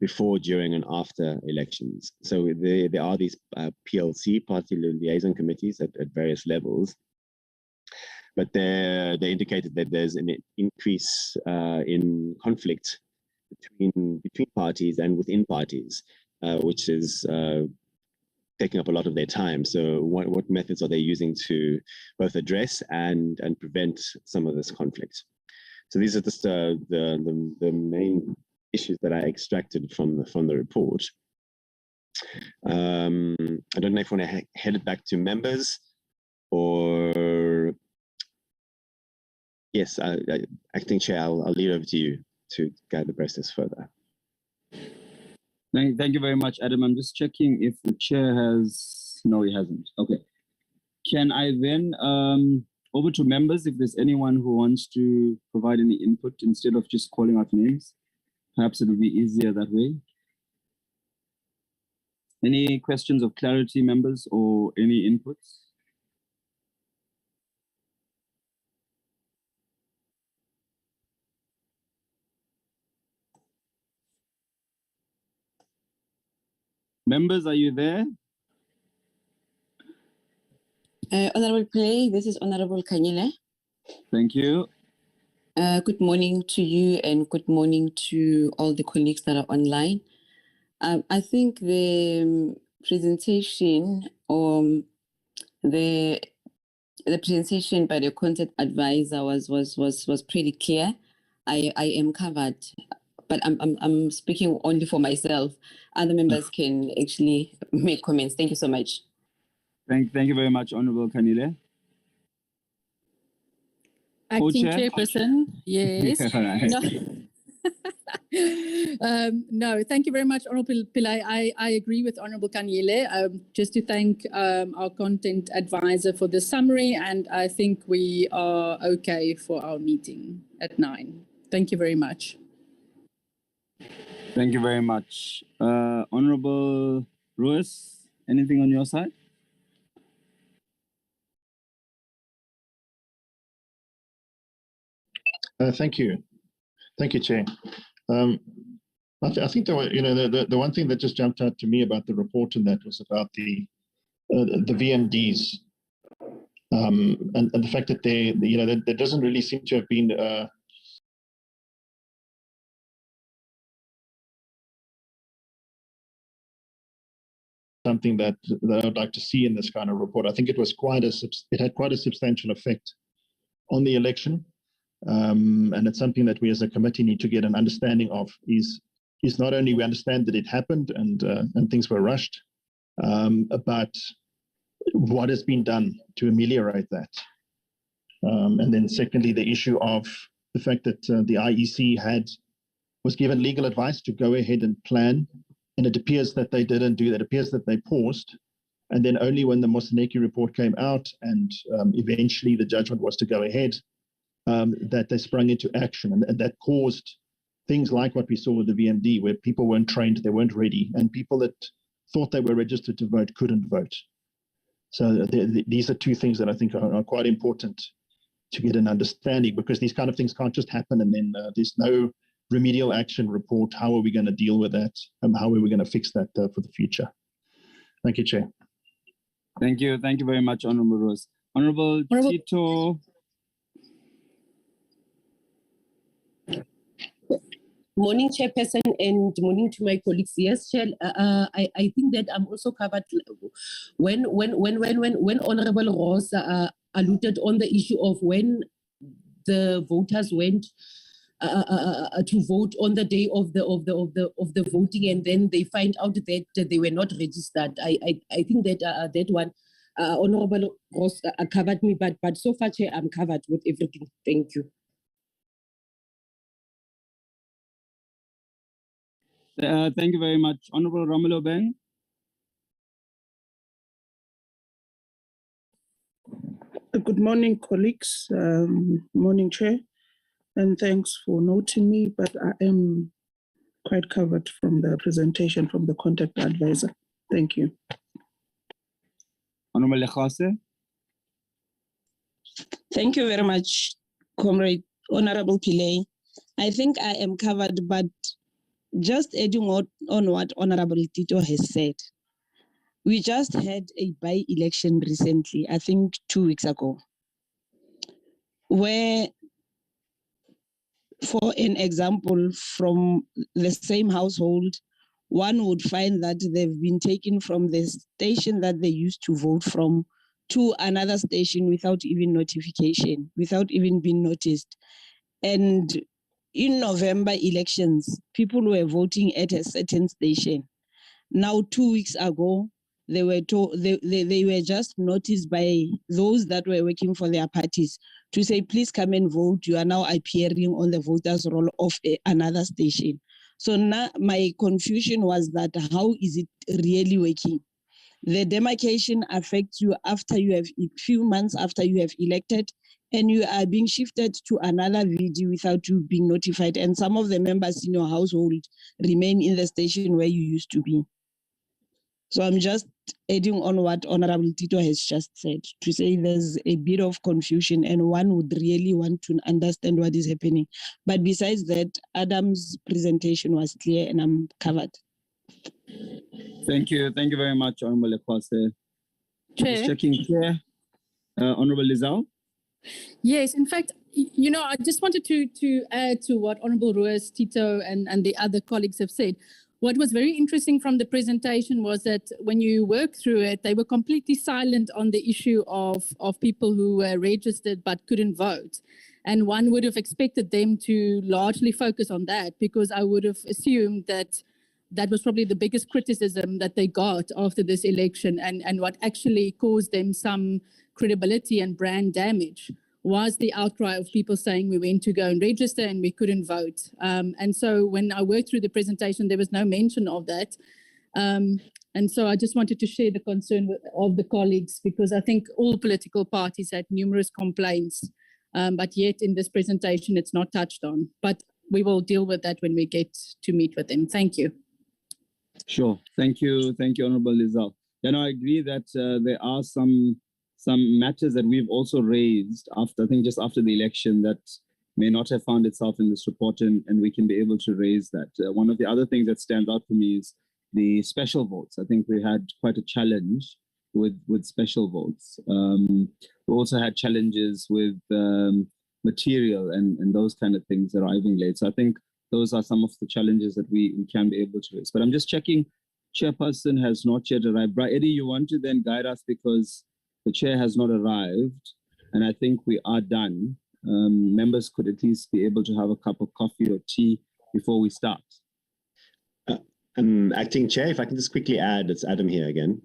before, during, and after elections. So there are these PLC, party liaison committees at various levels, but they indicated that there's an increase in conflict between parties and within parties, which is taking up a lot of their time. So what methods are they using to both address and prevent some of this conflict? So these are just the main issues that I extracted from the report. I don't know if you want to head it back to members, or yes, Acting Chair, I'll leave it over to you to guide the process further. Thank you very much, Adam. I'm just checking if the chair has. No, he hasn't. Okay. Can I then over to members if there's anyone who wants to provide any input instead of just calling out names? Perhaps it will be easier that way. Any questions of clarity, members, or any inputs? Members, are you there? Honorable Play, this is Honorable Kanyile. Thank you. Good morning to you and good morning to all the colleagues that are online. I think the presentation the presentation by the content advisor was pretty clear. I am covered, but I'm speaking only for myself. Other members can actually make comments. Thank you so much. Thank you very much, Honorable Kanyile. Acting Chairperson, yes. No, thank you very much, Honorable Pillay. I agree with Honorable Kanyile. Just to thank our content advisor for the summary, and I think we are okay for our meeting at 9. Thank you very much. Thank you very much. Honorable Ruiz, anything on your side? Thank you, Chair. I think the one thing that just jumped out to me about the report and that was about the VMDs, and the fact that there doesn't really seem to have been something that I would like to see in this kind of report. I think it was it had quite a substantial effect on the election. And it's something that we as a committee need to get an understanding of, is not only we understand that it happened and things were rushed, but what has been done to ameliorate that. And then secondly, the issue of the fact that the IEC was given legal advice to go ahead and plan, and it appears that they didn't do that. It appears that they paused, and then only when the Moseneke report came out and eventually the judgment was to go ahead, that they sprung into action, and that caused things like what we saw with the VMD, where people weren't trained, they weren't ready, and people that thought they were registered to vote couldn't vote. So these are two things that I think are quite important to get an understanding, because these kind of things can't just happen and then there's no remedial action report. How are we going to deal with that? How are we going to fix that for the future? Thank you, Chair. Thank you very much, Honorable Rose. Honorable Tito. Morning, Chairperson, and morning to my colleagues. Yes, Chair, I think that I'm also covered when Honorable Ross alluded on the issue of when the voters went to vote on the day of the voting, and then they find out that they were not registered. I think that that one Honorable Ross covered me, but so far, Chair, I'm covered with everything. Thank you. Thank you very much. Honorable Romulo Ben. Good morning, colleagues. Morning, Chair. And thanks for noting me, but I am quite covered from the presentation from the contact advisor. Thank you. Honorable Lekhase. Thank you very much, Comrade Honorable Pillay. I think I am covered, but just adding on what Honorable Tito has said, we just had a by-election recently, I think 2 weeks ago, where, for an example, from the same household, one would find that they've been taken from the station that they used to vote from to another station without even notification, without even being noticed. And in November elections, people were voting at a certain station. Now, 2 weeks ago, they were they were just noticed by those that were working for their parties to say, please come and vote. You are now appearing on the voters' roll of another station. So now my confusion was that how is it really working? The demarcation affects you after you have a few months after you have elected, and you are being shifted to another VD without you being notified. And some of the members in your household remain in the station where you used to be. So I'm just adding on what Honorable Tito has just said to say there's a bit of confusion and one would really want to understand what is happening. But besides that, Adam's presentation was clear and I'm covered. Thank you. Thank you very much, Honorable Ekwase. Chair. Just checking Chair. Honorable Lizal. Yes, in fact, I just wanted to add to what Honorable Ruiz, Tito, and the other colleagues have said. What was very interesting from the presentation was that when you work through it, they were completely silent on the issue of people who were registered but couldn't vote. And one would have expected them to largely focus on that, because I would have assumed that that was probably the biggest criticism that they got after this election, and what actually caused them some credibility and brand damage was the outcry of people saying we went to go and register and we couldn't vote. And so when I worked through the presentation, there was no mention of that. And so I just wanted to share the concern of the colleagues, because I think all political parties had numerous complaints, but yet in this presentation, it's not touched on. But we will deal with that when we get to meet with them. Thank you. Sure. Thank you. Thank you, Honorable Lizal. And I agree that there are some matters that we've also raised after, I think just after the election, that may not have found itself in this report, and we can be able to raise that. One of the other things that stands out for me is the special votes. I think we had quite a challenge with special votes. We also had challenges with material and those kind of things arriving late. So I think those are some of the challenges that we can be able to raise. But I'm just checking, Chairperson has not yet arrived. Eddie, you want to then guide us, because the chair has not arrived, and I think we are done. Members could at least be able to have a cup of coffee or tea before we start. Acting Chair, if I can just quickly add, it's Adam here again.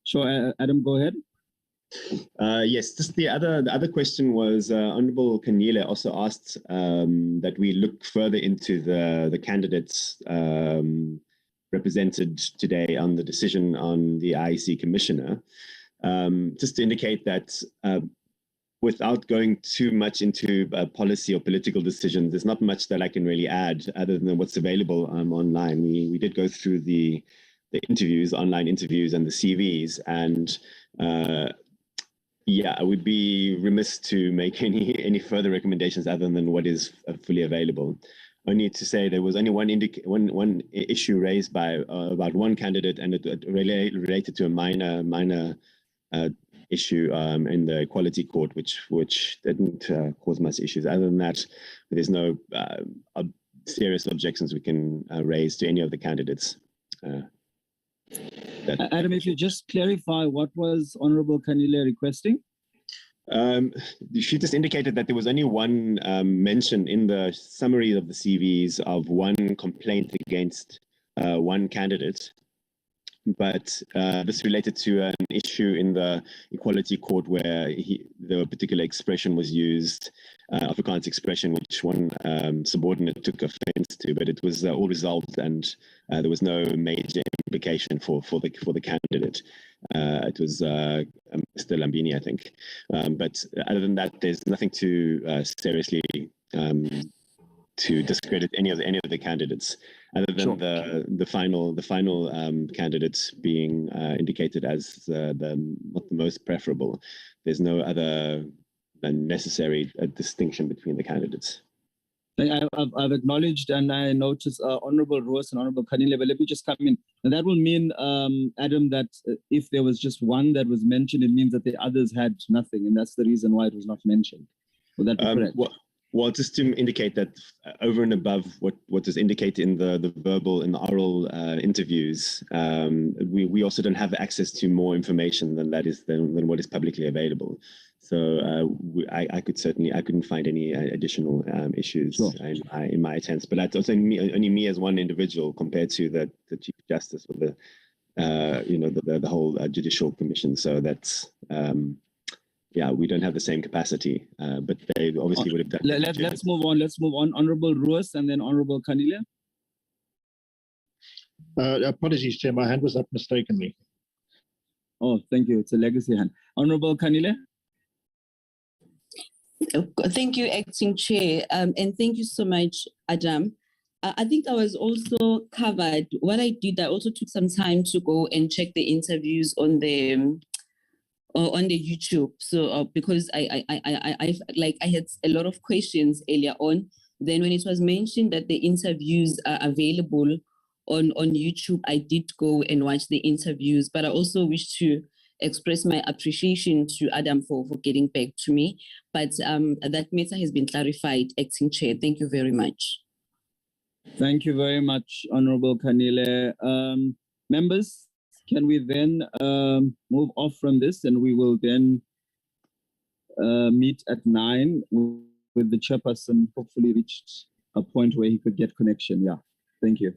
Sure, Adam, go ahead. Yes, just the other question was Honorable Kanyile also asked that we look further into the candidates represented today on the decision on the IEC commissioner, just to indicate that without going too much into policy or political decisions, there's not much that I can really add other than what's available online. We did go through the interviews, online interviews, and the CVs, and yeah, I would be remiss to make any further recommendations other than what is fully available. Only to say there was only one issue raised by about one candidate, and it related to a minor issue in the Equality Court, which didn't cause much issues. Other than that, there's no serious objections we can raise to any of the candidates. Adam, if you just clarify, what was Honorable Kanyile requesting? She just indicated that there was only one mention in the summary of the CVs of one complaint against one candidate, but this related to an issue in the Equality Court where the particular expression was used, Afrikaans expression, which one subordinate took offense to, but it was all resolved, and there was no major implication for the candidate. It was Mr. Lambini, I think. But other than that, there's nothing to seriously to discredit any of the candidates, other than sure. the final candidates being indicated as not the most preferable. There's no other necessary distinction between the candidates. I've acknowledged and I noticed Honorable Roos and Honorable Kanile, but let me just come in. And that will mean, Adam, that if there was just one that was mentioned, it means that the others had nothing. And that's the reason why it was not mentioned. Would that be correct? Well, just to indicate that over and above what is indicated in the verbal and the oral interviews, we also don't have access to more information than what is publicly available. So I couldn't find any additional issues in my attempts. But that's also only me as one individual compared to the Chief Justice or the whole Judicial Commission. So that's we don't have the same capacity, but they obviously would have done. Let's move on. Let's move on. Honorable Roos and then Honorable Kanile. Apologies, Chair. My hand was up mistakenly. Oh, thank you. It's a legacy hand. Honorable Kanile. Thank you, Acting Chair, and thank you so much, Adam. I think I was also covered. What I did, I also took some time to go and check the interviews on the YouTube. So because I had a lot of questions earlier on. Then when it was mentioned that the interviews are available on YouTube, I did go and watch the interviews. But I also wish to express my appreciation to Adam for getting back to me. But that matter has been clarified, Acting Chair. Thank you very much. Thank you very much, Honorable Kanile. Members, can we then move off from this, and we will then meet at 9 with the chairperson hopefully reached a point where he could get connection. Yeah, thank you.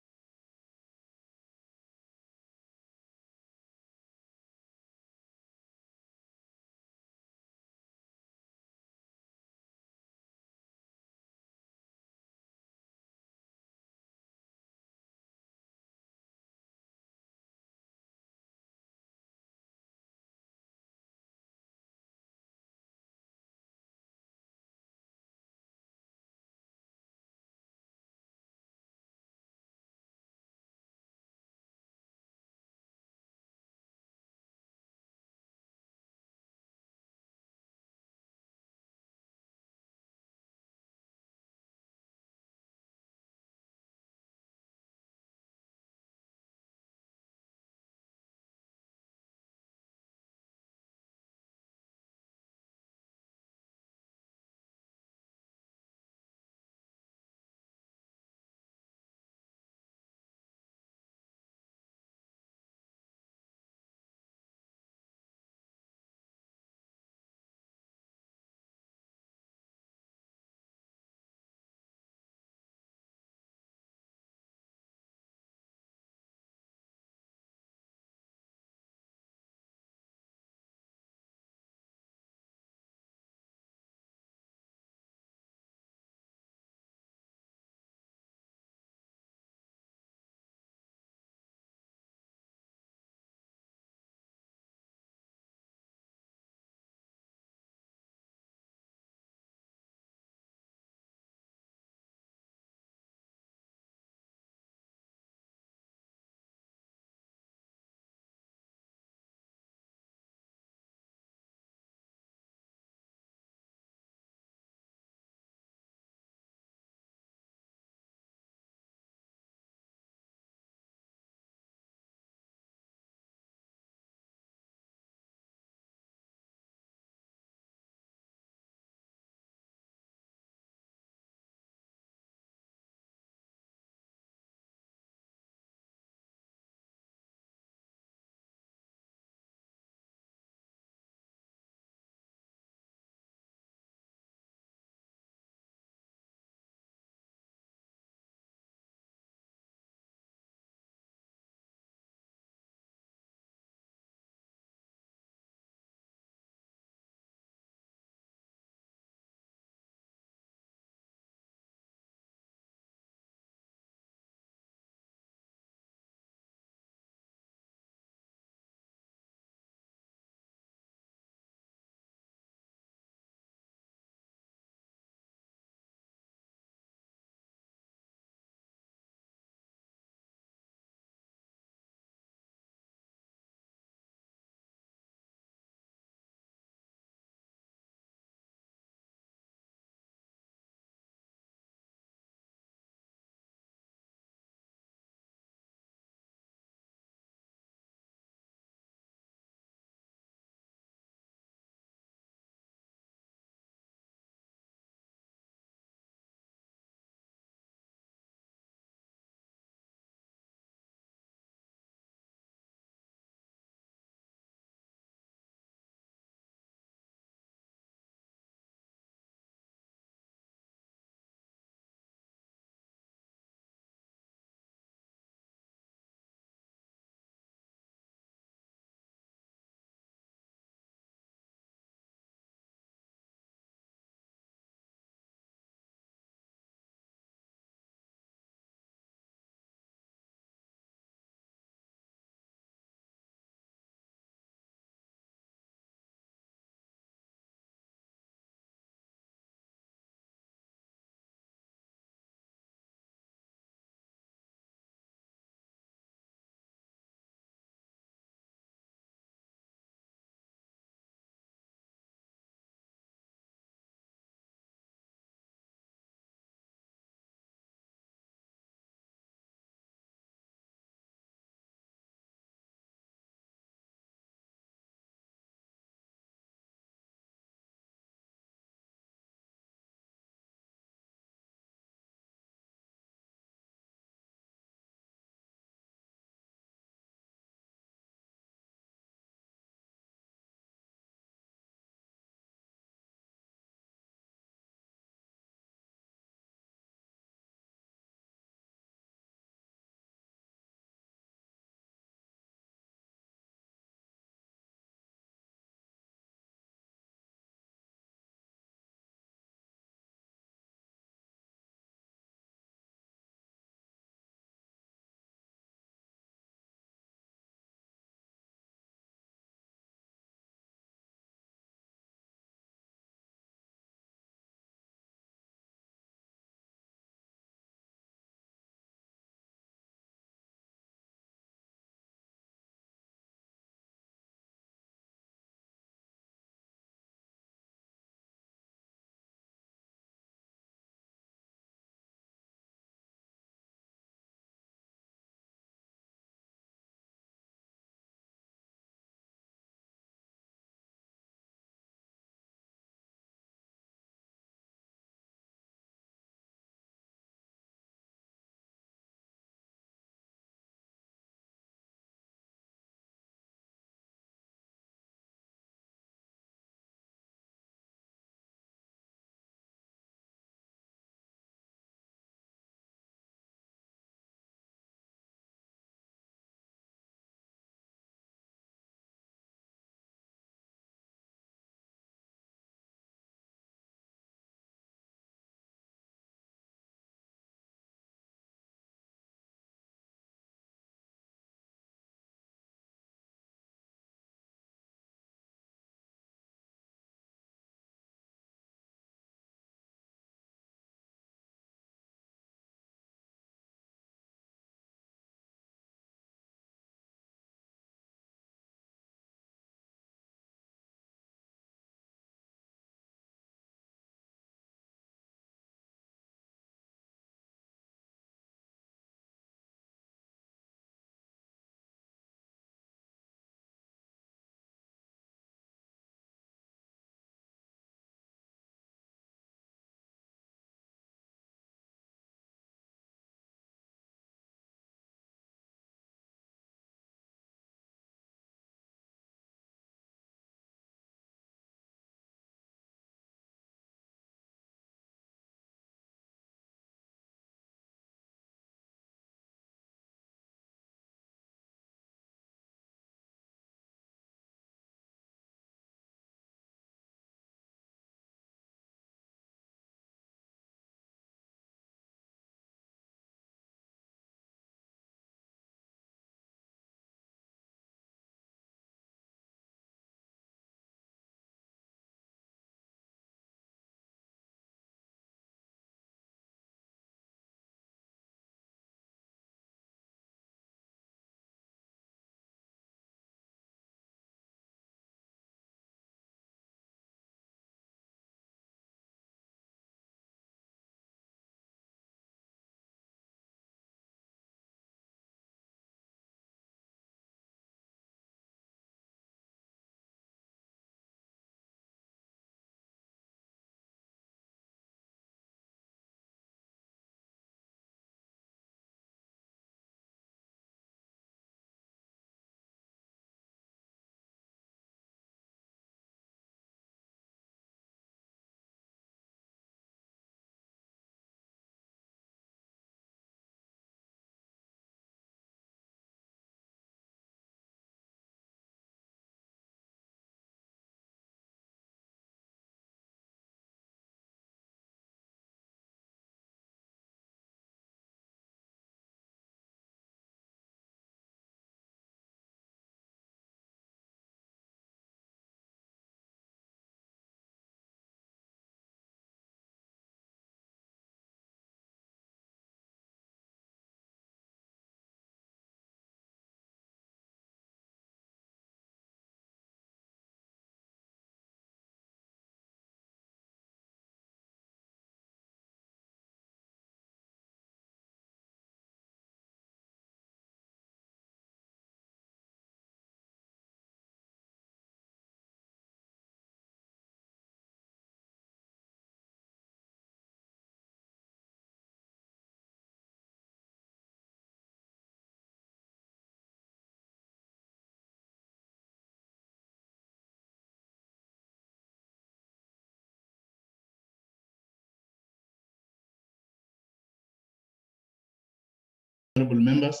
honorable members.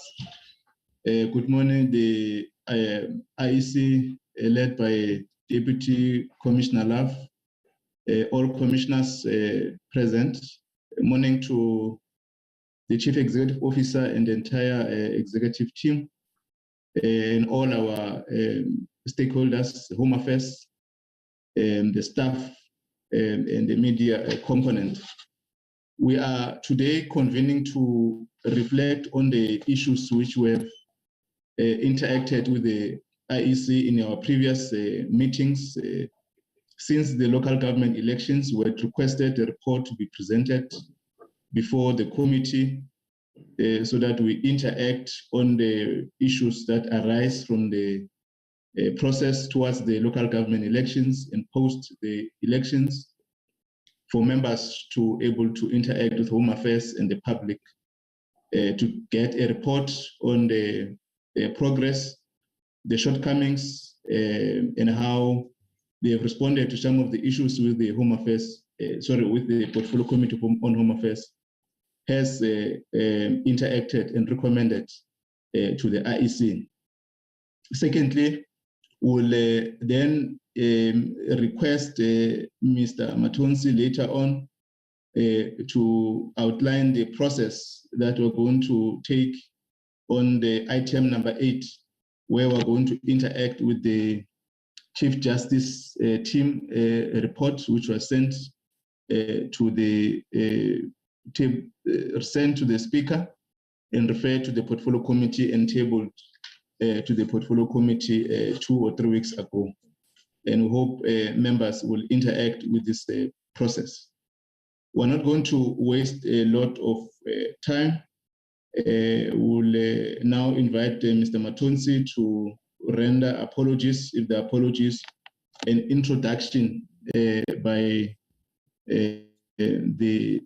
Good morning. The IEC led by Deputy Commissioner Love, all commissioners present. Morning to the Chief Executive Officer and the entire executive team, and all our stakeholders, Home Affairs, the staff, and the media component. We are today convening to reflect on the issues which we have interacted with the IEC in our previous meetings. Since the local government elections, we had requested a report to be presented before the committee so that we interact on the issues that arise from the process towards the local government elections and post the elections, for members to able to interact with Home Affairs and the public to get a report on the progress, the shortcomings, and how they have responded to some of the issues with the Home Affairs, with the Portfolio Committee on Home Affairs has interacted and recommended to the IEC. Secondly, we'll then request Mr. Matonsi later on to outline the process that we're going to take on the item number 8, where we're going to interact with the Chief Justice team report, which was sent to the sent to the Speaker and referred to the Portfolio Committee and tabled to the Portfolio Committee 2 or 3 weeks ago. And we hope members will interact with this process. We're not going to waste a lot of time. We'll now invite Mr. Matonsi to render apologies, if the apologies, an introduction by the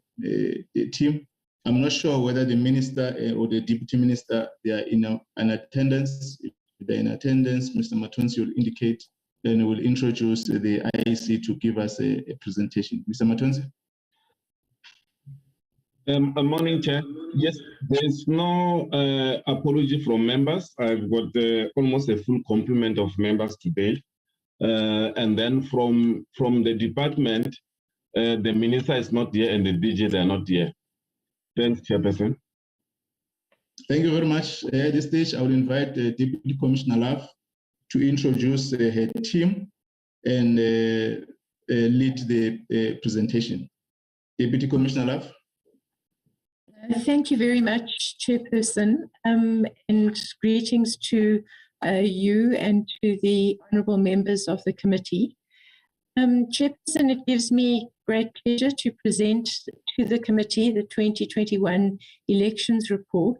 team. I'm not sure whether the minister or the deputy minister, they are in an attendance. If they're in attendance, Mr. Matonsi will indicate, then we'll introduce the IEC to give us a presentation. Mr. Matonsi. Good morning, Chair. Yes, there is no apology from members. I've got almost a full complement of members today. And then from the department, the minister is not here and the DG, they are not here. Thanks, Chairperson. Thank you very much. At this stage, I will invite Deputy Commissioner Love to introduce her team and lead the presentation. Deputy Commissioner Love. Thank you very much, Chairperson, and greetings to you and to the honourable members of the committee. Chairperson, it gives me great pleasure to present to the committee the 2021 elections report,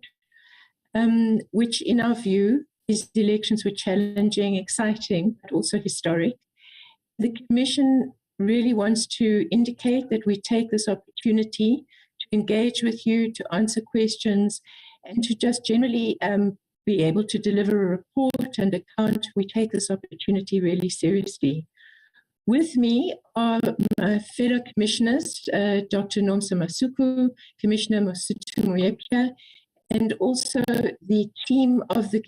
which in our view, these elections were challenging, exciting, but also historic. The Commission really wants to indicate that we take this opportunity to engage with you, to answer questions, and to just generally be able to deliver a report and account. We take this opportunity really seriously. With me are my fellow commissioners, Dr. Nomsa Masuku, Commissioner Masutu Moyepia, and also the team of the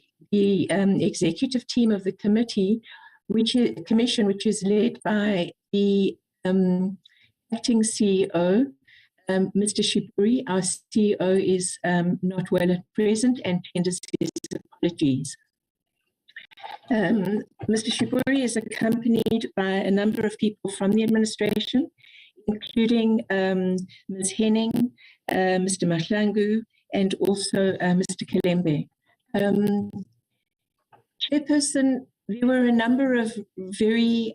executive team of the committee, which is led by the acting CEO, Mr. Shiburi. Our CEO is not well at present and tenders his apologies. Mr. Shiburi is accompanied by a number of people from the administration, including Ms. Henning, Mr. Mahlangu, and also Mr. Kalembe. Chairperson, there were a number of very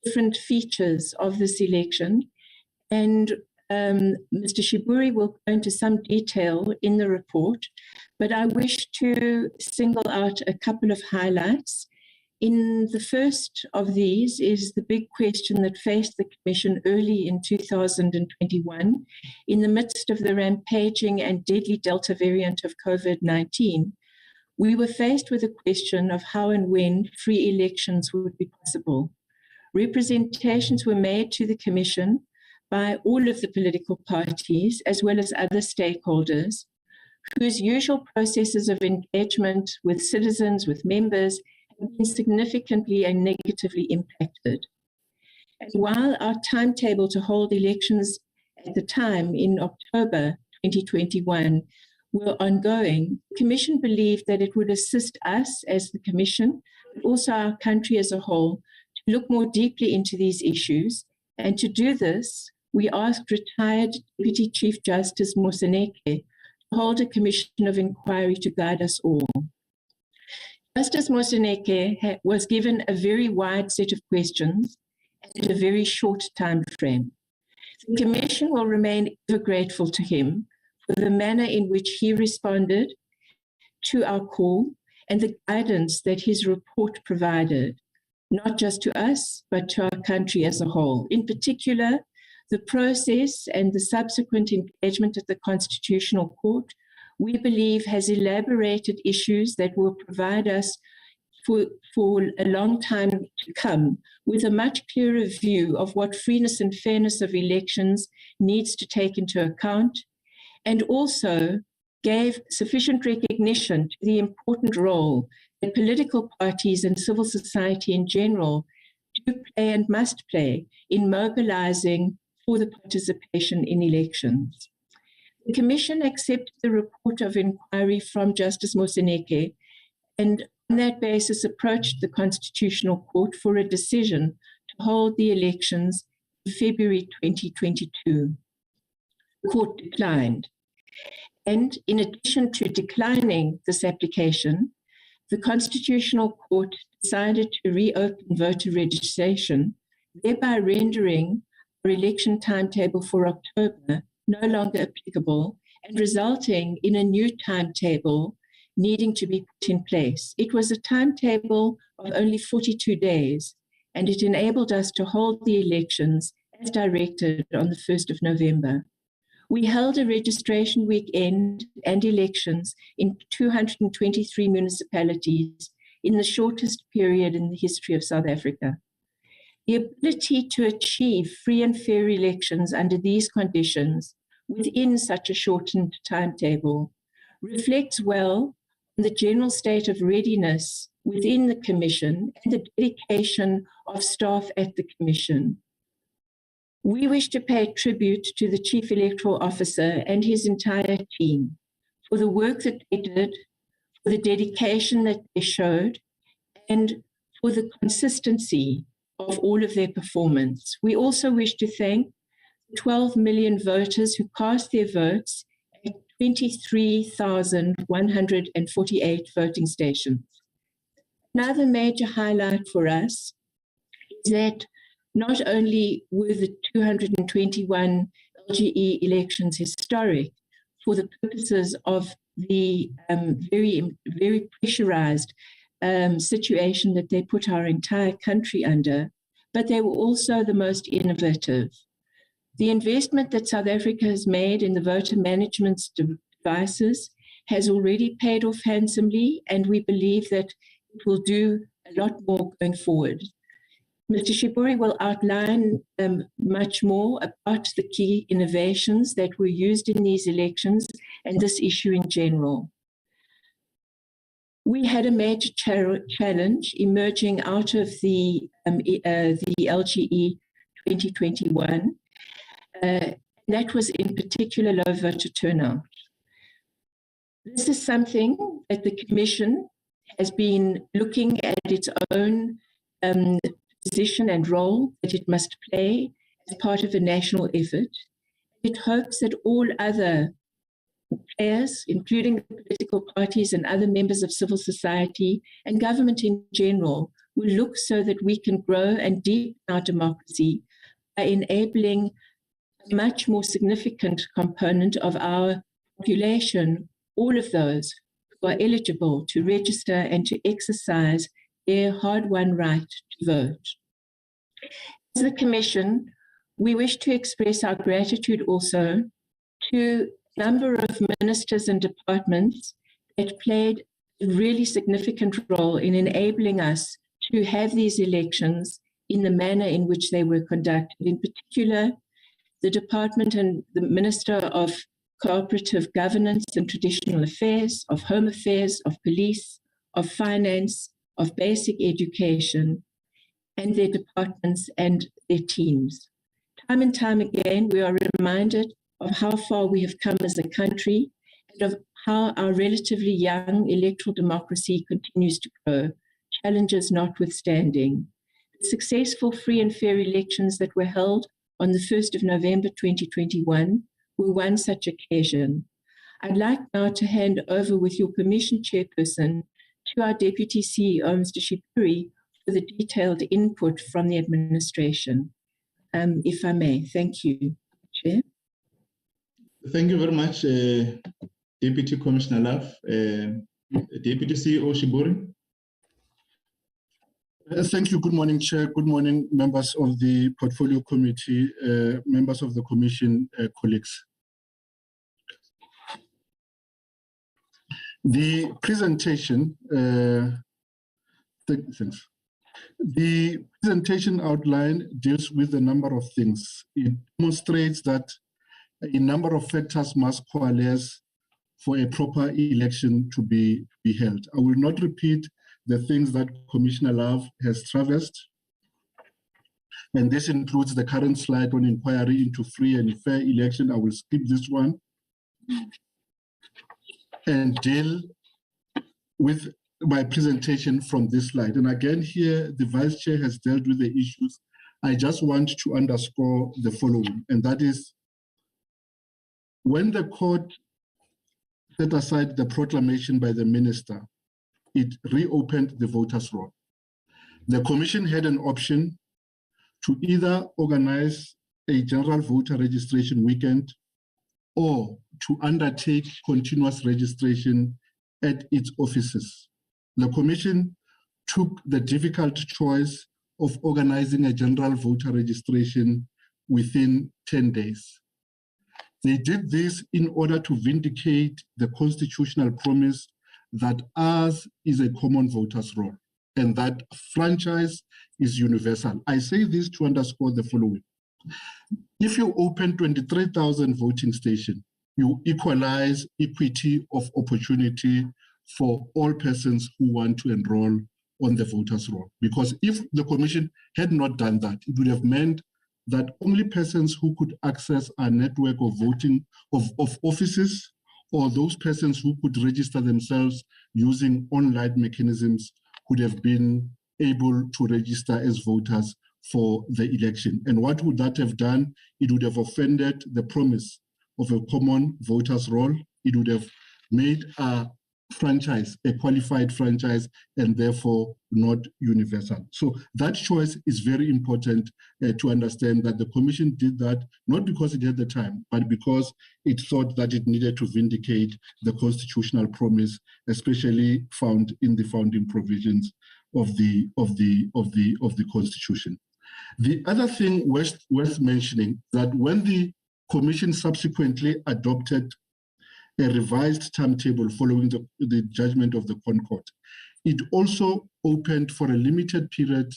different features of this election, and Mr. Shiburi will go into some detail in the report, but I wish to single out a couple of highlights. In the first of these is the big question that faced the Commission early in 2021, in the midst of the rampaging and deadly Delta variant of COVID-19. We were faced with a question of how and when free elections would be possible. Representations were made to the Commission by all of the political parties, as well as other stakeholders, whose usual processes of engagement with citizens, with members, have been significantly and negatively impacted. And while our timetable to hold elections at the time in October 2021 were ongoing, the Commission believed that it would assist us as the Commission, but also our country as a whole, to look more deeply into these issues. And to do this, we asked retired Deputy Chief Justice Moseneke to hold a commission of inquiry to guide us all. Justice Moseneke was given a very wide set of questions and a very short time frame. The Commission will remain ever grateful to him for the manner in which he responded to our call and the guidance that his report provided, not just to us, but to our country as a whole. In particular, the process and the subsequent engagement at the Constitutional Court, we believe, has elaborated issues that will provide us for a long time to come with a much clearer view of what freeness and fairness of elections needs to take into account, and also gave sufficient recognition to the important role that political parties and civil society in general do play and must play in mobilizing for the participation in elections. The Commission accepted the report of inquiry from Justice Moseneke and on that basis approached the Constitutional Court for a decision to hold the elections in February 2022. The court declined. And in addition to declining this application, the Constitutional Court decided to reopen voter registration, thereby rendering our election timetable for October no longer applicable and resulting in a new timetable needing to be put in place. It was a timetable of only 42 days, and it enabled us to hold the elections as directed on the 1st of November. We held a registration weekend and elections in 223 municipalities in the shortest period in the history of South Africa. The ability to achieve free and fair elections under these conditions within such a shortened timetable reflects well on the general state of readiness within the Commission and the dedication of staff at the Commission. We wish to pay tribute to the Chief Electoral Officer and his entire team for the work that they did, for the dedication that they showed, and for the consistency of all of their performance. We also wish to thank 12 million voters who cast their votes at 23,148 voting stations. Another major highlight for us is that not only were the 221 LGE elections historic for the purposes of the very pressurized situation that they put our entire country under, but they were also the most innovative. The investment that South Africa has made in the voter management devices has already paid off handsomely, and we believe that it will do a lot more going forward. Mr. Shibori will outline much more about the key innovations that were used in these elections and this issue in general. We had a major challenge emerging out of the LGE 2021. That was in particular low voter turnout. This is something that the Commission has been looking at its own position and role that it must play as part of a national effort. It hopes that all other players, including the political parties and other members of civil society and government in general, will look so that we can grow and deepen our democracy by enabling a much more significant component of our population, all of those who are eligible to register and to exercise their hard-won right to vote. As the Commission, we wish to express our gratitude also to a number of ministers and departments that played a really significant role in enabling us to have these elections in the manner in which they were conducted. In particular, the Department and the Minister of cooperative governance and traditional affairs, of home affairs, of police, of finance, of basic education, and their departments and their teams. Time and time again, we are reminded of how far we have come as a country and of how our relatively young electoral democracy continues to grow, challenges notwithstanding. The successful, free and fair elections that were held on the 1st of November 2021 were one such occasion. I'd like now to hand over, with your permission, Chairperson, to our Deputy CEO, Mr. Shipuri, for the detailed input from the administration. If I may, thank you, Chair. Thank you very much, Deputy Commissioner Love. Deputy CEO Shiburi. Thank you. Good morning, Chair. Good morning, members of the Portfolio Committee, members of the Commission, colleagues. The presentation, thanks. The presentation outline deals with a number of things. It demonstrates that a number of factors must coalesce for a proper election to be held. I will not repeat the things that Commissioner Love has traversed, and this includes the current slide on inquiry into free and fair election. I will skip this one and deal with my presentation from this slide. And again, here, the Vice Chair has dealt with the issues. I just want to underscore the following, and that is, when the court set aside the proclamation by the minister, it reopened the voters' roll. The Commission had an option to either organize a general voter registration weekend or to undertake continuous registration at its offices. The Commission took the difficult choice of organizing a general voter registration within 10 days. They did this in order to vindicate the constitutional promise that ours is a common voters' roll and that franchise is universal. I say this to underscore the following. If you open 23,000 voting stations, you equalize equity of opportunity for all persons who want to enroll on the voters' roll. Because if the Commission had not done that, it would have meant that only persons who could access our network of voting of offices, or those persons who could register themselves using online mechanisms, could have been able to register as voters for the election. And what would that have done? It would have offended the promise of a common voters' roll. It would have made a franchise a qualified franchise and therefore not universal. So that choice is very important to understand, that the Commission did that not because it had the time, but because it thought that it needed to vindicate the constitutional promise, especially found in the founding provisions of the Constitution. The other thing worth mentioning, that when the Commission subsequently adopted a revised timetable following the judgment of the Concord, it also opened for a limited period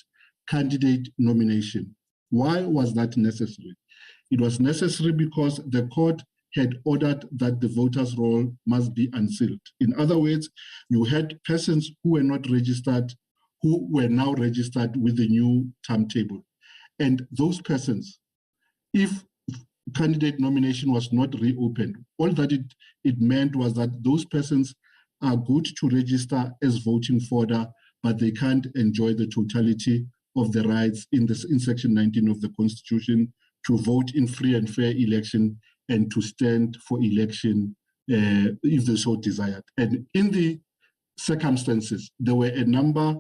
candidate nomination. Why was that necessary? It was necessary because the court had ordered that the voters' roll must be unsealed. In other words, you had persons who were not registered, who were now registered with the new timetable. And those persons, if candidate nomination was not reopened, all that it meant was that those persons are good to register as voting fodder, but they can't enjoy the totality of the rights in Section 19 of the Constitution to vote in free and fair election and to stand for election if they so desired. And in the circumstances, there were a number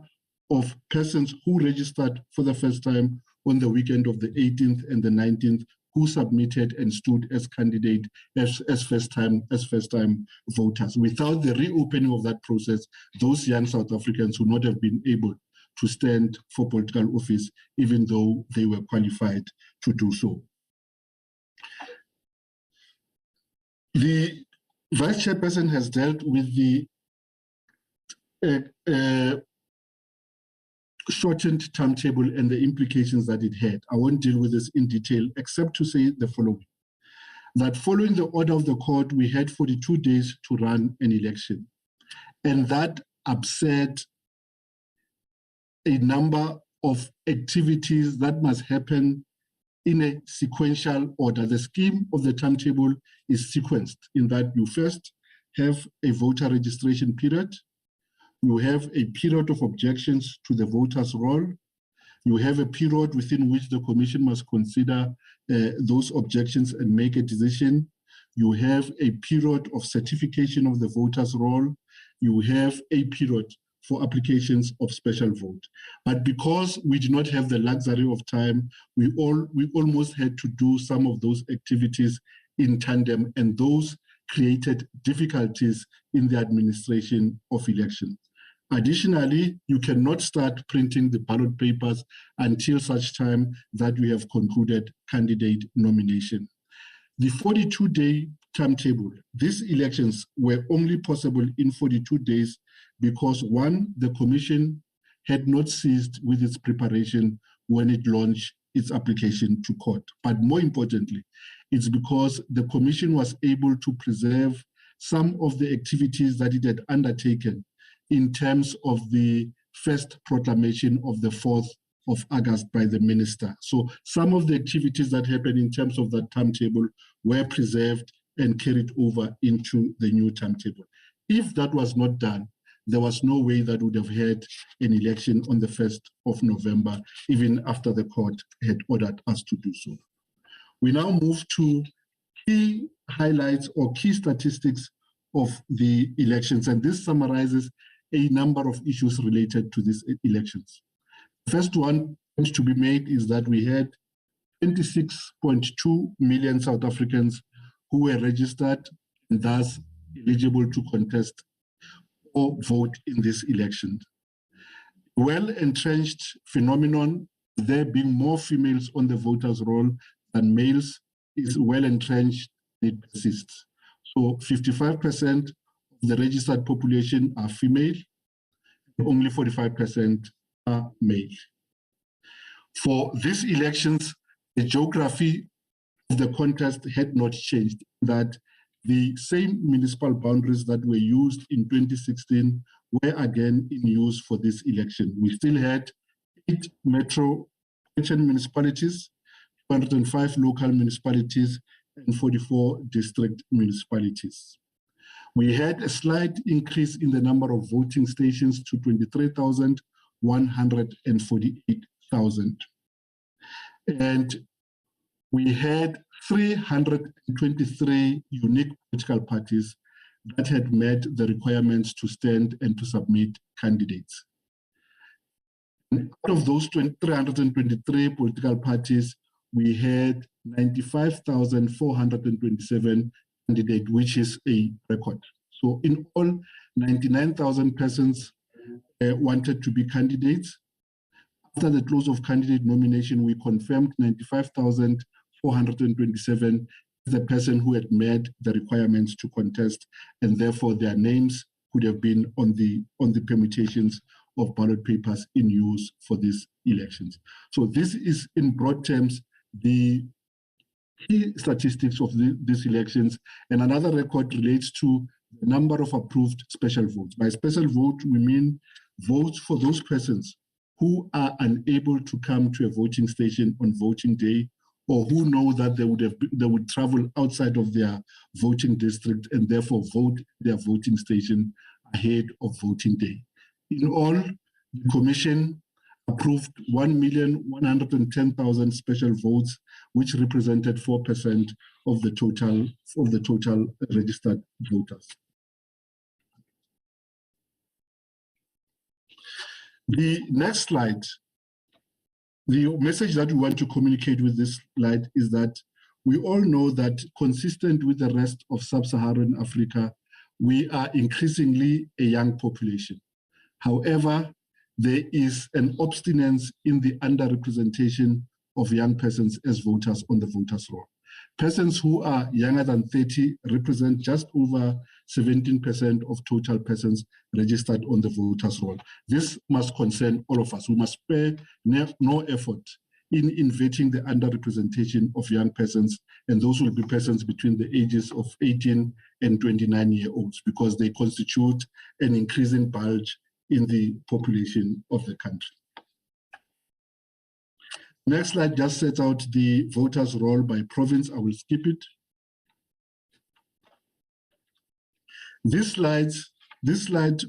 of persons who registered for the first time on the weekend of the 18th and the 19th, who submitted and stood as candidate as first time voters. Without the reopening of that process, those young South Africans would not have been able to stand for political office, even though they were qualified to do so. The Vice Chairperson has dealt with the shortened timetable and the implications that it had. I won't deal with this in detail, except to say the following. that following the order of the court, we had 42 days to run an election. And that upset a number of activities that must happen in a sequential order. The scheme of the timetable is sequenced in that you first have a voter registration period, you have a period of objections to the voters' roll, you have a period within which the commission must consider those objections and make a decision, you have a period of certification of the voters' roll, you have a period for applications of special vote. But because we do not have the luxury of time, we almost had to do some of those activities in tandem, and those created difficulties in the administration of elections. Additionally, you cannot start printing the ballot papers until such time that we have concluded candidate nomination. The 42-day timetable, these elections were only possible in 42 days because, one, the commission had not ceased with its preparation when it launched its application to court. But more importantly, it's because the commission was able to preserve some of the activities that it had undertaken in terms of the first proclamation of the 4th of August by the minister. So some of the activities that happened in terms of that timetable were preserved and carried over into the new timetable. If that was not done, there was no way that we would have had an election on the 1st of November, even after the court had ordered us to do so. We now move to key highlights or key statistics of the elections, and this summarizes a number of issues related to these elections. The first one to be made is that we had 26.2 million South Africans who were registered and thus eligible to contest or vote in this election. Well-entrenched phenomenon, there being more females on the voters' roll than males, is well-entrenched and it persists. So 55% of the registered population are female, only 45% are male. For these elections, the geography of the contest had not changed, that the same municipal boundaries that were used in 2016 were again in use for this election. We still had 8 metropolitan municipalities, 205 local municipalities, and 44 district municipalities. We had a slight increase in the number of voting stations to 23,148,000. And we had 323 unique political parties that had met the requirements to stand and to submit candidates. And out of those 323 political parties, we had 95,427 candidates, which is a record. So in all, 99,000 persons wanted to be candidates. After the close of candidate nomination, we confirmed 95,427 the person who had met the requirements to contest, and therefore their names could have been on the permutations of ballot papers in use for these elections. So this is, in broad terms, the key statistics of these elections. And another record relates to the number of approved special votes. By special vote, we mean votes for those persons who are unable to come to a voting station on voting day, or who know that they would travel outside of their voting district and therefore vote their voting station ahead of voting day. In all, the Commission approved 1,110,000 special votes, which represented 4% of the total registered voters. The next slide. The message that we want to communicate with this slide is that we all know that, consistent with the rest of sub-Saharan Africa, we are increasingly a young population. However, there is an obstinance in the underrepresentation of young persons as voters on the voters' roll. Persons who are younger than 30 represent just over 17% of total persons registered on the voters' roll. This must concern all of us. We must spare no effort in vetting the underrepresentation of young persons, and those will be persons between the ages of 18 and 29-year-olds, because they constitute an increasing bulge in the population of the country. Next slide just sets out the voters' roll by province. I will skip it. This slide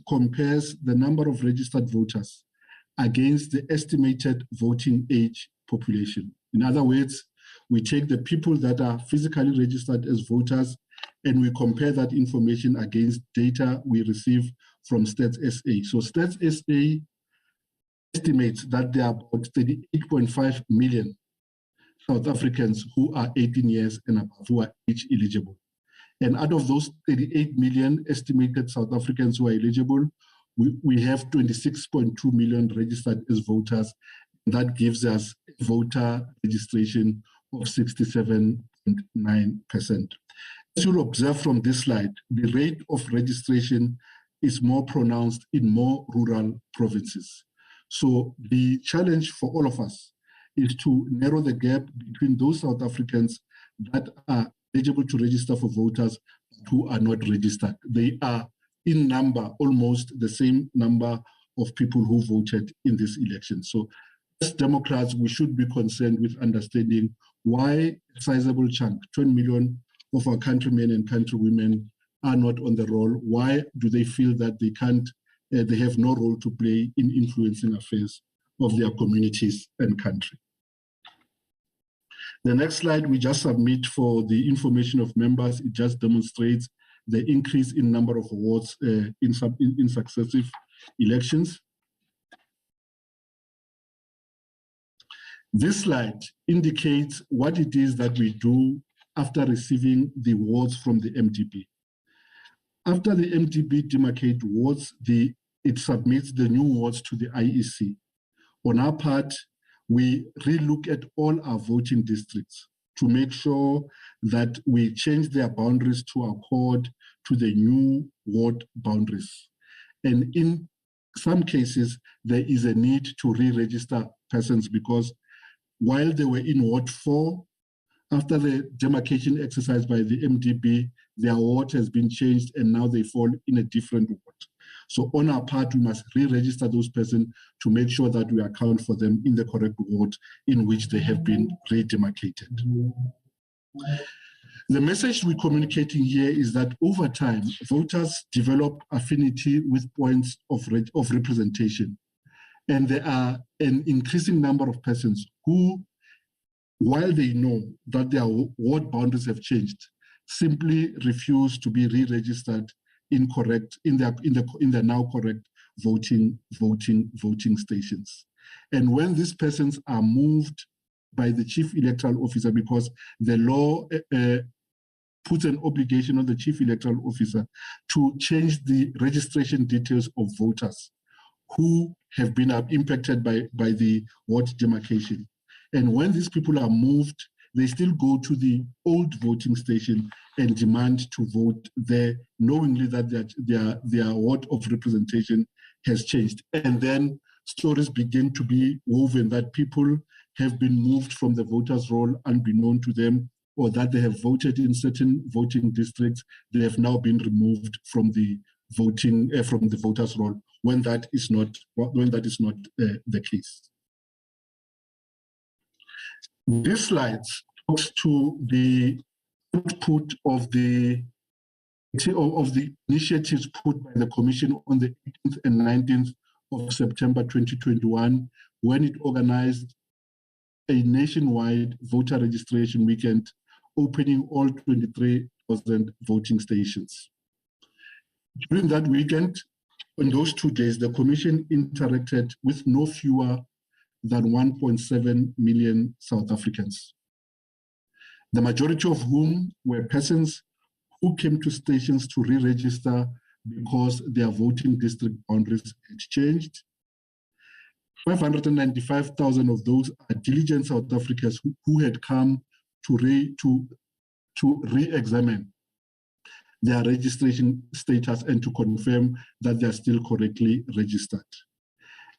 compares the number of registered voters against the estimated voting age population. In other words, we take the people that are physically registered as voters and we compare that information against data we receive from Stats SA. So Stats SA estimates that there are about 38.5 million South Africans who are 18 years and above, who are age eligible. And out of those 38 million estimated South Africans who are eligible, we have 26.2 million registered as voters. That gives us voter registration of 67.9%. As you'll observe from this slide, the rate of registration is more pronounced in more rural provinces. So the challenge for all of us is to narrow the gap between those South Africans that are eligible to register for voters who are not registered. They are in number almost the same number of people who voted in this election. So as Democrats, we should be concerned with understanding why a sizable chunk, 20 million of our countrymen and countrywomen are not on the roll. Why do they feel that they can't, they have no role to play in influencing affairs of their communities and country? The next slide we just submit for the information of members. It just demonstrates the increase in number of awards in successive elections. This slide indicates what it is that we do after receiving the awards from the MDB. After the MDB demarcates wards, it submits the new wards to the IEC. On our part, we relook at all our voting districts to make sure that we change their boundaries to accord to the new ward boundaries. And in some cases, there is a need to re-register persons because while they were in Ward 4, after the demarcation exercise by the MDB, their ward has been changed and now they fall in a different ward. So on our part, we must re-register those persons to make sure that we account for them in the correct ward in which they have been re-demarcated. The message we're communicating here is that over time, voters develop affinity with points of representation. And there are an increasing number of persons who, while they know that their ward boundaries have changed, simply refuse to be re-registered in the now correct voting stations. And when these persons are moved by the Chief Electoral Officer, because the law puts an obligation on the Chief Electoral Officer to change the registration details of voters who have been impacted by the ward demarcation. And when these people are moved, they still go to the old voting station and demand to vote there, knowingly that their ward of representation has changed. And then stories begin to be woven that people have been moved from the voters' roll unbeknown to them, or that they have voted in certain voting districts. They have now been removed from the voters' roll when that is not the case. This slide talks to the output of the initiatives put by the Commission on the 18th and 19th of September 2021, when it organized a nationwide voter registration weekend, opening all 23,000 voting stations. During that weekend, on those 2 days, the Commission interacted with no fewer than 1.7 million South Africans, the majority of whom were persons who came to stations to re-register because their voting district boundaries had changed. 595,000 of those are diligent South Africans who had come to re-examine their registration status and to confirm that they are still correctly registered.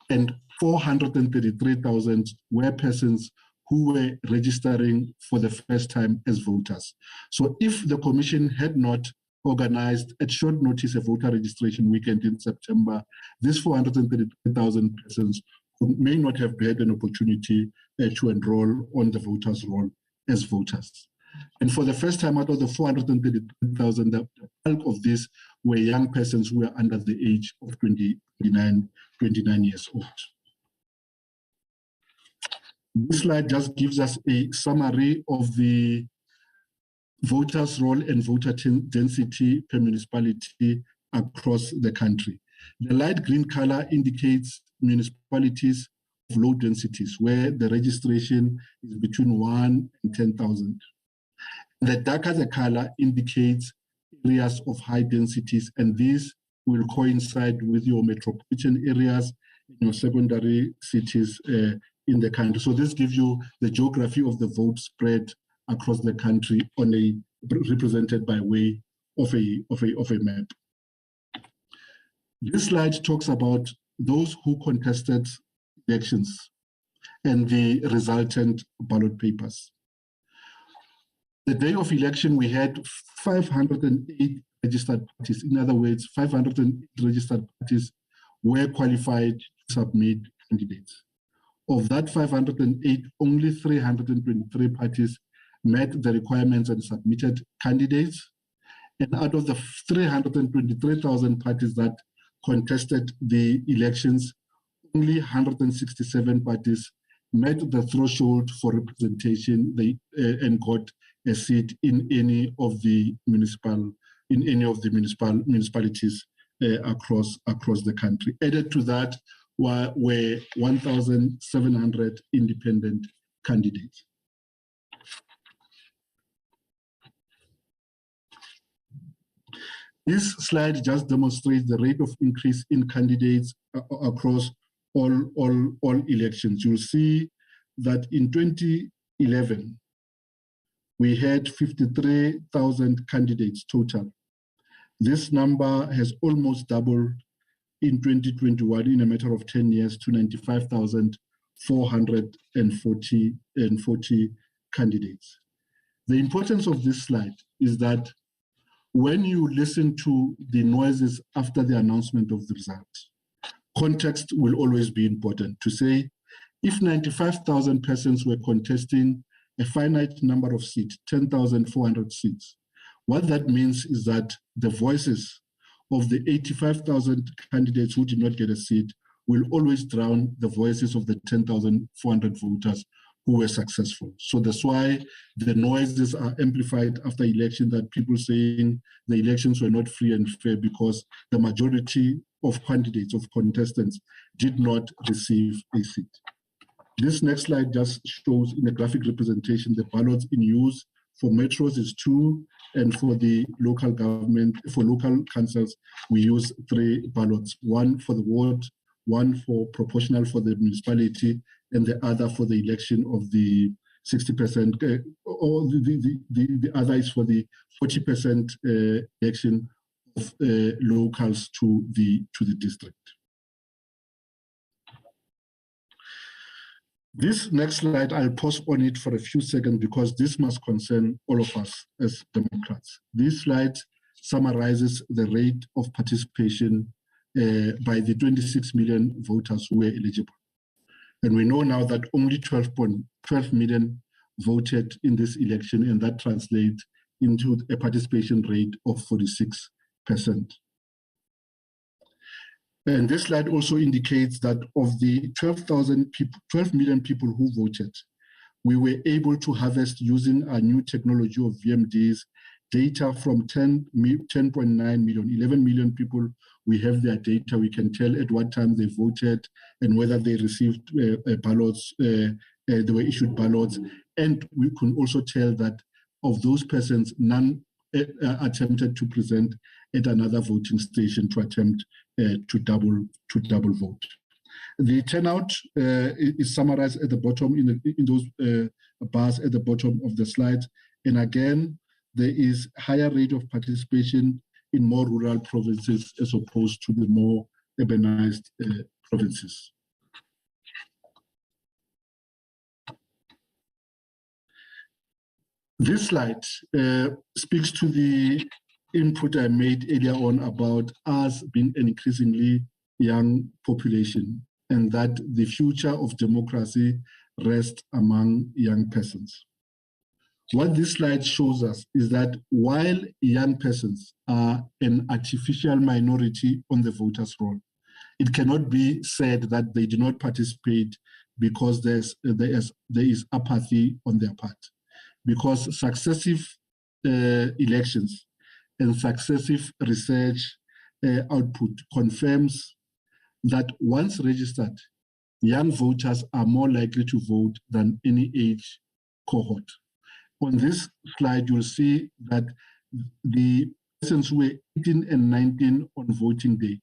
And 433,000 were persons who were registering for the first time as voters. So if the Commission had not organized at short notice a voter registration weekend in September, these 433,000 persons may not have had an opportunity to enroll on the voters' roll as voters. And for the first time out of the 433,000, the bulk of this were young persons who were under the age of 29 years old. This slide just gives us a summary of the voters' roll and voter density per municipality across the country. The light green color indicates municipalities of low densities where the registration is between 1 and 10,000. The darker the color indicates areas of high densities, and these will coincide with your metropolitan areas, your secondary cities in the country. So this gives you the geography of the vote spread across the country represented by way of a map. This slide talks about those who contested elections and the resultant ballot papers. The day of election, we had 508 registered parties. In other words, 508 registered parties were qualified to submit candidates. Of that 508, only 323 parties met the requirements and submitted candidates. And out of the 323,000 parties that contested the elections, only 167 parties met the threshold for representation and got a seat in any of the municipalities across the country. Added to that were 1,700 independent candidates. This slide just demonstrates the rate of increase in candidates across all elections. You'll see that in 2011, we had 53,000 candidates total. This number has almost doubled in 2021 in a matter of 10 years to 95,440 candidates. The importance of this slide is that when you listen to the noises after the announcement of the result, context will always be important to say, if 95,000 persons were contesting a finite number of seats, 10,400 seats, what that means is that the voices of the 85,000 candidates who did not get a seat will always drown the voices of the 10,400 voters who were successful. So that's why the noises are amplified after election, that people saying the elections were not free and fair because the majority of candidates, of contestants, did not receive a seat. This next slide just shows in a graphic representation the ballots in use for metros is 2, and for the local government, for local councils, we use 3 ballots, 1 for the ward, 1 for proportional for the municipality, and the other for the election of the 60%, or the other is for the 40% election of locals to the district. This next slide, I'll pause on it for a few seconds because this must concern all of us as Democrats. This slide summarizes the rate of participation by the 26 million voters who were eligible. And we know now that only 12 million voted in this election, and that translates into a participation rate of 46%. And this slide also indicates that of the 12 million people who voted, we were able to harvest using our new technology of VMDs data from 10.9 million, 11 million people. We have their data. We can tell at what time they voted and whether they received ballots, they were issued ballots. And we can also tell that of those persons, none attempted to present at another voting station to attempt to double vote. The turnout is summarized at the bottom in those bars at the bottom of the slide. And again, there is higher rate of participation in more rural provinces as opposed to the more urbanized provinces. This slide speaks to the input I made earlier on about us being an increasingly young population and that the future of democracy rests among young persons. What this slide shows us is that while young persons are an artificial minority on the voters' roll, it cannot be said that they do not participate because there is apathy on their part. Because successive elections and successive research output confirms that once registered, young voters are more likely to vote than any age cohort. On this slide, you'll see that the persons who were 18 and 19 on voting day,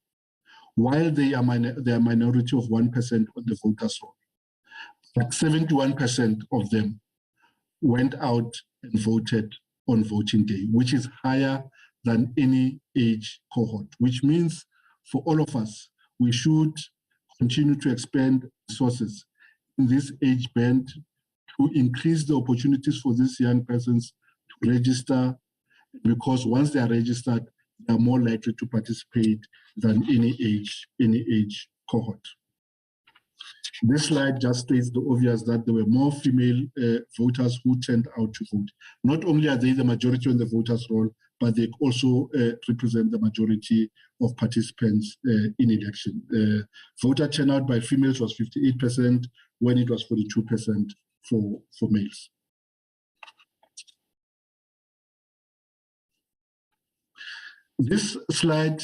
while they are a minority of 1% on the voters' roll, but 71% of them went out and voted on voting day, which is higher than any age cohort, which means for all of us, we should continue to expend resources in this age band to increase the opportunities for these young persons to register, because once they are registered, they are more likely to participate than any age cohort. This slide just states the obvious that there were more female voters who turned out to vote. Not only are they the majority on the voters' roll, but they also represent the majority of participants in election. Voter turnout by females was 58% when it was 42% for males. This slide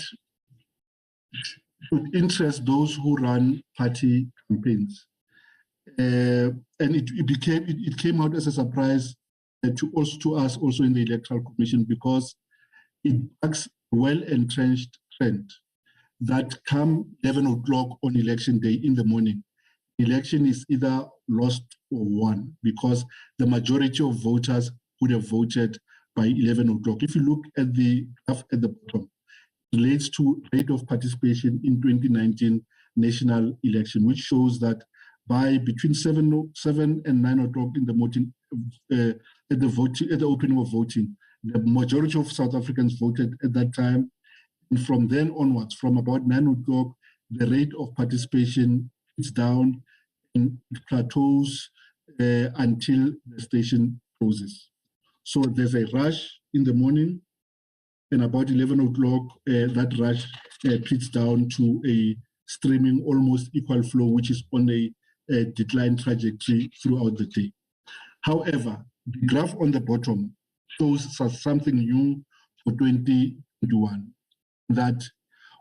should interest those who run party campaigns. And it came out as a surprise to us also in the Electoral Commission, because it backs a well-entrenched trend that come 11 o'clock on election day in the morning, election is either lost or won, because the majority of voters would have voted by 11 o'clock. If you look at the graph at the bottom, it relates to rate of participation in 2019 national election, which shows that by between 7 and 9 o'clock in the morning, at the opening of voting, the majority of South Africans voted at that time. And from then onwards, from about 9 o'clock, the rate of participation is down and it plateaus until the station closes. So there's a rush in the morning, and about 11 o'clock, that rush peaks down to a streaming, almost equal flow, which is on a decline trajectory throughout the day. However, the graph on the bottom shows something new for 2021, that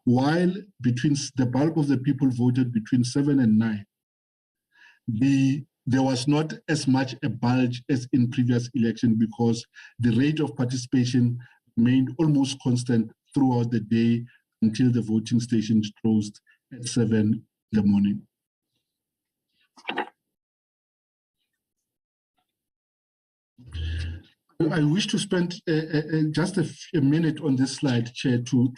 while between the bulk of the people voted between 7 and 9, there was not as much a bulge as in previous election, because the rate of participation remained almost constant throughout the day until the voting stations closed at 7 in the morning. I wish to spend just a minute on this slide, Chair, to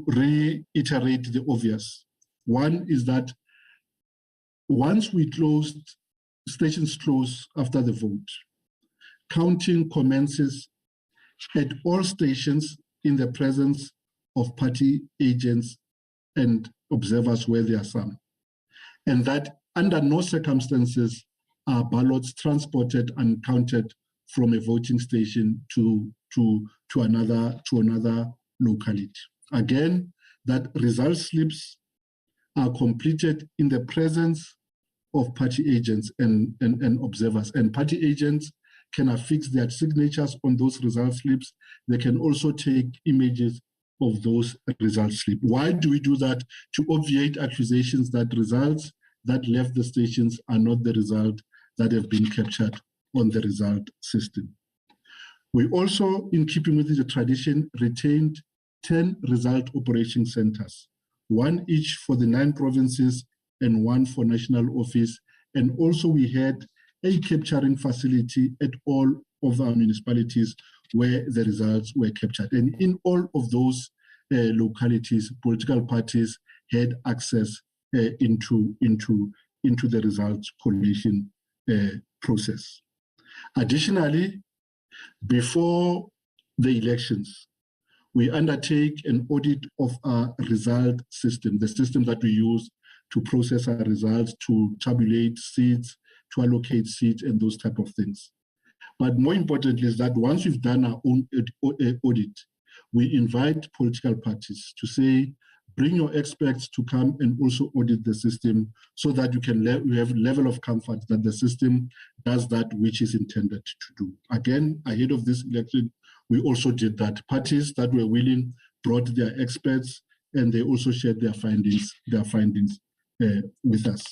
reiterate the obvious. One is that once stations close after the vote, counting commences at all stations in the presence of party agents and observers where there are some, and that under no circumstances are ballots transported and counted from a voting station to another locality. Again, that result slips are completed in the presence of party agents and observers, and party agents can affix their signatures on those result slips. They can also take images of those result slips. Why do we do that? To obviate accusations that results that left the stations are not the result that have been captured on the result system. We also, in keeping with the tradition, retained 10 result operation centers, one each for the 9 provinces and one for national office. And also we had a capturing facility at all of our municipalities where the results were captured. And in all of those localities, political parties had access into the results collation process. Additionally, before the elections, we undertake an audit of our result system, the system that we use to process our results, to tabulate seats, to allocate seats, and those type of things. But more importantly is that once we've done our own audit, we invite political parties to say, bring your experts to come and also audit the system so that you have a level of comfort that the system does that which is intended to do. Again, ahead of this election, we also did that. Parties that were willing brought their experts and they also shared their findings with us.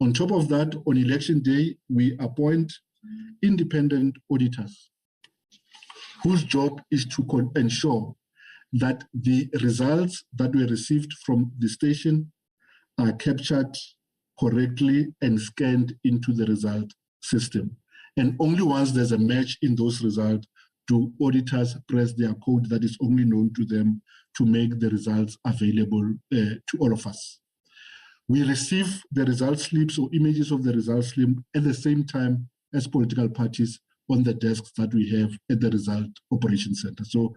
On top of that, on election day, we appoint independent auditors whose job is to ensure that the results that were received from the station are captured correctly and scanned into the result system. And only once there's a match in those results do auditors press their code that is only known to them to make the results available to all of us. We receive the result slips or images of the result slip at the same time as political parties on the desks that we have at the Result Operations Center. So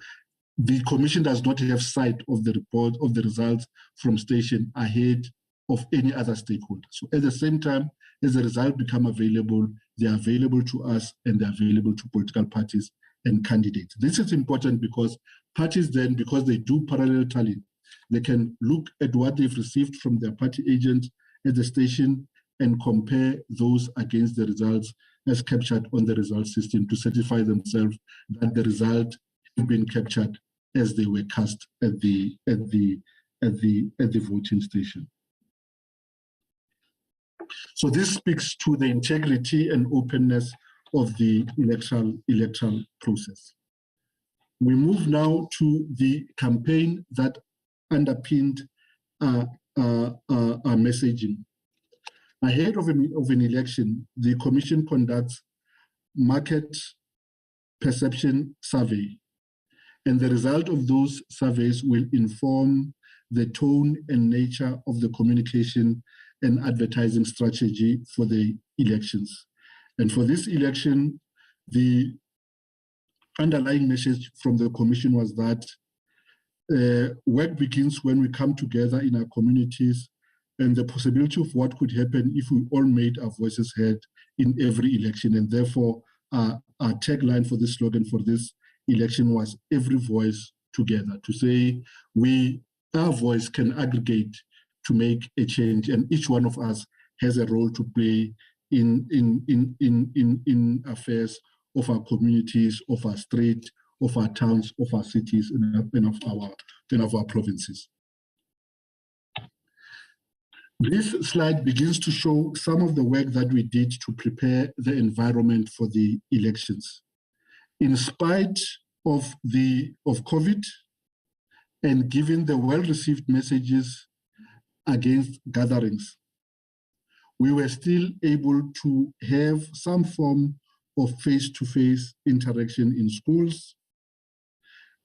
the Commission does not have sight of the report of the results from station ahead of any other stakeholder. So at the same time, as the results become available, they are available to us and they're available to political parties and candidates. This is important because parties then, because they do parallel tallying, they can look at what they've received from their party agent at the station and compare those against the results as captured on the result system to certify themselves that the result have been captured as they were cast at the voting station. So this speaks to the integrity and openness of the electoral process. We move now to the campaign that underpinned our messaging. Ahead of an election, the Commission conducts market perception survey, and the result of those surveys will inform the tone and nature of the communication and advertising strategy for the elections. And for this election, the underlying message from the Commission was that work begins when we come together in our communities, and the possibility of what could happen if we all made our voices heard in every election. And therefore, our tagline for this slogan for this election was every voice together, to say our voice can aggregate to make a change, and each one of us has a role to play in affairs of our communities, of our street, of our towns, of our cities, and of our provinces. This slide begins to show some of the work that we did to prepare the environment for the elections. In spite of COVID, and given the well-received messages against gatherings, we were still able to have some form of face-to-face interaction in schools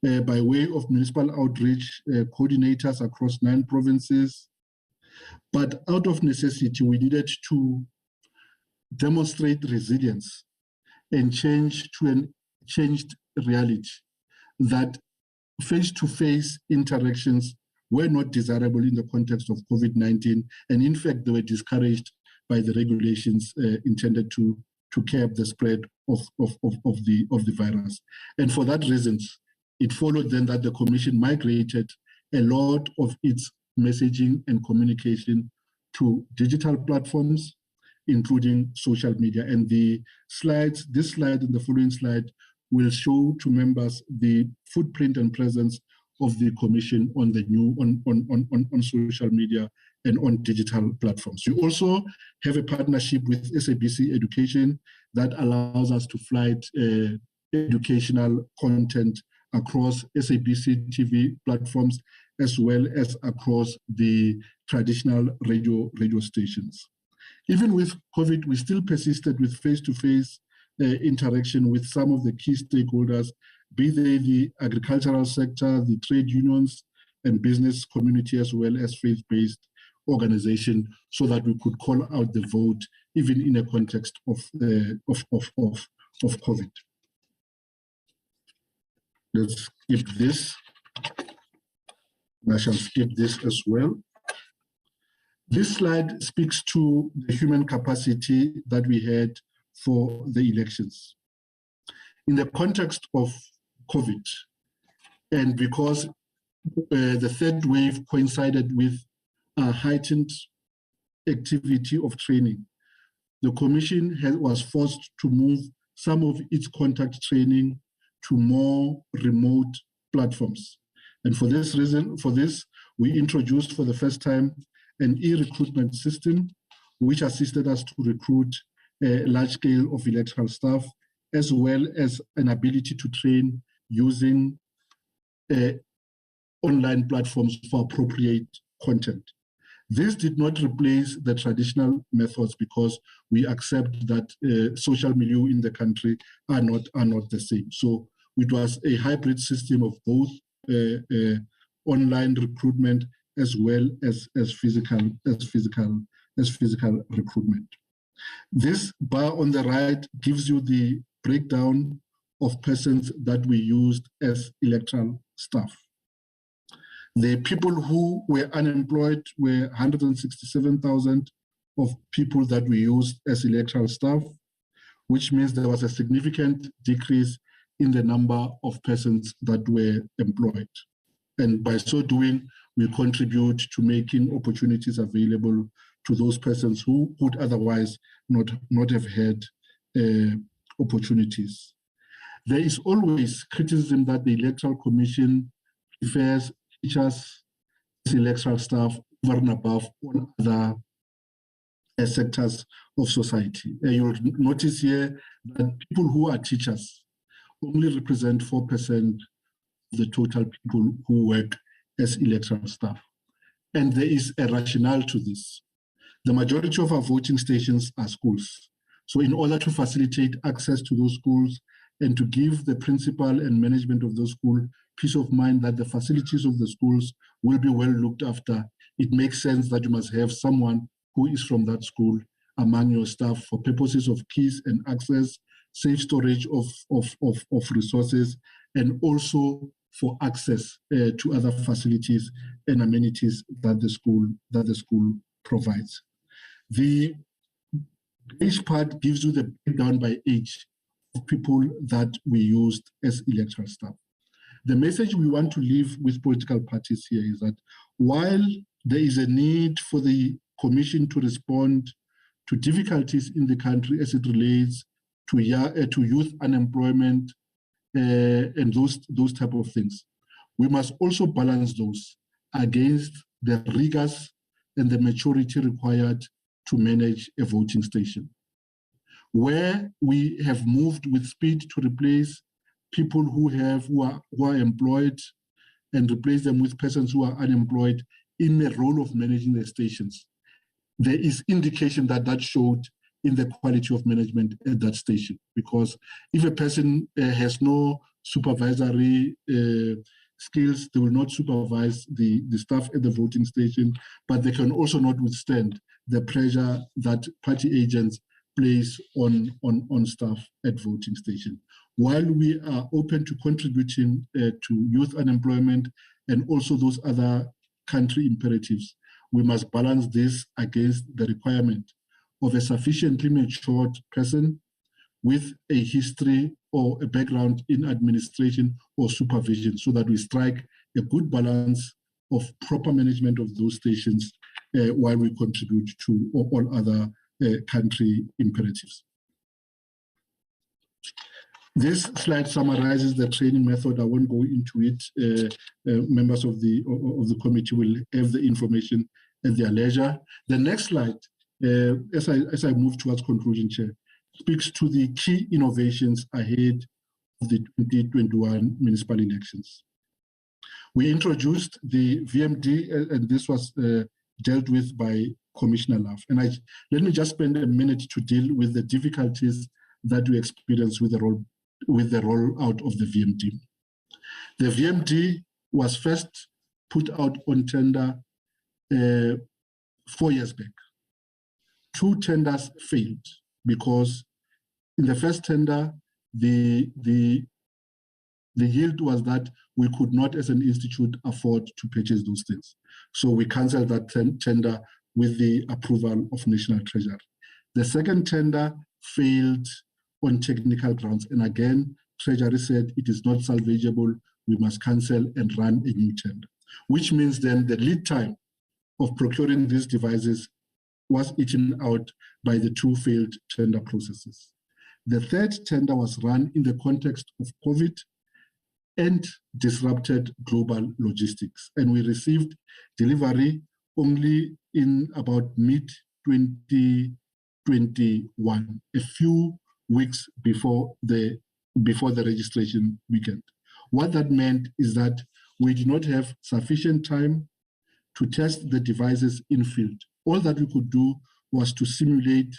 by way of municipal outreach coordinators across 9 provinces. But out of necessity, we needed to demonstrate resilience and change to a changed reality that face-to-face interactions were not desirable in the context of COVID-19, and in fact, they were discouraged by the regulations intended to curb the spread of the virus. And for that reason, it followed then that the Commission migrated a lot of its messaging and communication to digital platforms, including social media. And this slide and the following slide will show to members the footprint and presence of the Commission on the on social media and on digital platforms. We also have a partnership with SABC Education that allows us to flight educational content across SABC TV platforms as well as across the traditional radio stations. Even with COVID, we still persisted with face-to-face interaction with some of the key stakeholders, be they the agricultural sector, the trade unions, and business community, as well as faith-based organization, so that we could call out the vote, even in a context of of COVID. Let's skip this. I shall skip this as well. This slide speaks to the human capacity that we had for the elections. In the context of COVID, and because the third wave coincided with a heightened activity of training, the Commission was forced to move some of its contact training to more remote platforms. And for this reason, we introduced for the first time an e-recruitment system, which assisted us to recruit a large scale of electoral staff, as well as an ability to train using online platforms for appropriate content. This did not replace the traditional methods because we accept that social milieu in the country are not the same. So it was a hybrid system of both online recruitment as well as physical recruitment. This bar on the right gives you the breakdown of persons that we used as electoral staff. The people who were unemployed were 167,000 of people that we used as electoral staff, which means there was a significant decrease in the number of persons that were employed. And by so doing, we contribute to making opportunities available to those persons who would otherwise not have had opportunities. There is always criticism that the Electoral Commission prefers teachers as electoral staff over and above all other sectors of society. You'll notice here that people who are teachers only represent 4% of the total people who work as electoral staff. And there is a rationale to this. The majority of our voting stations are schools. So in order to facilitate access to those schools and to give the principal and management of those schools peace of mind that the facilities of the schools will be well looked after, it makes sense that you must have someone who is from that school among your staff for purposes of keys and access, safe storage of resources, and also for access to other facilities and amenities that the school provides. The age part gives you the breakdown by age of people that we used as electoral staff. The message we want to leave with political parties here is that while there is a need for the Commission to respond to difficulties in the country as it relates to youth unemployment and those type of things, we must also balance those against the rigors and the maturity required to manage a voting station. Where we have moved with speed to replace people who are employed and replace them with persons who are unemployed in the role of managing the stations, there is indication that showed in the quality of management at that station. Because if a person has no supervisory skills, they will not supervise the staff at the voting station, but they can also not withstand the pressure that party agents place on staff at voting station. While we are open to contributing to youth unemployment and also those other country imperatives, we must balance this against the requirement of a sufficiently matured person with a history or a background in administration or supervision, so that we strike a good balance of proper management of those stations while we contribute to all other country imperatives. This slide summarizes the training method. I won't go into it. Members of the committee will have the information at their leisure. The next slide, as I move towards conclusion, Chair, speaks to the key innovations ahead of the 2021 municipal elections. We introduced the VMD, and this was dealt with by Commissioner Love. And let me just spend a minute to deal with the difficulties that we experienced with the rollout of the VMD. The VMD was first put out on tender 4 years back. 2 tenders failed because in the first tender, the yield was that we could not, as an institute, afford to purchase those things. So we canceled that tender with the approval of National Treasury. The second tender failed on technical grounds. And again, Treasury said it is not salvageable. We must cancel and run a new tender, which means then the lead time of procuring these devices was eaten out by the two failed tender processes. The third tender was run in the context of COVID and disrupted global logistics. And we received delivery only in about mid-2021, a few weeks before the registration weekend. What that meant is that we did not have sufficient time to test the devices in field. All that we could do was to simulate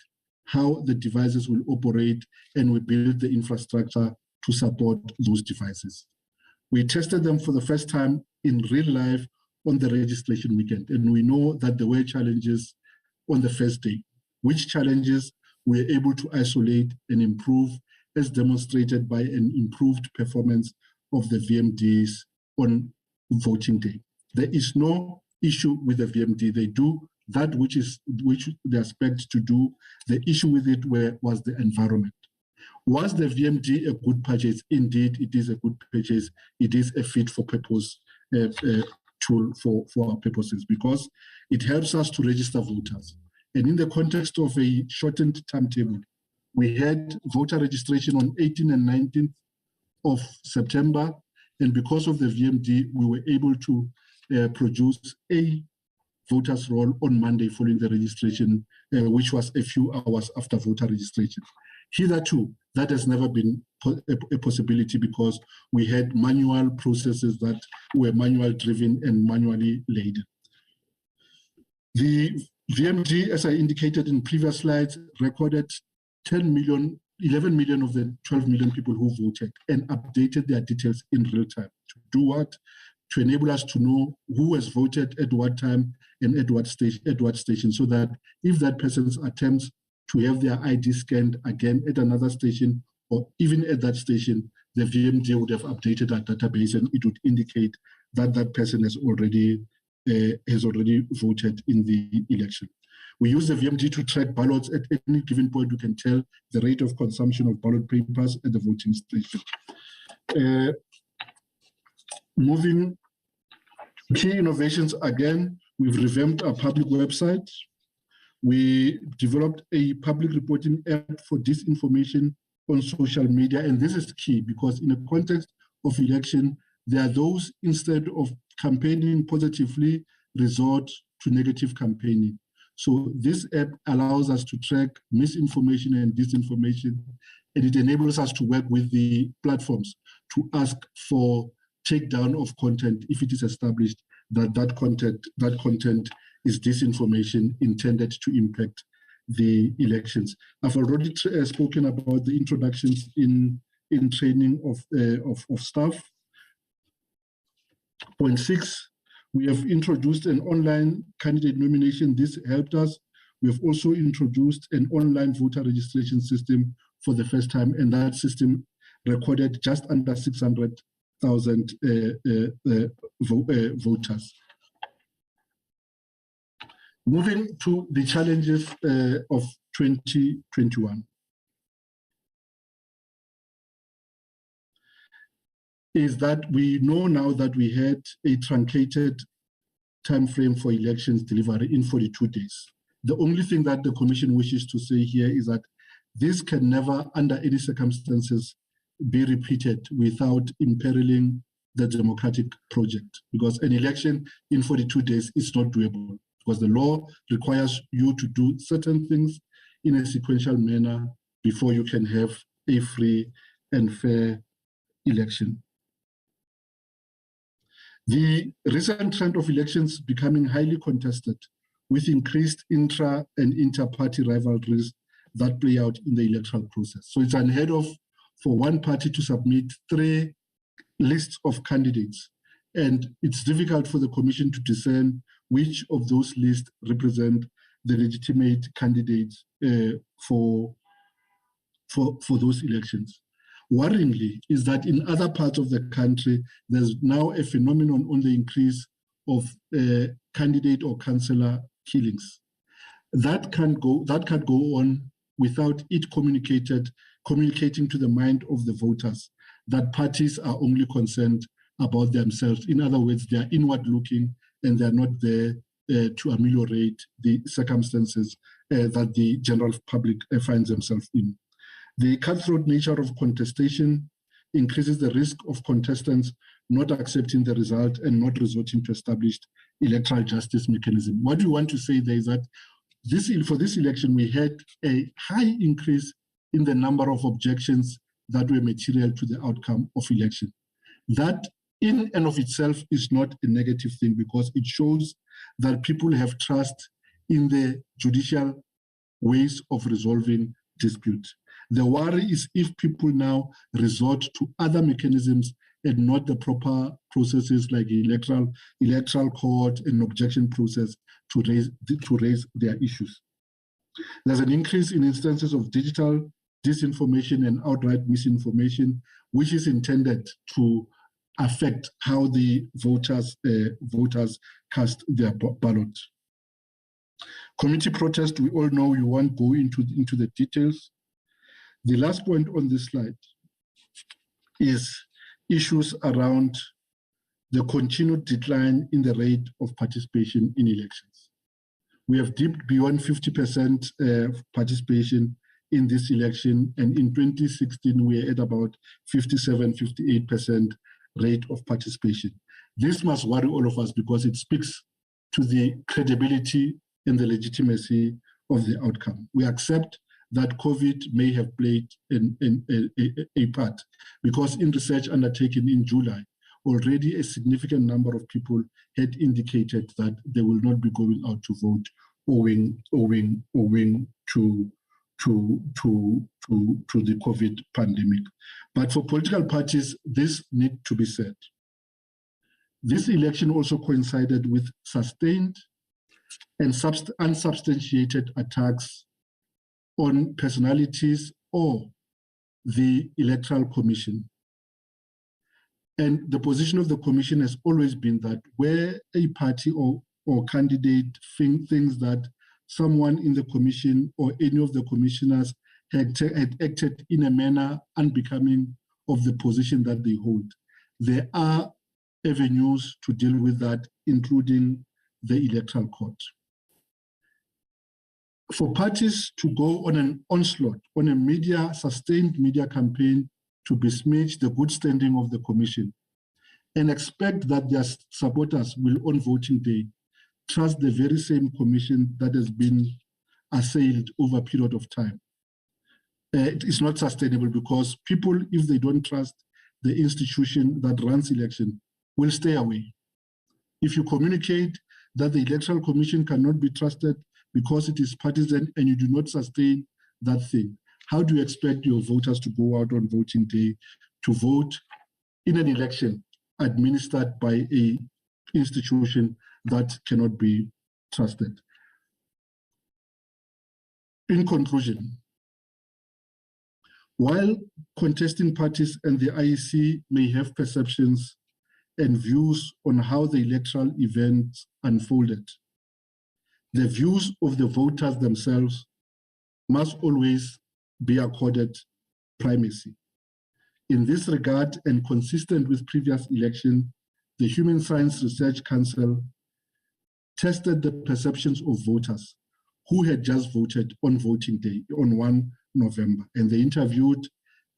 how the devices will operate, and we built the infrastructure to support those devices. We tested them for the first time in real life on the registration weekend, and we know that there were challenges on the first day. Which challenges we were able to isolate and improve, as demonstrated by an improved performance of the VMDs on voting day. There is no issue with the VMD. They do that which they expect to do. The issue with it was the environment. Was the VMD a good purchase? Indeed, it is a good purchase. It is a fit for purpose tool for our purposes, because it helps us to register voters. And in the context of a shortened timetable, we had voter registration on 18th and 19th of September. And because of the VMD, we were able to produce a voters roll on Monday following the registration, which was a few hours after voter registration. Hitherto, that has never been a possibility, because we had manual processes that were manual driven and manually laden. The VMD, as I indicated in previous slides, recorded 11 million of the 12 million people who voted and updated their details in real time. To do what? To enable us to know who has voted at what time and at what station, so that if that person attempts to have their ID scanned again at another station, or even at that station, the VMD would have updated that database, and it would indicate that that person has already voted in the election. We use the VMD to track ballots. At any given point, we can tell the rate of consumption of ballot papers at the voting station. Moving key innovations, again, we've revamped our public website. We developed a public reporting app for disinformation on social media. And this is key, because in a context of election, there are those, instead of campaigning positively, resort to negative campaigning. So this app allows us to track misinformation and disinformation, and it enables us to work with the platforms to ask for takedown of content if it is established that that content is disinformation intended to impact the elections. I've already spoken about the introductions in training of staff. Point 6, we have introduced an online candidate nomination. This helped us. We have also introduced an online voter registration system for the first time, and that system recorded just under 600,000 voters. Moving to the challenges of 2021. Is that we know now that we had a truncated time frame for elections delivery in 42 days. The only thing that the Commission wishes to say here is that this can never, under any circumstances, be repeated without imperiling the democratic project, because an election in 42 days is not doable, because the law requires you to do certain things in a sequential manner before you can have a free and fair election. The recent trend of elections becoming highly contested, with increased intra and inter-party rivalries that play out in the electoral process. So it's unheard of for one party to submit 3 lists of candidates, and it's difficult for the Commission to discern which of those lists represent the legitimate candidates for those elections. Worryingly is that in other parts of the country, there's now a phenomenon on the increase of candidate or councillor killings. That can't go on without it communicating to the mind of the voters that parties are only concerned about themselves. In other words, they are inward looking and they're not there to ameliorate the circumstances that the general public finds themselves in. The cutthroat nature of contestation increases the risk of contestants not accepting the result and not resorting to established electoral justice mechanism. What we want to say there is that for this election, we had a high increase in the number of objections that were material to the outcome of election. That in and of itself is not a negative thing because it shows that people have trust in the judicial ways of resolving disputes. The worry is if people now resort to other mechanisms and not the proper processes like electoral court and objection process to raise their issues. There's an increase in instances of digital disinformation and outright misinformation, which is intended to affect how the voters cast their ballot. Community protest, we all know you won't go into the details. The last point on this slide is issues around the continued decline in the rate of participation in elections. We have dipped beyond 50% participation in this election, and in 2016 we are at about 57-58% rate of participation. This must worry all of us because it speaks to the credibility and the legitimacy of the outcome. We accept that COVID may have played a part because in research undertaken in July, already a significant number of people had indicated that they will not be going out to vote owing to the COVID pandemic. But for political parties, this needs to be said. This election also coincided with sustained and unsubstantiated attacks on personalities or the Electoral Commission. And the position of the Commission has always been that where a party or candidate thinks that someone in the Commission or any of the commissioners had acted in a manner unbecoming of the position that they hold, there are avenues to deal with that, including the Electoral Court. For parties to go on an onslaught, on a sustained media campaign to besmirch the good standing of the Commission and expect that their supporters will on voting day trust the very same Commission that has been assailed over a period of time. It is not sustainable because people, if they don't trust the institution that runs election, will stay away. If you communicate that the Electoral Commission cannot be trusted because it is partisan and you do not sustain that thing, how do you expect your voters to go out on voting day to vote in an election administered by an institution that cannot be trusted? In conclusion, while contesting parties and the IEC may have perceptions and views on how the electoral event unfolded, the views of the voters themselves must always be accorded primacy. In this regard, and consistent with previous election, the Human Science Research Council tested the perceptions of voters who had just voted on voting day, on 1 November, and they interviewed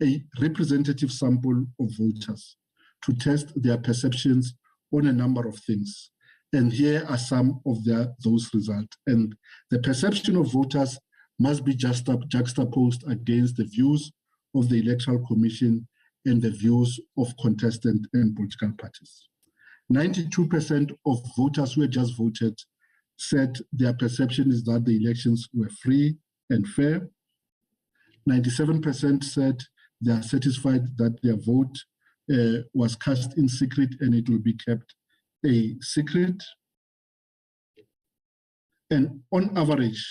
a representative sample of voters to test their perceptions on a number of things. And here are some of those results. And the perception of voters must be juxtaposed against the views of the Electoral Commission and the views of contestant and political parties. 92% of voters who had just voted said their perception is that the elections were free and fair. 97% said they are satisfied that their vote was cast in secret and it will be kept a secret. And on average,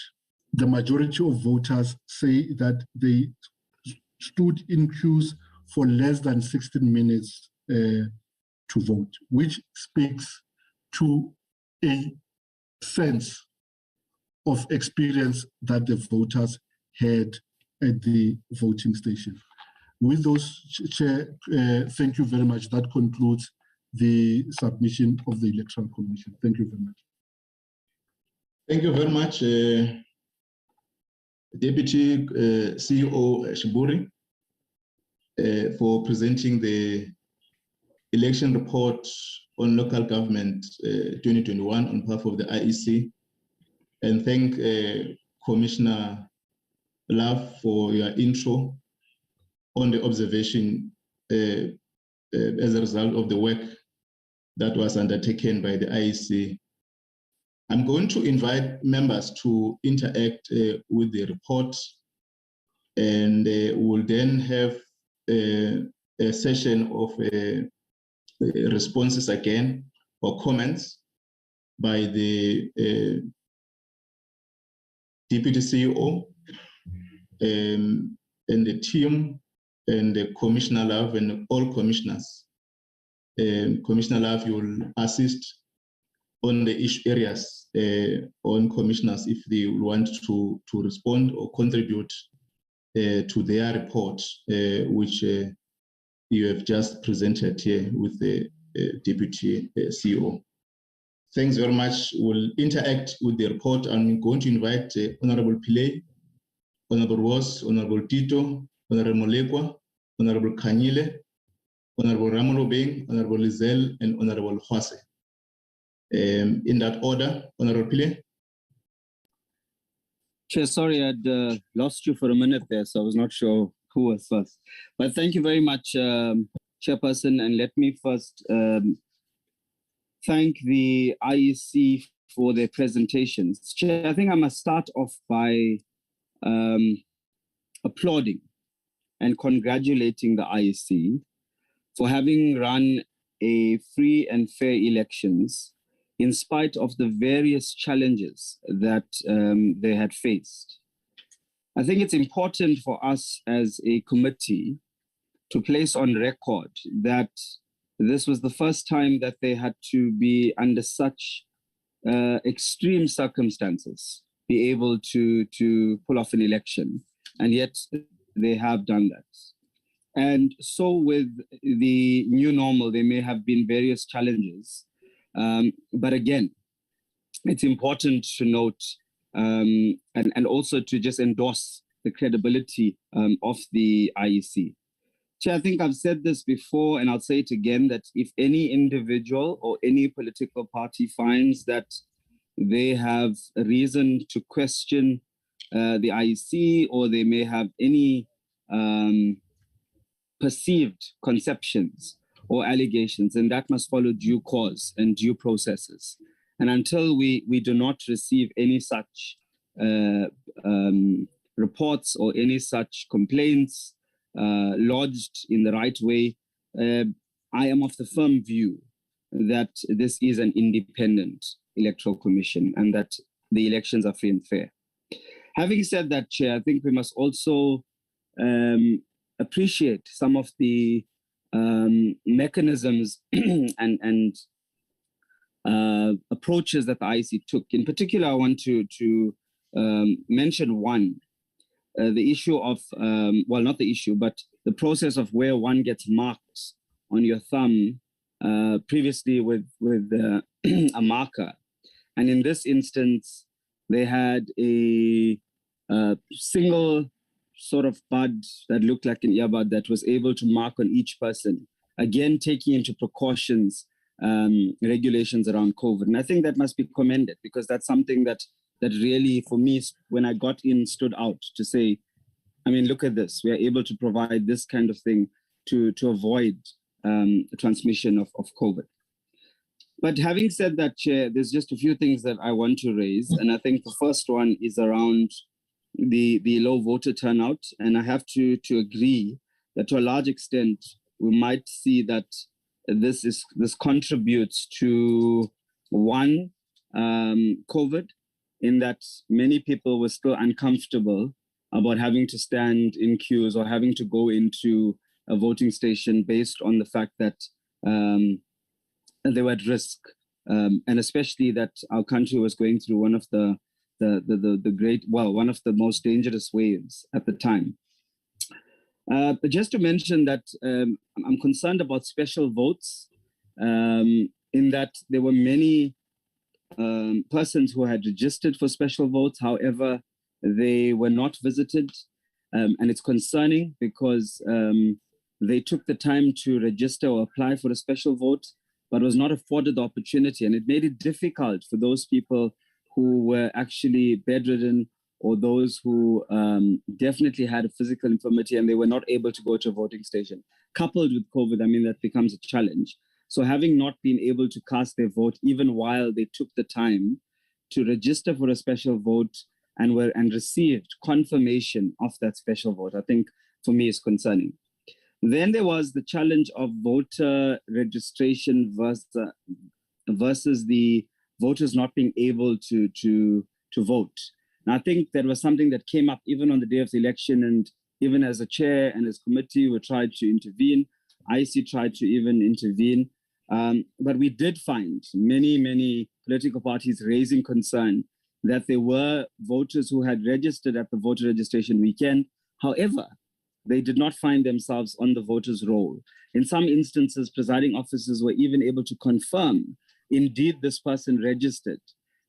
the majority of voters say that they stood in queues for less than 16 minutes to vote, which speaks to a sense of experience that the voters had at the voting station. With those, Chair, thank you very much. That concludes the submission of the Electoral Commission. Thank you very much. Thank you very much, Deputy CEO Shiburi, for presenting the election report on local government 2021 on behalf of the IEC. And thank Commissioner Love for your intro on the observation as a result of the work that was undertaken by the IEC. I'm going to invite members to interact with the report, and we'll then have a session of responses again or comments by the Deputy CEO and the team and the Commissioner Love and all commissioners. Commissioner Love, you will assist on the issue areas on commissioners if they want to respond or contribute to their report, which you have just presented here with the Deputy CEO. Thanks very much. We'll interact with the report. I'm going to invite Honorable Pillay, Honorable Ross, Honorable Tito, Honorable Molekwa, Honorable Kanyile, Honorable Ramolobeng, Honorable Lizel, and Honorable Hwase. In that order, Honorable Pillay. Chair, sorry, I'd lost you for a minute there, so I was not sure who was first. But thank you very much, Chairperson, and let me first thank the IEC for their presentations. Chair, I think I must start off by applauding and congratulating the IEC for having run a free and fair elections in spite of the various challenges that they had faced. I think it's important for us as a committee to place on record that this was the first time that they had to be under such extreme circumstances, be able to pull off an election, and yet they have done that. And so with the new normal, there may have been various challenges. But again, it's important to note and also to just endorse the credibility of the IEC. Chair, I think I've said this before, and I'll say it again, that if any individual or any political party finds that they have a reason to question the IEC, or they may have any perceived conceptions or allegations, and that must follow due cause and due processes. And until we do not receive any such reports or any such complaints lodged in the right way, I am of the firm view that this is an independent electoral commission and that the elections are free and fair. Having said that, Chair, I think we must also appreciate some of the mechanisms and approaches that the IEC took. In particular, I want to mention one, the issue of, well, not the issue, but the process of where one gets marked on your thumb, previously with a marker. And in this instance, they had a single sort of bud that looked like an earbud that was able to mark on each person, again, taking into precautions, regulations around COVID. And I think that must be commended, because that's something that really, for me, when I got in, stood out to say, I mean, look at this. We are able to provide this kind of thing to avoid transmission of COVID. But having said that, Chair, there's just a few things that I want to raise. And I think the first one is around the low voter turnout. And I have to agree that to a large extent, we might see that this contributes to one, COVID, in that many people were still uncomfortable about having to stand in queues or having to go into a voting station based on the fact that they were at risk, and especially that our country was going through one of one of the most dangerous waves at the time. But just to mention that I'm concerned about special votes, in that there were many persons who had registered for special votes. However, they were not visited. And it's concerning because they took the time to register or apply for a special vote, but was not afforded the opportunity. And it made it difficult for those people who were actually bedridden or those who definitely had a physical infirmity and they were not able to go to a voting station. Coupled with COVID, I mean, that becomes a challenge. So having not been able to cast their vote, even while they took the time to register for a special vote and received confirmation of that special vote, I think for me is concerning. Then there was the challenge of voter registration versus the voters not being able to vote. And I think that was something that came up even on the day of the election, and even as a chair and as committee, we tried to intervene. IEC tried to even intervene. But we did find many political parties raising concern that there were voters who had registered at the voter registration weekend. However, they did not find themselves on the voters' roll. In some instances, presiding officers were even able to confirm, indeed, this person registered,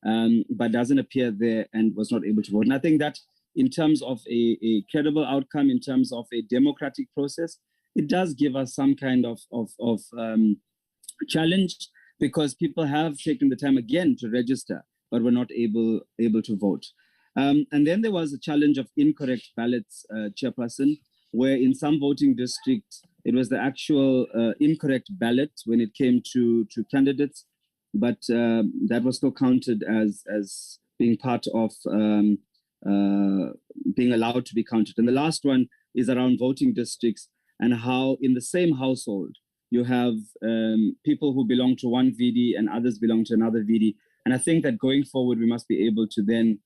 but doesn't appear there and was not able to vote. And I think that in terms of a credible outcome, in terms of a democratic process, it does give us some kind of challenge, because people have taken the time again to register, but were not able to vote. And then there was a challenge of incorrect ballots, Chairperson, where in some voting districts, it was the actual incorrect ballot when it came to candidates, but that was still counted as being part of being allowed to be counted. And the last one is around voting districts and how in the same household, you have people who belong to one VD and others belong to another VD. And I think that going forward, we must be able to then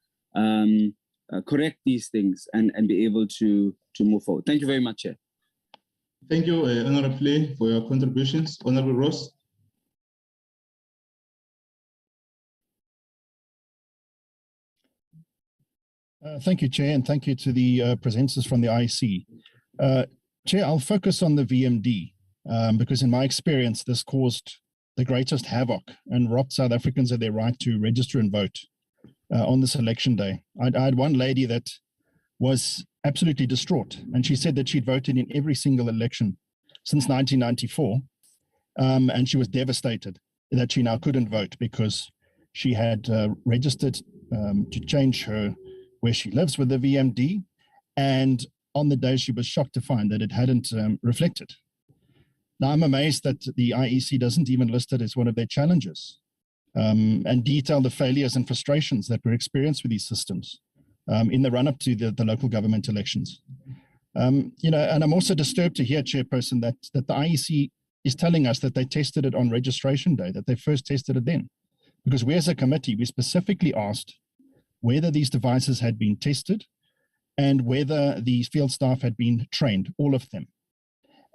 correct these things and be able to move forward. Thank you very much, Chair. Thank you, Honorable Play, for your contributions. Honorable Ross. Thank you, Chair, and thank you to the presenters from the IEC. Chair, I'll focus on the VMD because in my experience, this caused the greatest havoc and robbed South Africans of their right to register and vote on this election day. I had one lady that was absolutely distraught, and she said that she'd voted in every single election since 1994, and she was devastated that she now couldn't vote because she had registered to change where she lives with the VMD, and on the day she was shocked to find that it hadn't reflected. Now, I'm amazed that the IEC doesn't even list it as one of their challenges and detail the failures and frustrations that were experienced with these systems in the run-up to the local government elections. And I'm also disturbed to hear, Chairperson, that the IEC is telling us that they tested it on registration day, that they first tested it then. Because we as a committee, we specifically asked whether these devices had been tested and whether the field staff had been trained, all of them,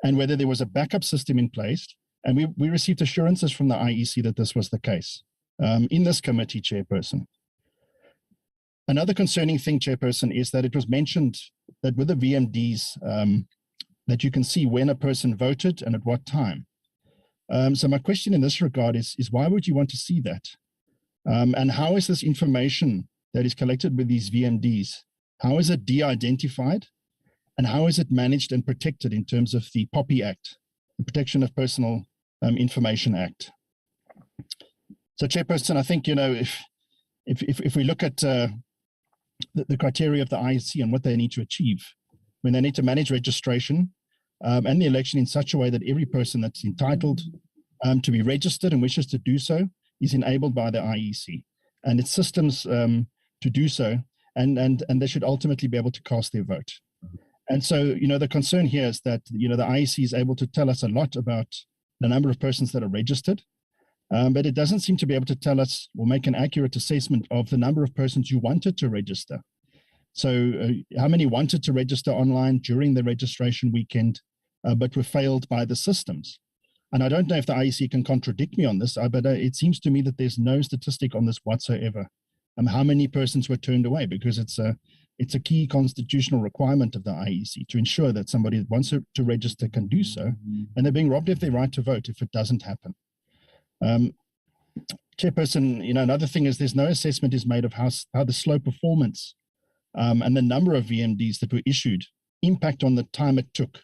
and whether there was a backup system in place. And we received assurances from the IEC that this was the case in this committee, Chairperson. Another concerning thing, Chairperson, is that it was mentioned that with the VMDs, that you can see when a person voted and at what time. So my question in this regard is why would you want to see that? And how is this information that is collected with these VMDs, how is it de-identified? And how is it managed and protected in terms of the POPI Act, the Protection of Personal Information Act? So, Chairperson, I think, if we look at the criteria of the IEC and what they need to achieve, when they need to manage registration and the election in such a way that every person that's entitled to be registered and wishes to do so is enabled by the IEC and its systems to do so, and they should ultimately be able to cast their vote. And so, the concern here is that, the IEC is able to tell us a lot about the number of persons that are registered, but it doesn't seem to be able to tell us or make an accurate assessment of the number of persons who wanted to register. So how many wanted to register online during the registration weekend? but were failed by the systems. And I don't know if the IEC can contradict me on this, but it seems to me that there's no statistic on this whatsoever. How many persons were turned away, because it's a key constitutional requirement of the IEC to ensure that somebody that wants to register can do so, and they're being robbed of their right to vote if it doesn't happen. Chairperson, another thing is there's no assessment is made of how the slow performance and the number of VMDs that were issued impact on the time it took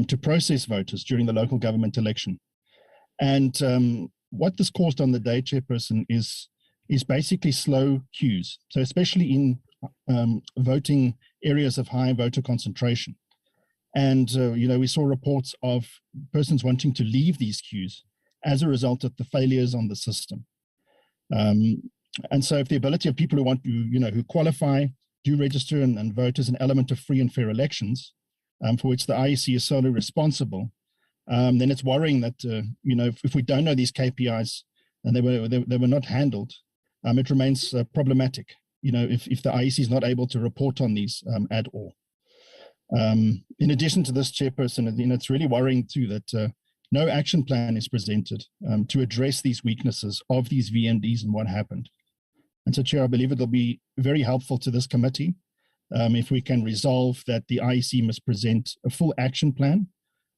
to process voters during the local government election. And what this caused on the day, Chairperson, is basically slow queues. So especially in voting areas of high voter concentration. And, we saw reports of persons wanting to leave these queues as a result of the failures on the system. And so if the ability of people who want to, who qualify, do register and vote as an element of free and fair elections, for which the IEC is solely responsible, then it's worrying that, if we don't know these KPIs and they were not handled, it remains problematic, if the IEC is not able to report on these at all. In addition to this, Chairperson, it's really worrying too that no action plan is presented to address these weaknesses of these VMDs and what happened. And so, Chair, I believe it'll be very helpful to this committee if we can resolve that the IEC must present a full action plan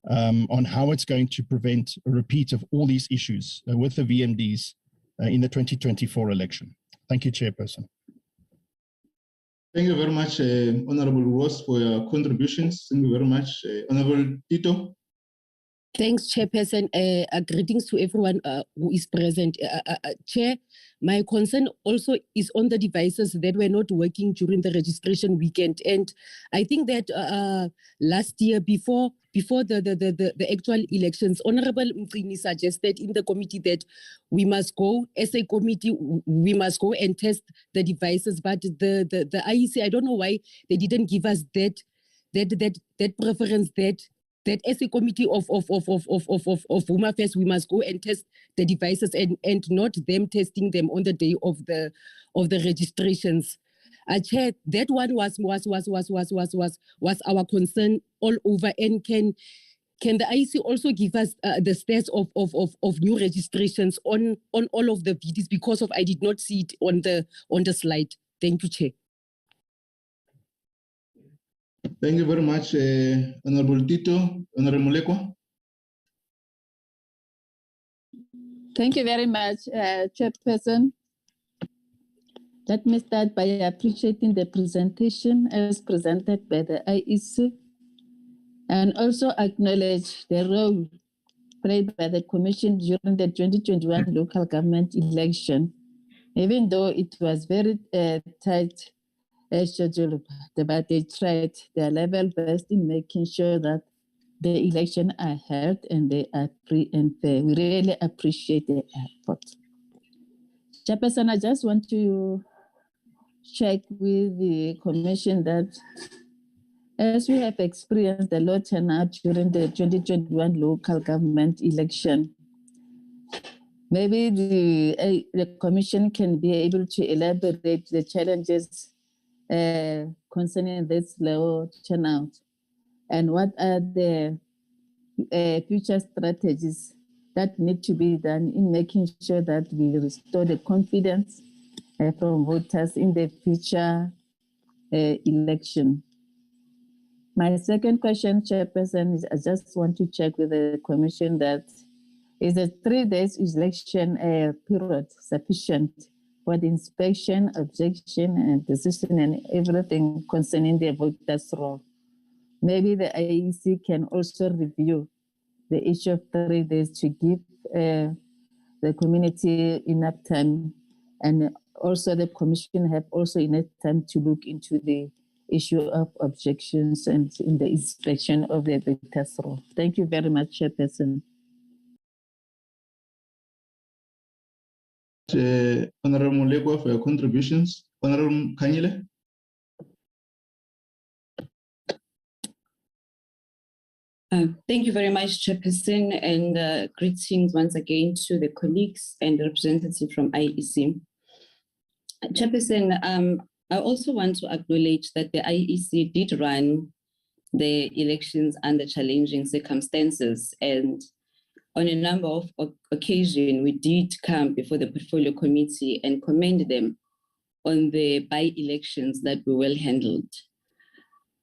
on how it's going to prevent a repeat of all these issues with the VMDs in the 2024 election. Thank you, Chairperson. Thank you very much, Honorable Ross, for your contributions. Thank you very much. Honorable Tito. Thanks, Chairperson. Greetings to everyone who is present. Chair, my concern also is on the devices that were not working during the registration weekend. And I think that last year, before the actual elections, Honorable Mfini suggested in the committee that we must go, as a committee, we must go and test the devices. But the IEC, I don't know why they didn't give us that preference, that as a committee of Home Affairs, we must go and test the devices and not them testing them on the day of the registrations. Chair, that one was our concern all over. And can the IEC also give us the stats of new registrations on all of the VDs, because I did not see it on the slide. Thank you, Chair. Thank you very much, Honorable Tito. Honorable Mulekwa. Thank you very much, Chairperson. Let me start by appreciating the presentation as presented by the IEC, and also acknowledge the role played by the Commission during the 2021 local government election, even though it was very tight schedule, but they tried their level best in making sure that the election are held and they are free and fair. We really appreciate the effort. Chairperson, I just want to check with the Commission that as we have experienced the low turnout during the 2021 local government election, maybe the Commission can be able to elaborate the challenges concerning this low turnout, and what are the future strategies that need to be done in making sure that we restore the confidence from voters in the future election. My second question, Chairperson, is I just want to check with the Commission that is a 3 days election period sufficient for the inspection, objection, and decision and everything concerning the voters' role. Maybe the IEC can also review the issue of 3 days to give the community enough time, and also the Commission have also enough time to look into the issue of objections and in the inspection of the voters' role. Thank you very much, Chairperson. Honorable Mulekwa for your contributions. Honorable Kanyile. Thank you very much, Chairperson, and greetings once again to the colleagues and the representative from IEC. Chairperson, I also want to acknowledge that the IEC did run the elections under challenging circumstances. And on a number of occasions, we did come before the portfolio committee and commend them on the by-elections that were well handled.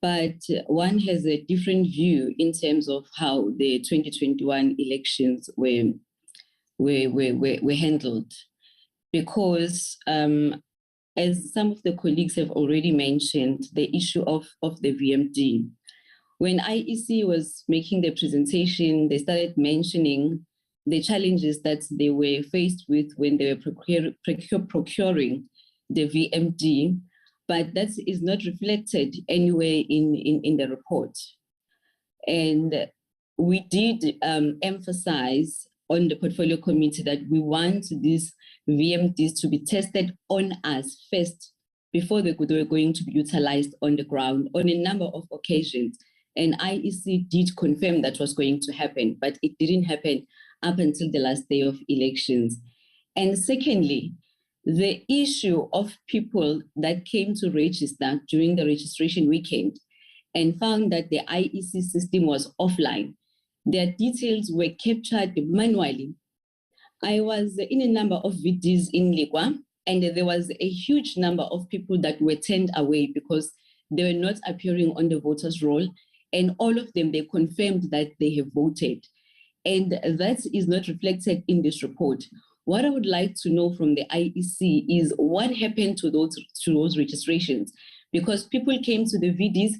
But one has a different view in terms of how the 2021 elections were handled, because as some of the colleagues have already mentioned, the issue of the VMD. When IEC was making the presentation, they started mentioning the challenges that they were faced with when they were procuring the VMD, but that is not reflected anywhere in the report. And we did emphasize on the portfolio committee that we want these VMDs to be tested on us first before they were going to be utilized on the ground on a number of occasions. And IEC did confirm that was going to happen, but it didn't happen up until the last day of elections. And secondly, the issue of people that came to register during the registration weekend and found that the IEC system was offline. Their details were captured manually. I was in a number of VDs in Ligwa, and there was a huge number of people that were turned away because they were not appearing on the voters' roll, and all of them, they confirmed that they have voted. And that is not reflected in this report. What I would like to know from the IEC is what happened to those registrations, because people came to the VDs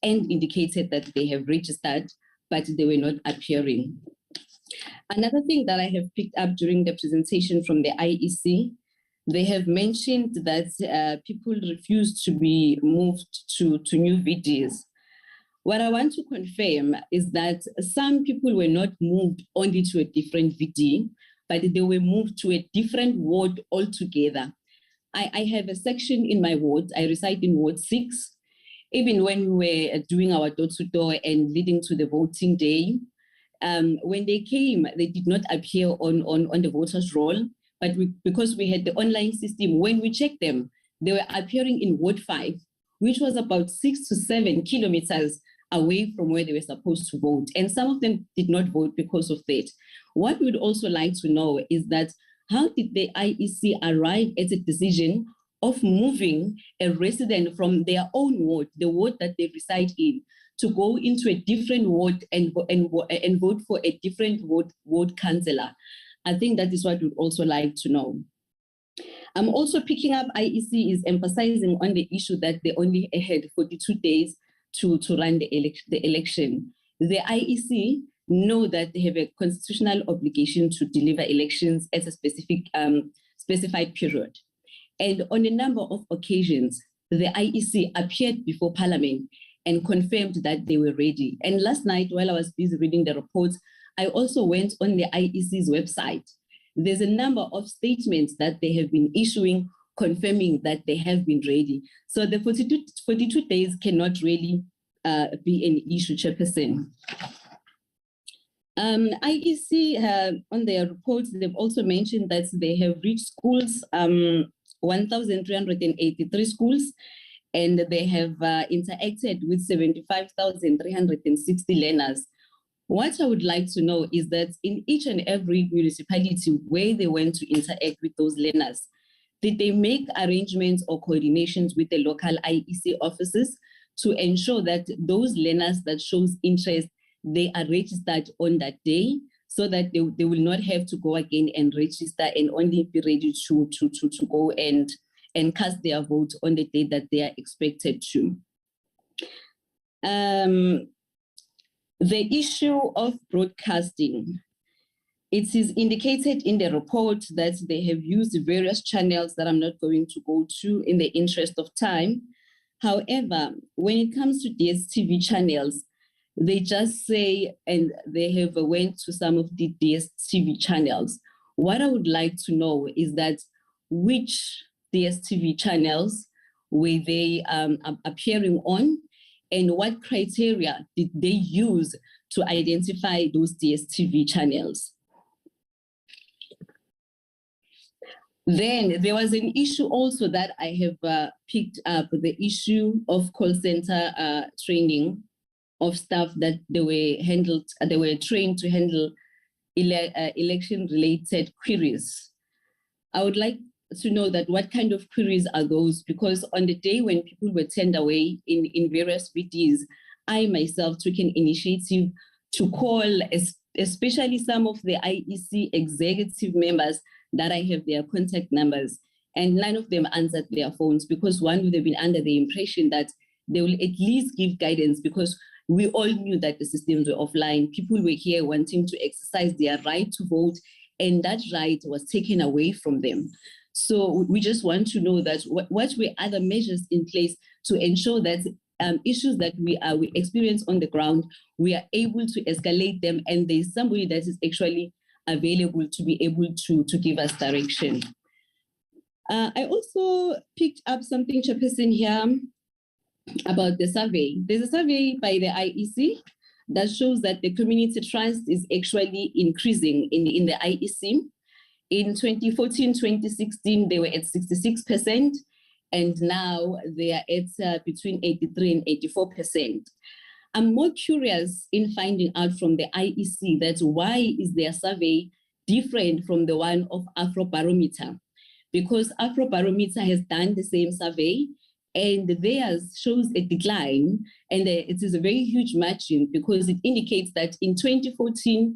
and indicated that they have registered, but they were not appearing. Another thing that I have picked up during the presentation from the IEC, they have mentioned that people refused to be moved to new VDs. What I want to confirm is that some people were not moved only to a different VD, but they were moved to a different ward altogether. I have a section in my ward. I reside in Ward 6. Even when we were doing our door-to-door and leading to the voting day, when they came, they did not appear on the voters' roll, but because we had the online system, when we checked them, they were appearing in Ward 5, which was about 6 to 7 kilometers away from where they were supposed to vote. And some of them did not vote because of that. What we'd also like to know is that how did the IEC arrive at a decision of moving a resident from their own ward, the ward that they reside in, to go into a different ward and vote for a different ward councillor? I think that is what we'd also like to know. I'm also picking up IEC is emphasizing on the issue that they only had 42 days to run the election. The IEC know that they have a constitutional obligation to deliver elections at a specified period. And on a number of occasions, the IEC appeared before Parliament and confirmed that they were ready. And last night, while I was busy reading the reports, I also went on the IEC's website. There's a number of statements that they have been issuing confirming that they have been ready. So the 42 days cannot really be an issue, Chairperson. IEC, on their reports, they've also mentioned that they have reached schools, 1,383 schools, and they have interacted with 75,360 learners. What I would like to know is that in each and every municipality where they went to interact with those learners, did they make arrangements or coordinations with the local IEC offices to ensure that those learners that shows interest, they are registered on that day, so that they will not have to go again and register and only be ready to go and cast their vote on the day that they are expected to. The issue of broadcasting. It is indicated in the report that they have used various channels that I'm not going to go to in the interest of time. However, when it comes to DSTV channels, they just say, and they have went to some of the DSTV channels. What I would like to know is that which DSTV channels were they appearing on, and what criteria did they use to identify those DSTV channels? Then there was an issue also that I have picked up, the issue of call center training. of staff that they were trained to handle election-related queries. I would like to know that what kind of queries are those, because on the day when people were turned away in various VDs, I myself took an initiative to call especially some of the IEC executive members that I have their contact numbers, and none of them answered their phones, because one would have been under the impression that they will at least give guidance, because we all knew that the systems were offline. People were here wanting to exercise their right to vote, and that right was taken away from them. So we just want to know that what were other measures in place to ensure that issues that we experience on the ground, we are able to escalate them, and there's somebody that is actually available to be able to give us direction. I also picked up something, Chairperson, here about the survey. There's a survey by the IEC that shows that the community trust is actually increasing in the IEC. In 2014-2016, they were at 66%, and now they are at between 83 and 84%. I'm more curious in finding out from the IEC that why is their survey different from the one of Afrobarometer? Because Afrobarometer has done the same survey, and theirs shows a decline, and it is a very huge margin, because it indicates that in 2014-2016,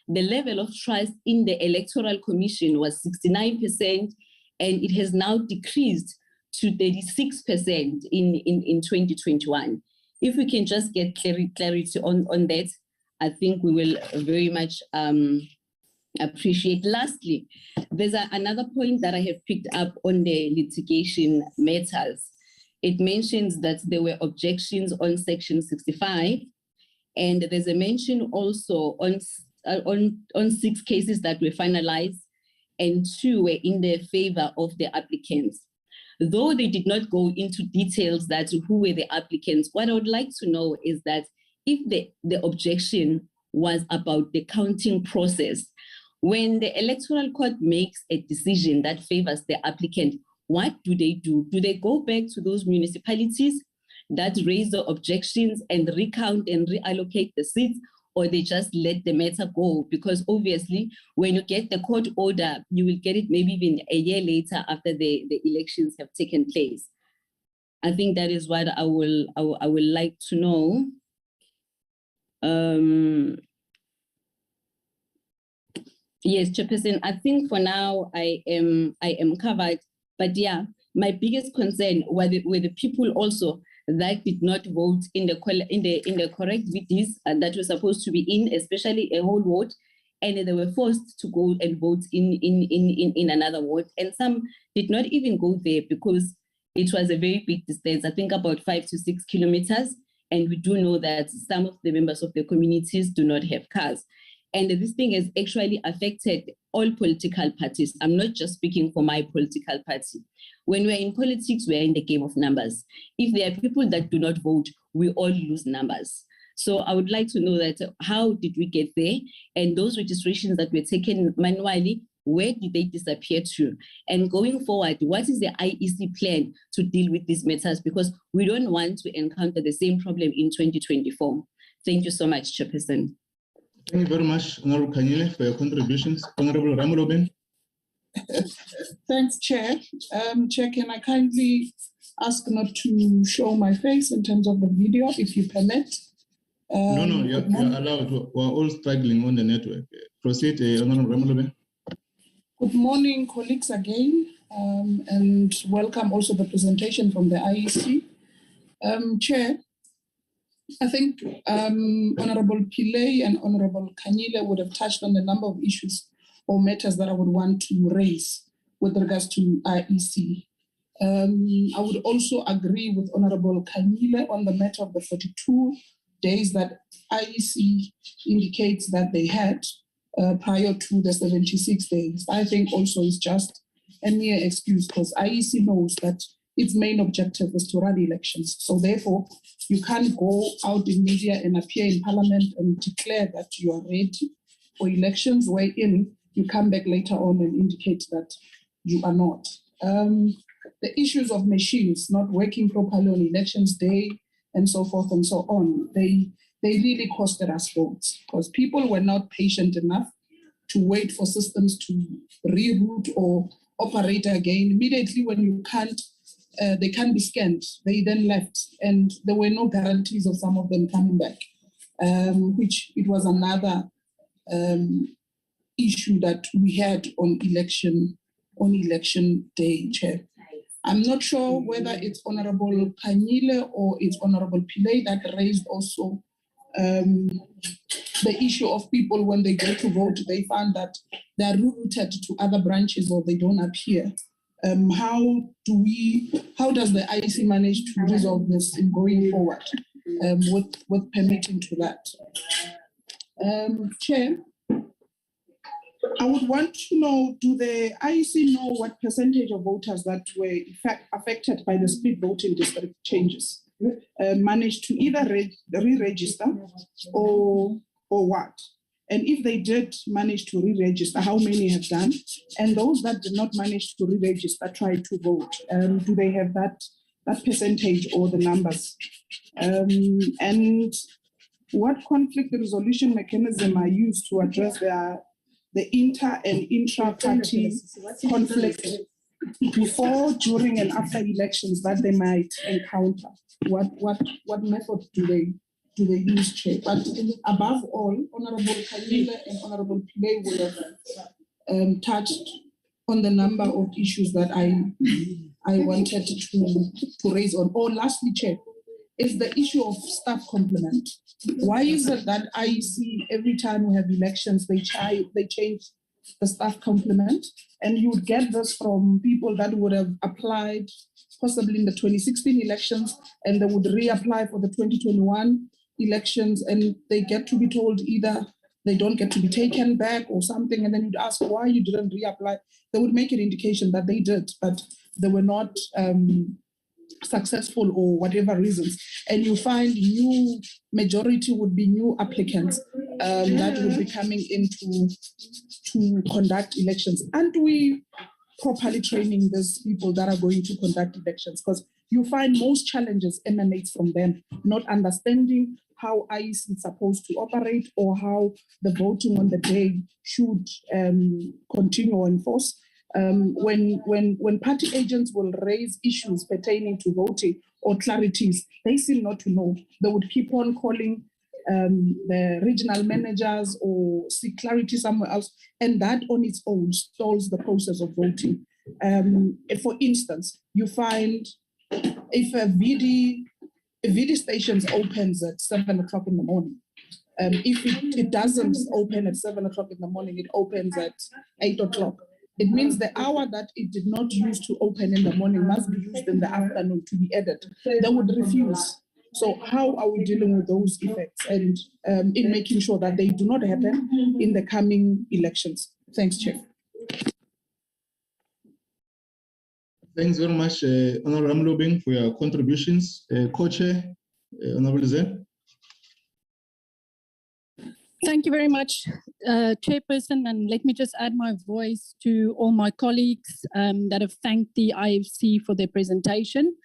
the level of trust in the Electoral Commission was 69%, and it has now decreased to 36% in 2021. If we can just get clarity on that, I think we will very much appreciate. Lastly, there's another point that I have picked up on the litigation matters. It mentions that there were objections on Section 65, and there's a mention also on 6 cases that were finalized, and 2 were in the favor of the applicants. Though they did not go into details that who were the applicants, what I would like to know is that if the objection was about the counting process, when the Electoral Court makes a decision that favors the applicant, what do they do? Do they go back to those municipalities that raise the objections and recount and reallocate the seats, or they just let the matter go? Because obviously, when you get the court order, you will get it maybe even a year later after the elections have taken place. I think that is what I will like to know. Yes, Chairperson, I think for now I am covered. But yeah, my biggest concern were the people also that did not vote in the correct VDs that were supposed to be in, especially a whole ward, and they were forced to go and vote in another ward. And some did not even go there because it was a very big distance, I think about 5 to 6 kilometers. And we do know that some of the members of the communities do not have cars. And this thing has actually affected all political parties. I'm not just speaking for my political party. When we're in politics, we're in the game of numbers. If there are people that do not vote, we all lose numbers. So I would like to know that how did we get there? And those registrations that were taken manually, where did they disappear to? And going forward, what is the IEC plan to deal with these matters? Because we don't want to encounter the same problem in 2024. Thank you so much, Chairperson. Thank you very much, Honorable Kanyile, for your contributions. Honorable Ramuloben. Thanks, Chair. Chair, can I kindly ask not to show my face in terms of the video, if you permit? No, you're allowed. We're all struggling on the network. Proceed, Honorable Ramuloben. Good morning, colleagues, again, and welcome also the presentation from the IEC. Chair, I think Honorable Pillay and Honorable Kanyile would have touched on a number of issues or matters that I would want to raise with regards to IEC. I would also agree with Honorable Kanyile on the matter of the 42 days that IEC indicates that they had prior to the 76 days. I think also is just a mere excuse, because IEC knows that its main objective is to run elections. So therefore, you can't go out in media and appear in parliament and declare that you are ready for elections, wherein you come back later on and indicate that you are not. The issues of machines not working properly on elections day, and so forth and so on, they really costed us votes because people were not patient enough to wait for systems to reroute or operate again. Immediately when you can't, they can't be scanned. They then left, and there were no guarantees of some of them coming back, which it was another issue that we had on election day, Chair. I'm not sure whether it's Honorable Kanyile or it's Honorable Pillay that raised also the issue of people when they go to vote, they found that they are rerouted to other branches or they don't appear. How does the IEC manage to resolve this in going forward with permitting to that? Chair, I would want to know, do the IEC know what percentage of voters that were in fact affected by the split voting district changes managed to either re-register or what? And if they did manage to re-register, how many have done? And those that did not manage to re-register, try to vote, do they have that percentage or the numbers? And what conflict resolution mechanism are used to address the inter and intra-party conflict before, during, and after elections that they might encounter? What method do they use, Chair? But above all, Honorable Kanyile and Honorable Pillay would have touched on the number of issues that I wanted to raise on. Or lastly, Chair, is the issue of staff complement. Why is it that IEC, every time we have elections, they change the staff complement? And you would get this from people that would have applied possibly in the 2016 elections, and they would reapply for the 2021 elections, and they get to be told either they don't get to be taken back or something, and then you'd ask why you didn't reapply. They would make an indication that they did, but they were not successful or whatever reasons. And you find new majority would be new applicants that would be coming in to conduct elections. Aren't we properly training these people that are going to conduct elections? Because you find most challenges emanate from them, not understanding how IEC is supposed to operate or how the voting on the day should continue or enforce. When party agents will raise issues pertaining to voting or clarities, they seem not to know. They would keep on calling the regional managers or seek clarity somewhere else, and that on its own stalls the process of voting. For instance, you find if a VD station opens at 7 o'clock in the morning, if it doesn't open at 7 o'clock in the morning, it opens at 8 o'clock. It means the hour that it did not use to open in the morning must be used in the afternoon to be added. They would refuse. So how are we dealing with those effects and in making sure that they do not happen in the coming elections? Thanks, Chair. Thanks very much, Honorable Ramlobing, for your contributions. Co-Chair, Honorable Zen. Thank you very much, Chairperson, and let me just add my voice to all my colleagues that have thanked the IFC for their presentation.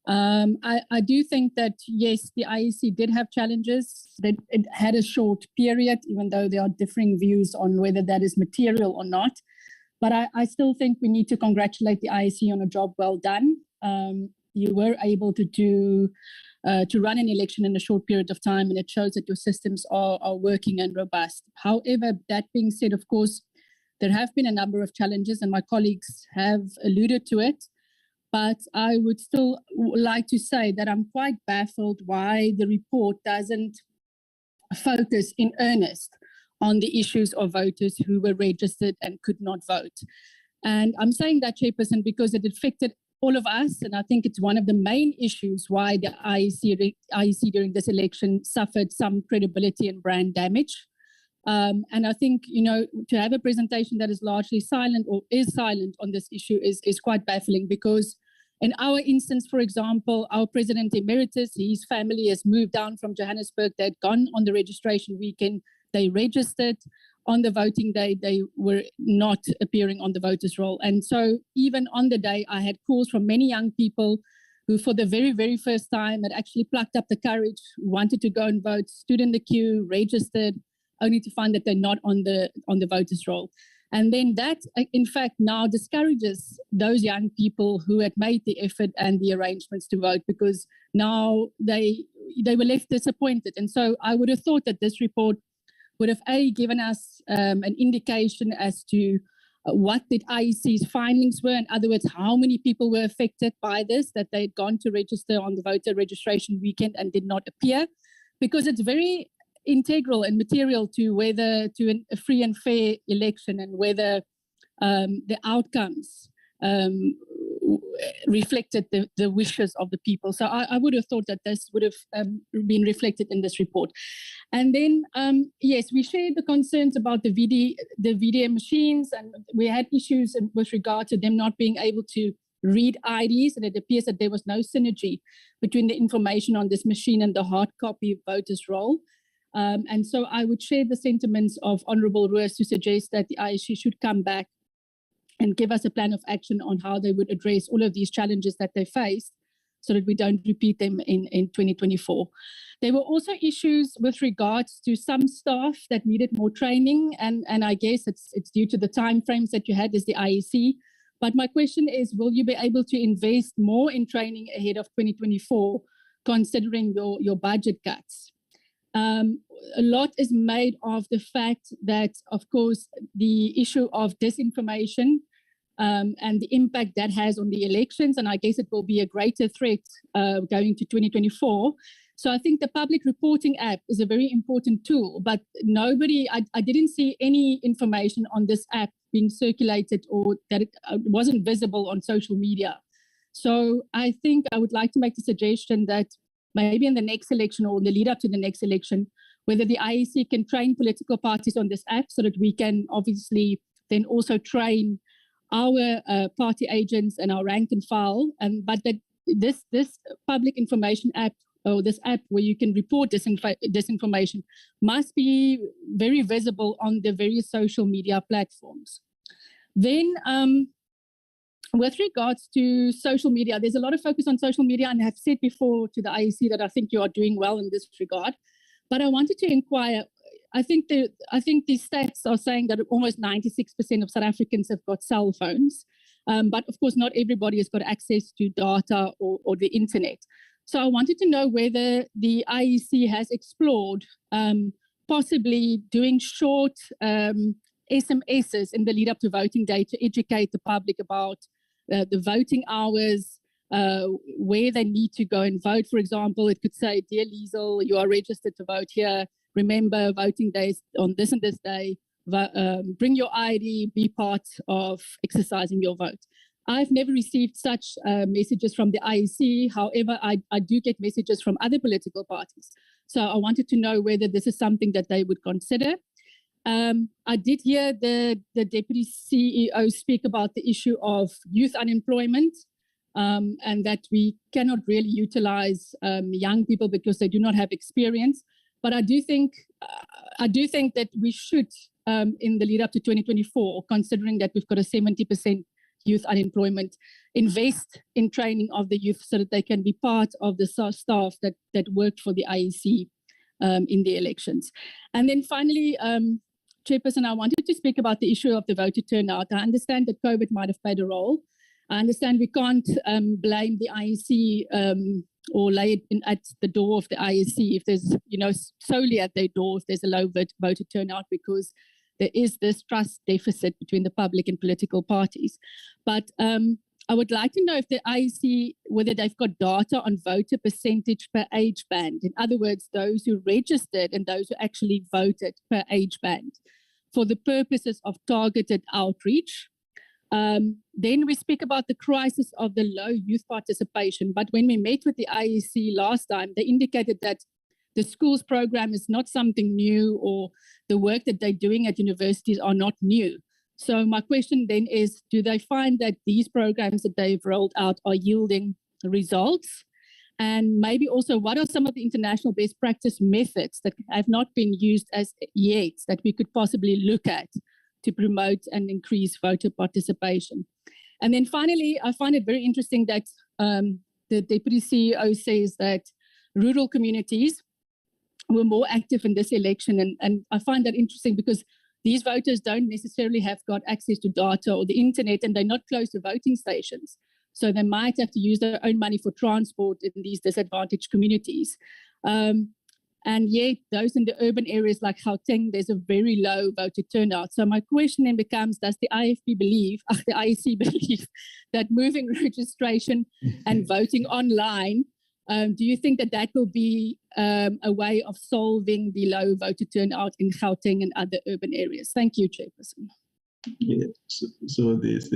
I do think that, yes, the IEC did have challenges, that it had a short period, even though there are differing views on whether that is material or not. But I still think we need to congratulate the IEC on a job well done. You were able to run an election in a short period of time, and it shows that your systems are working and robust. However, that being said, of course, there have been a number of challenges, and my colleagues have alluded to it. But I would still like to say that I'm quite baffled why the report doesn't focus in earnest on the issues of voters who were registered and could not vote. And I'm saying that, Chairperson, because it affected all of us, and I think it's one of the main issues why the IEC during this election suffered some credibility and brand damage. And I think, to have a presentation that is largely silent or is silent on this issue is quite baffling, because in our instance, for example, our President Emeritus, his family has moved down from Johannesburg. They'd gone on the registration weekend. They registered. On the voting day, they were not appearing on the voters roll. And so even on the day, I had calls from many young people who for the very, very first time had actually plucked up the courage, wanted to go and vote, stood in the queue, registered, only to find that they're not on the voters roll. And then that, in fact, now discourages those young people who had made the effort and the arrangements to vote, because now they were left disappointed. And so I would have thought that this report would have given us an indication as to what the IEC's findings were. In other words, how many people were affected by this, that they had gone to register on the voter registration weekend and did not appear, because it's very integral and material to whether to a free and fair election and whether the outcomes reflected the wishes of the people. So I would have thought that this would have been reflected in this report. And then, yes, we shared the concerns about the VDM machines, and we had issues with regard to them not being able to read IDs, and it appears that there was no synergy between the information on this machine and the hard copy voters roll. And so I would share the sentiments of Honourable Roos to suggest that the IEC should come back and give us a plan of action on how they would address all of these challenges that they faced, so that we don't repeat them in 2024. There were also issues with regards to some staff that needed more training, and I guess it's due to the timeframes that you had as the IEC. But my question is, will you be able to invest more in training ahead of 2024, considering your budget cuts? A lot is made of the fact that, of course, the issue of disinformation and the impact that has on the elections, and I guess it will be a greater threat going to 2024. So I think the public reporting app is a very important tool, but I didn't see any information on this app being circulated, or that it wasn't visible on social media. So I think I would like to make the suggestion that maybe in the next election or in the lead up to the next election, whether the IEC can train political parties on this app, so that we can obviously then also train our party agents and our rank and file, but that this public information app, or this app where you can report disinformation, must be very visible on the various social media platforms. Then with regards to social media, there's a lot of focus on social media, and I have said before to the IEC that I think you are doing well in this regard. But I wanted to inquire, I think the stats are saying that almost 96% of South Africans have got cell phones. But of course, not everybody has got access to data or the internet. So I wanted to know whether the IEC has explored possibly doing short SMSs in the lead up to voting day to educate the public about the voting hours, where they need to go and vote. For example, it could say, "Dear Liesel, you are registered to vote here. Remember, voting days on this and this day. Bring your ID, be part of exercising your vote." I've never received such messages from the IEC. However, I do get messages from other political parties. So I wanted to know whether this is something that they would consider. I did hear the Deputy CEO speak about the issue of youth unemployment, and that we cannot really utilize young people because they do not have experience. But I do think that we should, in the lead up to 2024, considering that we've got a 70% youth unemployment, invest in training of the youth so that they can be part of the staff that worked for the IEC in the elections. And then finally, Chairperson, I wanted to speak about the issue of the voter turnout. I understand that COVID might have played a role. I understand we can't blame the IEC or lay it at the door of the IEC if there's, solely at their door if there's a low voter turnout, because there is this trust deficit between the public and political parties. But I would like to know if the IEC, whether they've got data on voter percentage per age band. In other words, those who registered and those who actually voted per age band, for the purposes of targeted outreach. Then we speak about the crisis of the low youth participation. But when we met with the IEC last time, they indicated that the schools program is not something new, or the work that they're doing at universities are not new. So my question then is, do they find that these programs that they've rolled out are yielding results? And maybe also, what are some of the international best practice methods that have not been used as yet that we could possibly look at to promote and increase voter participation? And then finally, I find it very interesting that the Deputy CEO says that rural communities were more active in this election. And I find that interesting because these voters don't necessarily have got access to data or the internet, and they're not close to voting stations. So they might have to use their own money for transport in these disadvantaged communities. And yet those in the urban areas like Gauteng, there's a very low voter turnout. So my question then becomes, does the IEC believe that moving registration and voting online, do you think that that will be a way of solving the low voter turnout in Gauteng and other urban areas? Thank you, Chairperson. Yeah, so this,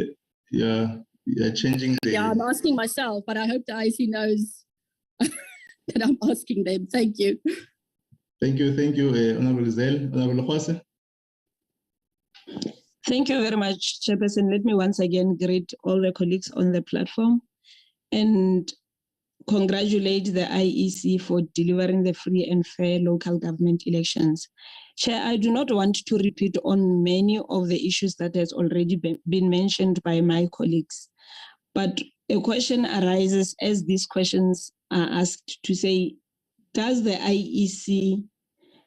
you're changing the... Yeah, I'm asking myself, but I hope the IEC knows that I'm asking them. Thank you. Thank you, Honorable Zell. Honorable Jose. Thank you very much, Chairperson. Let me once again greet all the colleagues on the platform and congratulate the IEC for delivering the free and fair local government elections. Chair, I do not want to repeat on many of the issues that has already been mentioned by my colleagues, but a question arises as these questions are asked to say, does the IEC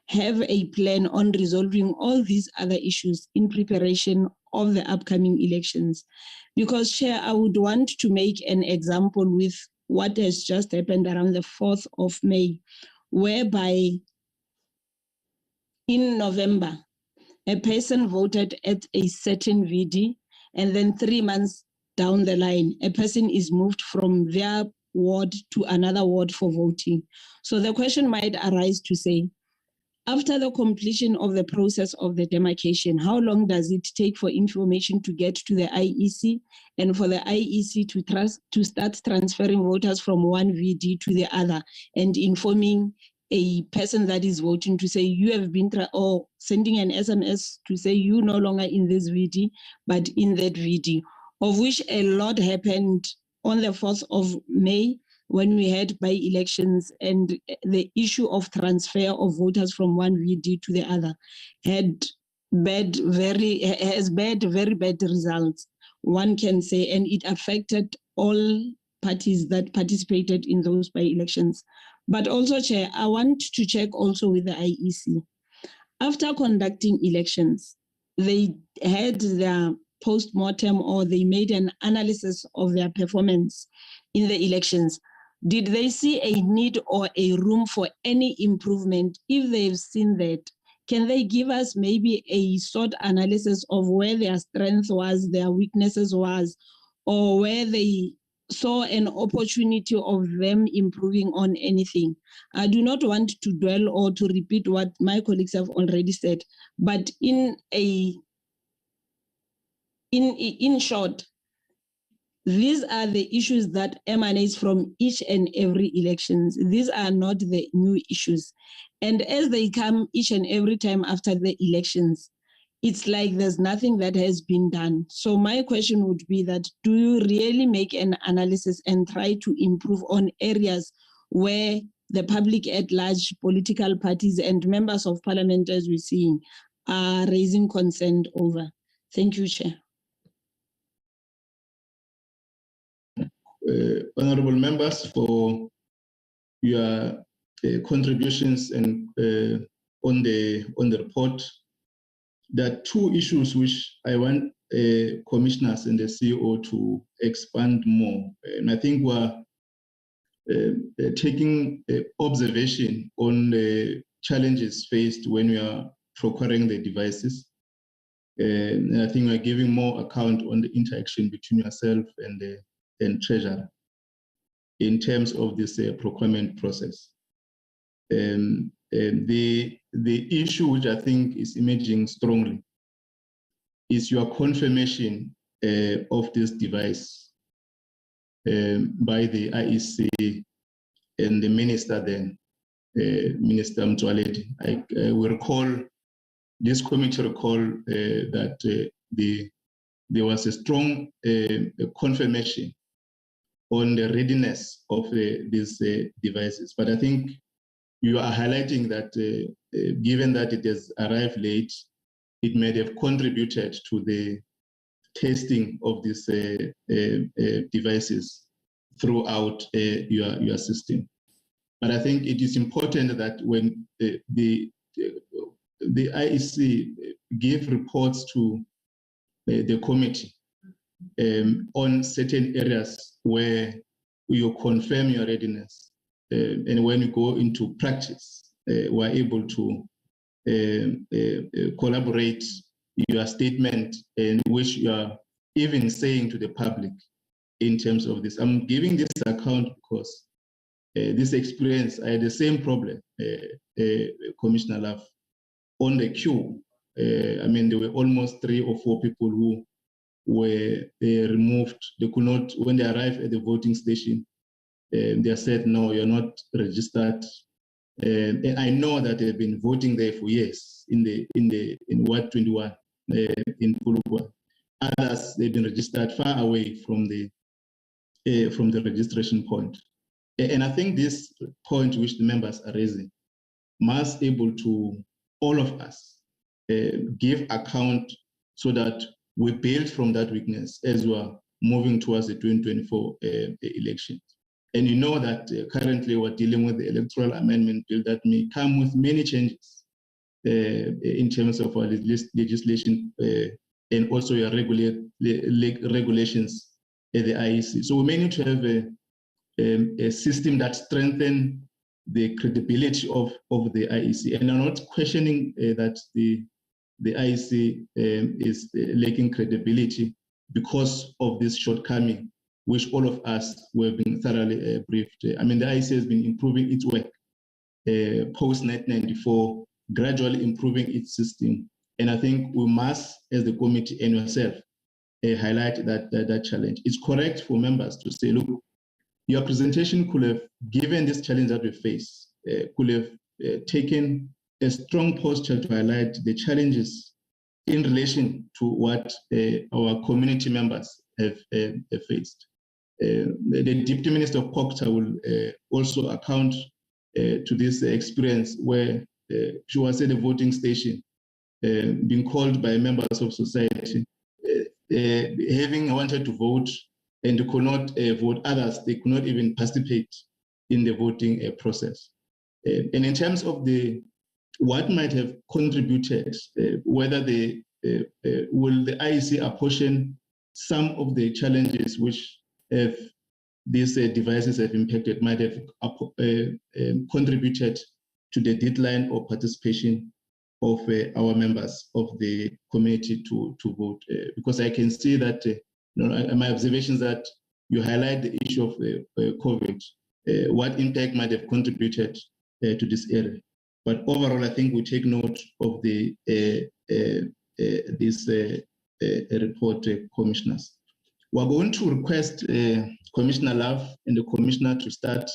have a plan on resolving all these other issues in preparation of the upcoming elections? Because, Chair, I would want to make an example with what has just happened around the 4th of May, whereby in November, a person voted at a certain VD, and then 3 months down the line, a person is moved from their ward to another ward for voting. So the question might arise to say, after the completion of the process of the demarcation, how long does it take for information to get to the IEC and for the IEC to start transferring voters from one VD to the other and informing a person that is voting to say you have been, or sending an SMS to say you no longer in this VD, but in that VD, of which a lot happened on the 4th of May, when we had by-elections and the issue of transfer of voters from one VD to the other has very bad results, one can say, and it affected all parties that participated in those by-elections. But also, Chair, I want to check also with the IEC. After conducting elections, they had their post-mortem, or they made an analysis of their performance in the elections. Did they see a need or a room for any improvement? If they've seen that, can they give us maybe a short analysis of where their strength was, their weaknesses was, or where they saw an opportunity of them improving on anything? I do not want to dwell or to repeat what my colleagues have already said, but in short, these are the issues that emanate from each and every elections. These are not the new issues. And as they come each and every time after the elections, it's like there's nothing that has been done. So my question would be that, do you really make an analysis and try to improve on areas where the public at large, political parties and members of parliament, as we're seeing, are raising concern over? Thank you, Chair. Honorable members, for your contributions and on the report. There are two issues which I want commissioners and the CEO to expand more. And I think we're taking observation on the challenges faced when we are procuring the devices. And I think we're giving more account on the interaction between yourself and Treasurer in terms of this procurement process. The issue which I think is emerging strongly is your confirmation of this device by the IEC and the minister then, Minister Mtsoaledi. We recall, this committee recall that there was a strong confirmation on the readiness of these devices. But I think you are highlighting that given that it has arrived late, it may have contributed to the testing of these devices throughout your system. But I think it is important that when the IEC give reports to the committee on certain areas where you confirm your readiness, and when you go into practice, we're able to collaborate your statement in which you are even saying to the public in terms of this. I'm giving this account because this experience, I had the same problem, Commissioner Love, on the queue. I mean, there were almost 3 or 4 people who were removed. They could not, when they arrived at the voting station, they said, no, you're not registered. And I know that they've been voting there for years in Ward 21 in Pulukwa. Others, they've been registered far away from the registration point. And I think this point which the members are raising must able to all of us give account so that we build from that weakness as we are moving towards the 2024 election. And you know that currently we're dealing with the electoral amendment bill that may come with many changes in terms of our legislation and also your regulations at the IEC. So we may need to have a system that strengthens the credibility of the IEC. And I'm not questioning that the IEC is lacking credibility because of this shortcoming, which all of us were being thoroughly briefed. I mean, the IEC has been improving its work post-1994, gradually improving its system. And I think we must, as the committee and yourself, highlight that challenge. It's correct for members to say, look, your presentation could have, given this challenge that we face, could have taken a strong posture to highlight the challenges in relation to what our community members have faced. The Deputy Minister of Proctor will also account to this experience where she was at a voting station, being called by members of society, having wanted to vote and could not vote. Others, they could not even participate in the voting process. And in terms of what might have contributed, whether will the IEC apportion some of the challenges which these devices have impacted, might have contributed to the deadline or participation of our members of the committee to vote. Because I can see that, my observations that you highlight the issue of COVID, what impact might have contributed to this area. But overall, I think we take note of this report, commissioners. We're going to request Commissioner Love and the Commissioner to start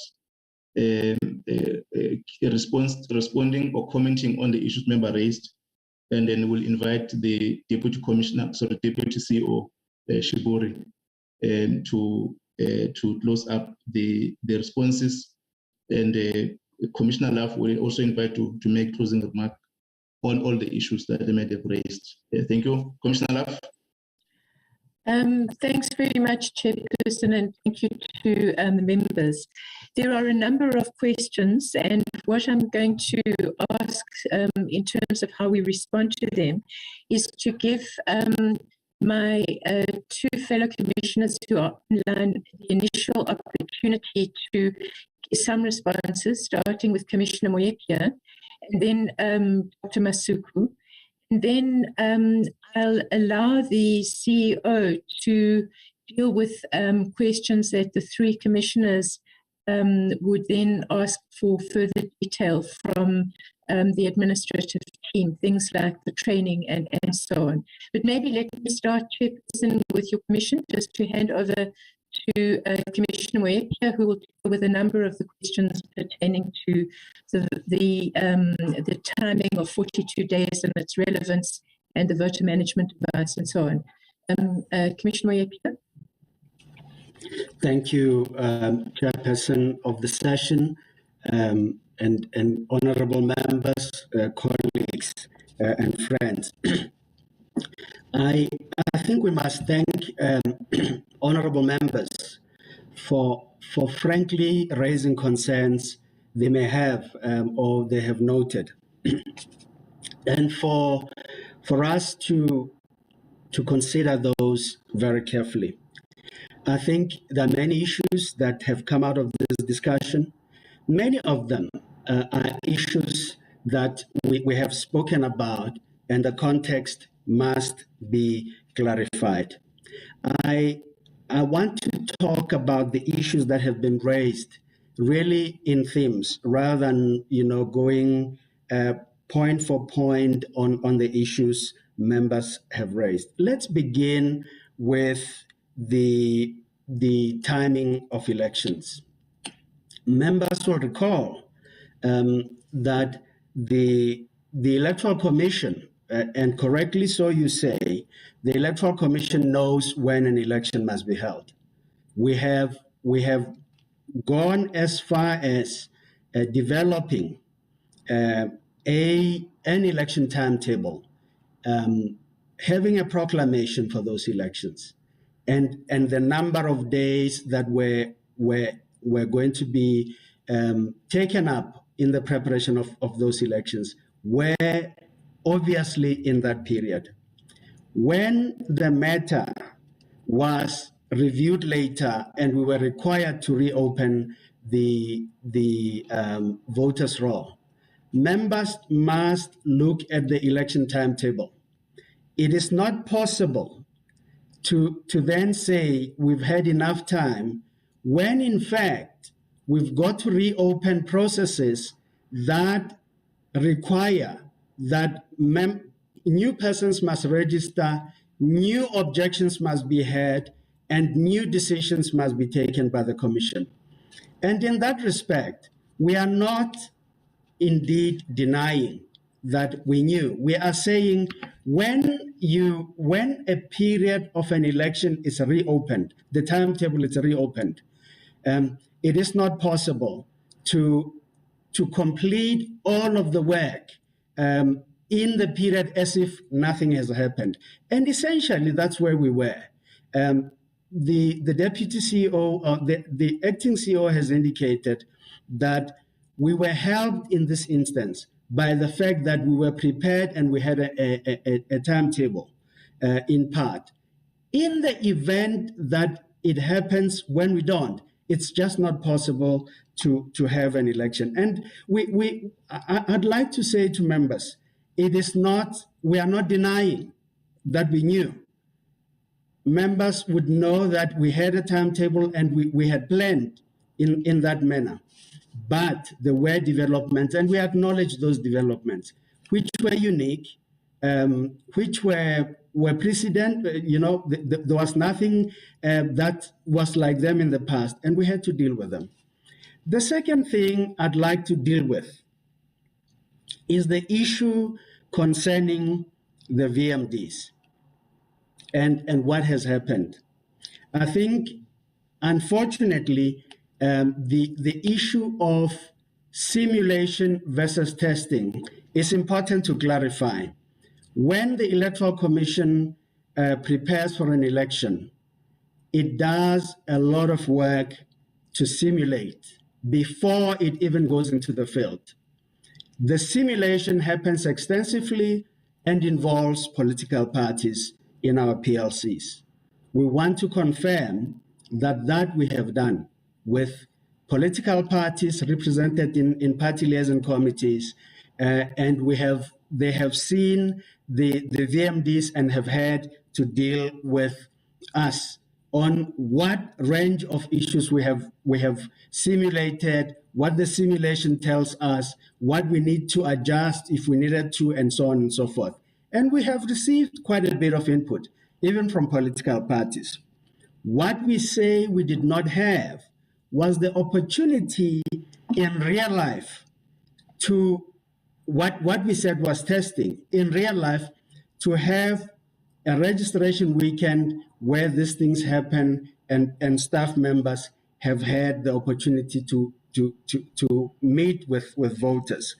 responding or commenting on the issues member raised, and then we'll invite the Deputy CEO, Shibori, to close up the responses, and Commissioner Love will also invite to make closing remark on all the issues that they might have raised. Thank you, Commissioner Love. Thanks very much, Chairperson, and thank you to the members. There are a number of questions, and what I'm going to ask in terms of how we respond to them is to give my 2 fellow commissioners who are online the initial opportunity to give some responses, starting with Commissioner Moyekya, and then Dr. Masuku. And then I'll allow the CEO to deal with questions that the 3 commissioners would then ask for further detail from the administrative team, things like the training and so on. But maybe let me start, Chairperson, with your permission, just to hand over to Commissioner Moyekya, who will deal with a number of the questions pertaining to the timing of 42 days and its relevance, and the voter management device and so on. Commissioner Moyekya. Thank you, Chairperson of the session, and honorable members, colleagues, and friends. I think we must thank honorable members for for frankly raising concerns they may have or they have noted, and for us to consider those very carefully. I think there are many issues that have come out of this discussion. Many of them are issues that we have spoken about, and the context must be clarified. I want to talk about the issues that have been raised really in themes rather than going point for point on the issues members have raised. Let's begin with the timing of elections. Members will recall that the Electoral Commission, and correctly so you say, the Electoral Commission knows when an election must be held. We have gone as far as developing an election timetable, having a proclamation for those elections, and the number of days that were going to be taken up in the preparation of those elections were obviously in that period. When the matter was reviewed later and we were required to reopen the voters' roll, members must look at the election timetable. It is not possible to then say we've had enough time when in fact we've got to reopen processes that require that new persons must register, new objections must be heard, and new decisions must be taken by the Commission. And in that respect, we are not indeed denying that we knew. We are saying when a period of an election is reopened, the timetable is reopened, it is not possible to complete all of the work in the period as if nothing has happened. And essentially, that's where we were. The deputy CEO, the acting CEO has indicated that we were helped in this instance by the fact that we were prepared and we had a timetable in part. In the event that it happens when we don't, it's just not possible to have an election. And I'd like to say to members, we are not denying that we knew. Members would know that we had a timetable and we had planned in that manner. But there were developments, and we acknowledge those developments, which were unique, which were precedent. There was nothing that was like them in the past, and we had to deal with them. The second thing I'd like to deal with is the issue concerning the VMDs and what has happened. I think, unfortunately, the issue of simulation versus testing is important to clarify. When the Electoral Commission prepares for an election, it does a lot of work to simulate before it even goes into the field. The simulation happens extensively and involves political parties in our PLCs. We want to confirm that we have done with political parties represented in party liaison committees, and they have seen the VMDs and have had to deal with us on what range of issues we have simulated, what the simulation tells us, what we need to adjust if we needed to, and so on and so forth. And we have received quite a bit of input, even from political parties. What we say we did not have was the opportunity in real life to, what we said was testing, in real life to have a registration weekend where these things happen and staff members have had the opportunity to meet with voters.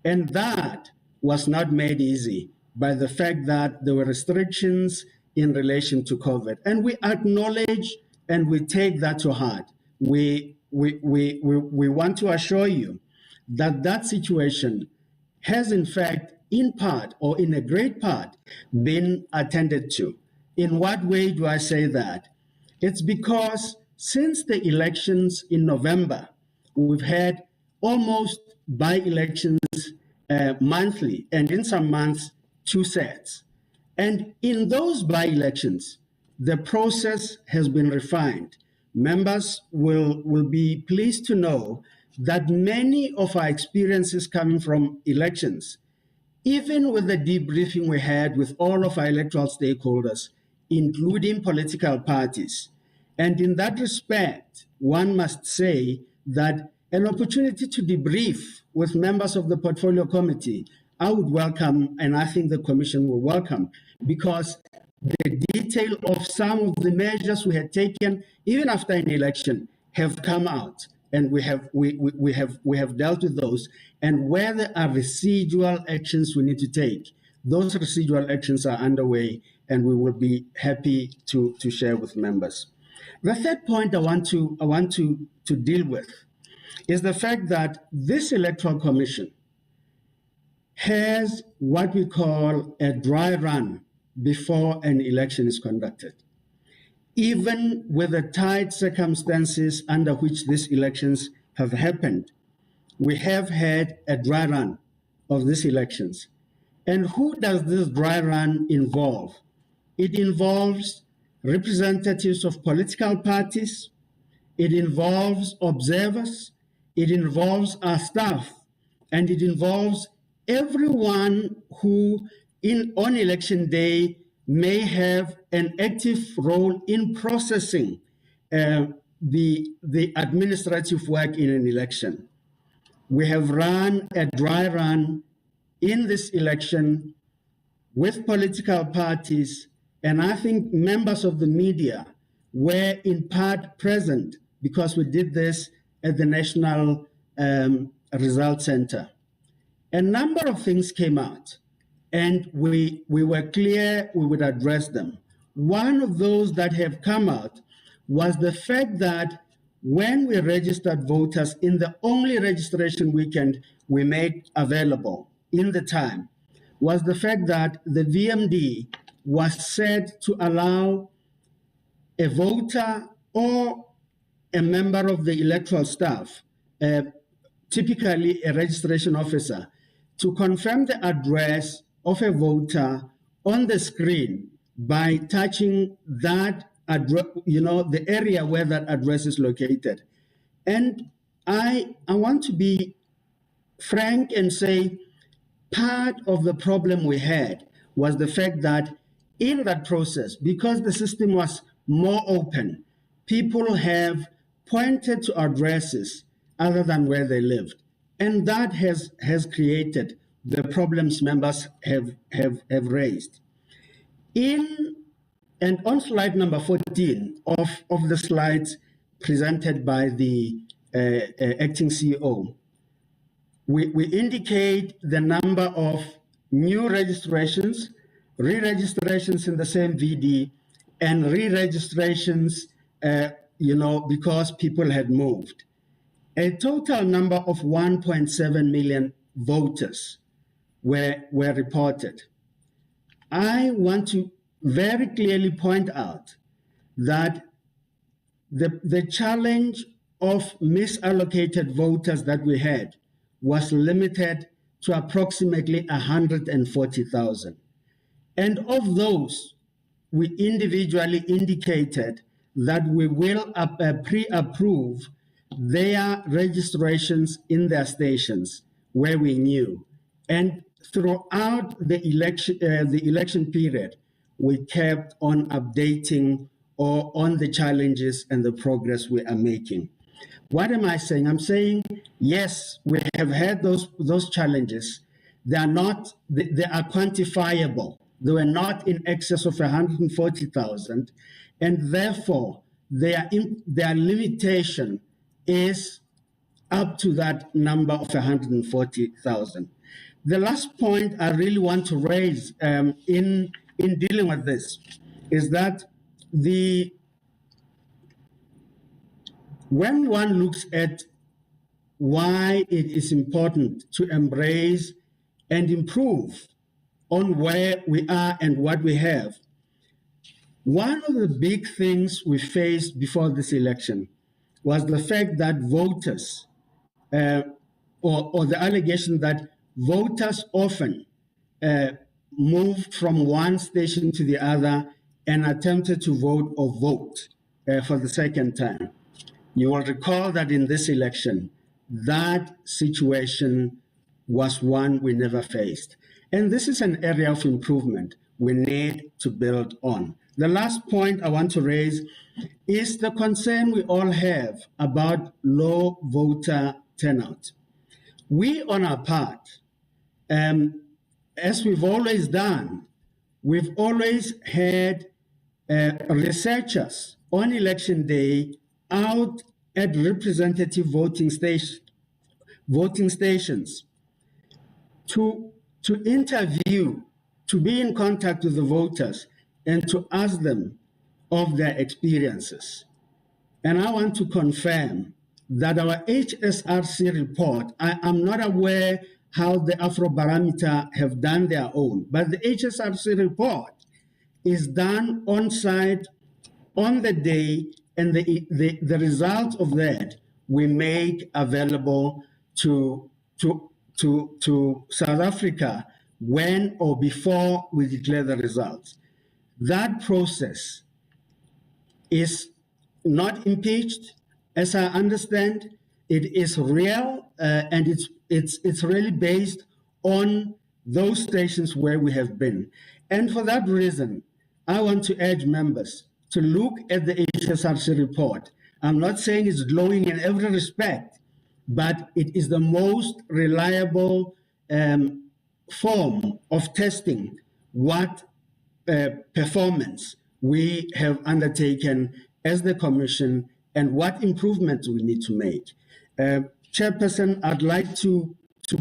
And that was not made easy by the fact that there were restrictions in relation to COVID. And we acknowledge and we take that to heart. we want to assure you that that situation has in fact, in part or in a great part, been attended to. In what way do I say that? It's because since the elections in November, we've had almost by-elections monthly, and in some months, 2 sets. And in those by-elections, the process has been refined. Members will be pleased to know that many of our experiences coming from elections, even with the debriefing we had with all of our electoral stakeholders, including political parties. And in that respect, one must say that an opportunity to debrief with members of the Portfolio Committee, I would welcome, and I think the Commission will welcome, because the detail of some of the measures we had taken, even after an election, have come out, and we have dealt with those. And where there are residual actions we need to take, those residual actions are underway, and we will be happy to share with members. The third point I want to deal with is the fact that this Electoral Commission has what we call a dry run before an election is conducted. Even with the tight circumstances under which these elections have happened, we have had a dry run of these elections. And who does this dry run involve? It involves representatives of political parties, it involves observers, it involves our staff, and it involves everyone who on election day may have an active role in processing the administrative work in an election. We have run a dry run in this election with political parties, and I think members of the media were in part present because we did this at the National Results Center. A number of things came out, and we were clear we would address them. One of those that have come out was the fact that when we registered voters in the only registration weekend we made available in the time, was the fact that the VMD was set to allow a voter or a member of the electoral staff, typically a registration officer, to confirm the address of a voter on the screen by touching that address, the area where that address is located. And I want to be frank and say part of the problem we had was the fact that in that process, because the system was more open, people have pointed to addresses other than where they lived. And that has created the problems members have raised. And on slide number 14 of the slides presented by the acting CEO, we indicate the number of new registrations, re-registrations in the same VD, and re-registrations, because people had moved. A total number of 1.7 million voters were reported. I want to very clearly point out that the challenge of misallocated voters that we had was limited to approximately 140,000. And of those, we individually indicated that we will pre-approve their registrations in their stations where we knew. And throughout the election period, we kept on updating or on the challenges and the progress we are making. What am I saying? I'm saying, yes, we have had those challenges. They are quantifiable. They were not in excess of 140,000, and therefore their limitation is up to that number of 140,000. The last point I really want to raise in dealing with this is that when one looks at why it is important to embrace and improve on where we are and what we have, one of the big things we faced before this election was the fact that voters, or the allegation that voters often moved from one station to the other and attempted to vote or vote for the second time. You will recall that in this election, that situation was one we never faced. And this is an area of improvement we need to build on. The last point I want to raise is the concern we all have about low voter turnout. We, on our part, as we've always done, we've always had researchers on election day out at representative voting stations to interview, to be in contact with the voters and to ask them of their experiences. And I want to confirm that our HSRC report, I am not aware how the Afrobarometer have done their own, but the HSRC report is done on site on the day, and the results of that we make available to South Africa when or before we declare the results. That process is not impeached, as I understand. It is real, and it's really based on those stations where we have been. And for that reason, I want to urge members to look at the HSRC report. I'm not saying it's glowing in every respect, but it is the most reliable form of testing what performance we have undertaken as the Commission and what improvements we need to make. Chairperson, I'd like to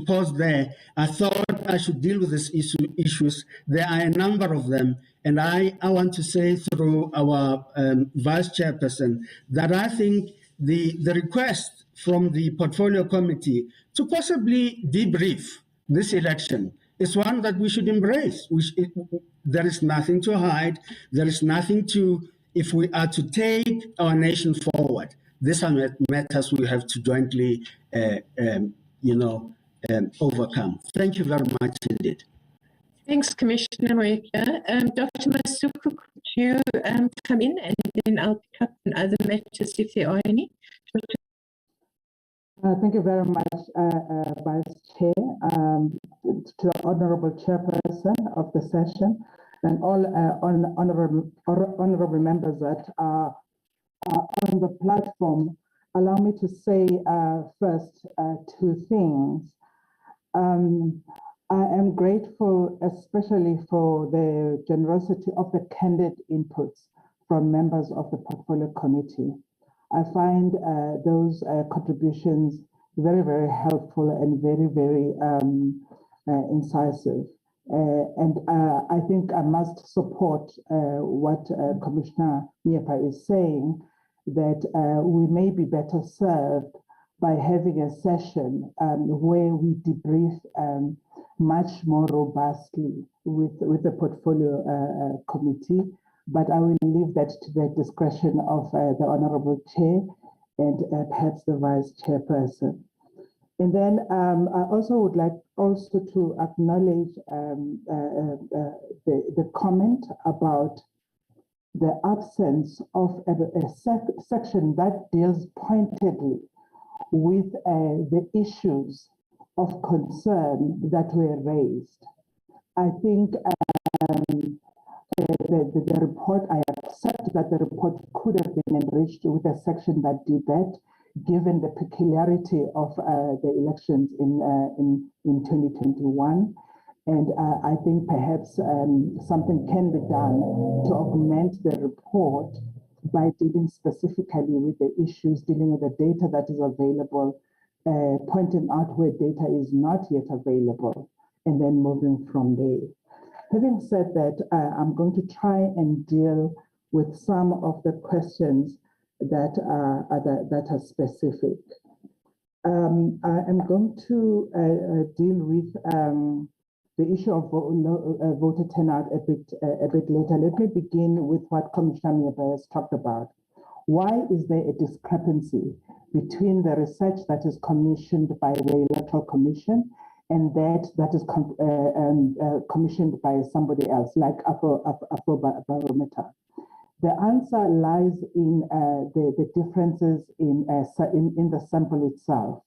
pause there. I thought I should deal with these issues. There are a number of them, and I want to say through our Vice Chairperson that I think the request from the Portfolio Committee to possibly debrief this election is one that we should embrace. There is nothing to hide. There is nothing to, if we are to take our nation forward, these are matters we have to jointly, overcome. Thank you very much indeed. Thanks, Commissioner Moeka. Dr. Masuku, could you come in, and then I'll pick up on other matters if there are any. Thank you very much, Vice Chair, to the Honourable Chairperson of the session, and all honourable members that are on the platform. Allow me to say first two things. I am grateful especially for the generosity of the candid inputs from members of the Portfolio Committee. I find those contributions very, very helpful and very, very incisive. And I think I must support what Commissioner Miepa is saying, that we may be better served by having a session where we debrief much more robustly with the Portfolio Committee. But I will leave that to the discretion of the Honourable Chair and perhaps the Vice Chairperson. And then I also would like also to acknowledge the comment about the absence of a section that deals pointedly with the issues of concern that were raised. I think the report, I accept that the report could have been enriched with a section that did that, given the peculiarity of the elections in 2021. And I think perhaps something can be done to augment the report by dealing specifically with the issues, dealing with the data that is available, pointing out where data is not yet available, and then moving from there. Having said that, I'm going to try and deal with some of the questions that are specific. I am going to deal with the issue of voter turnout a bit later. Let me begin with what Commissioner Miepa has talked about. Why is there a discrepancy between the research that is commissioned by the Electoral Commission and that is commissioned by somebody else, like Afrobarometer? The answer lies in the differences in the sample itself.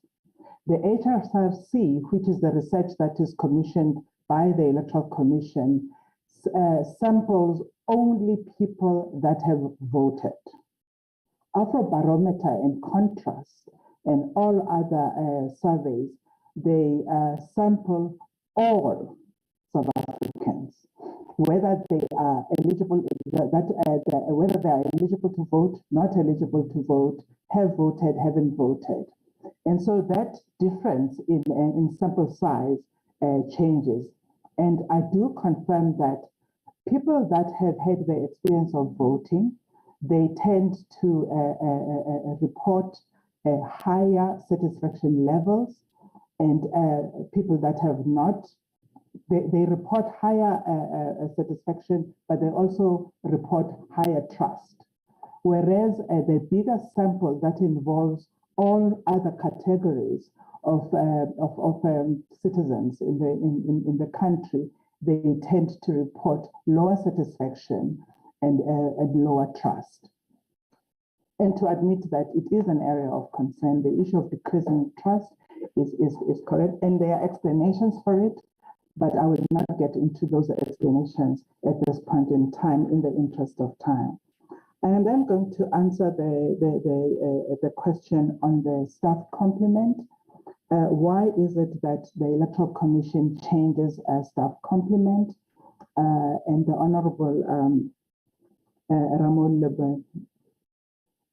The HRC, which is the research that is commissioned by the Electoral Commission, samples only people that have voted. Afrobarometer, in contrast, and all other surveys, they sample all South Africans, whether they are eligible, whether they are eligible to vote, not eligible to vote, have voted, haven't voted. And so that difference in sample size changes. And I do confirm that people that have had the experience of voting, they tend to report higher satisfaction levels, and people that have not, they report higher satisfaction, but they also report higher trust. Whereas the bigger sample that involves all other categories of citizens in the country, they tend to report lower satisfaction and lower trust. And to admit that it is an area of concern, the issue of decreasing trust is correct, and there are explanations for it, but I will not get into those explanations at this point in time in the interest of time. I am then going to answer the question on the staff complement. Why is it that the Electoral Commission changes a staff complement? And the Honorable Ramon Lebe,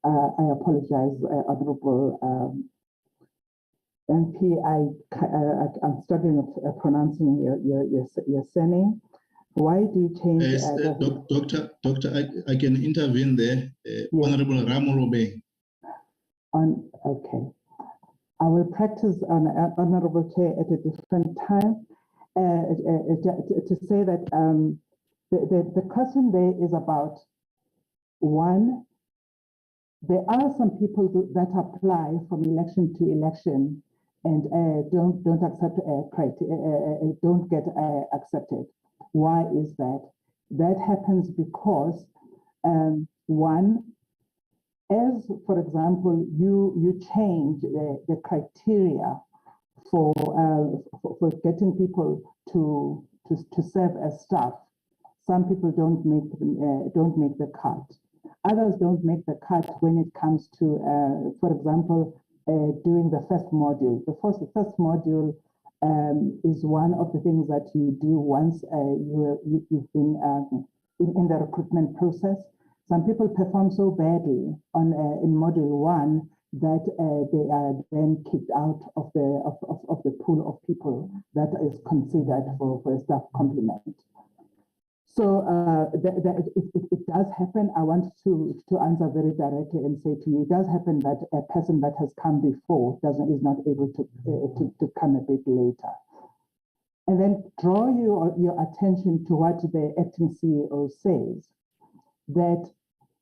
I apologize, Honorable MP, I'm struggling with pronouncing your surname. Why do you change? Doctor, I can intervene there. Yes. Honorable Ramon Okay. I will practice on Honorable Chair at a different time to say that the question there is about, one, there are some people that apply from election to election and don't accept don't get accepted. Why is that? That happens because one, as for example, you change the criteria for getting people to serve as staff. Some people don't make the cut. Others don't make the cut when it comes to, for example, doing the first module. The first module is one of the things that you do once you've been in the recruitment process. Some people perform so badly in module one that they are then kicked out of the pool of people that is considered for a staff complement. So it does happen. I want to answer very directly and say to you, it does happen that a person that has come before is not able to come a bit later. And then draw your attention to what the acting CEO says, that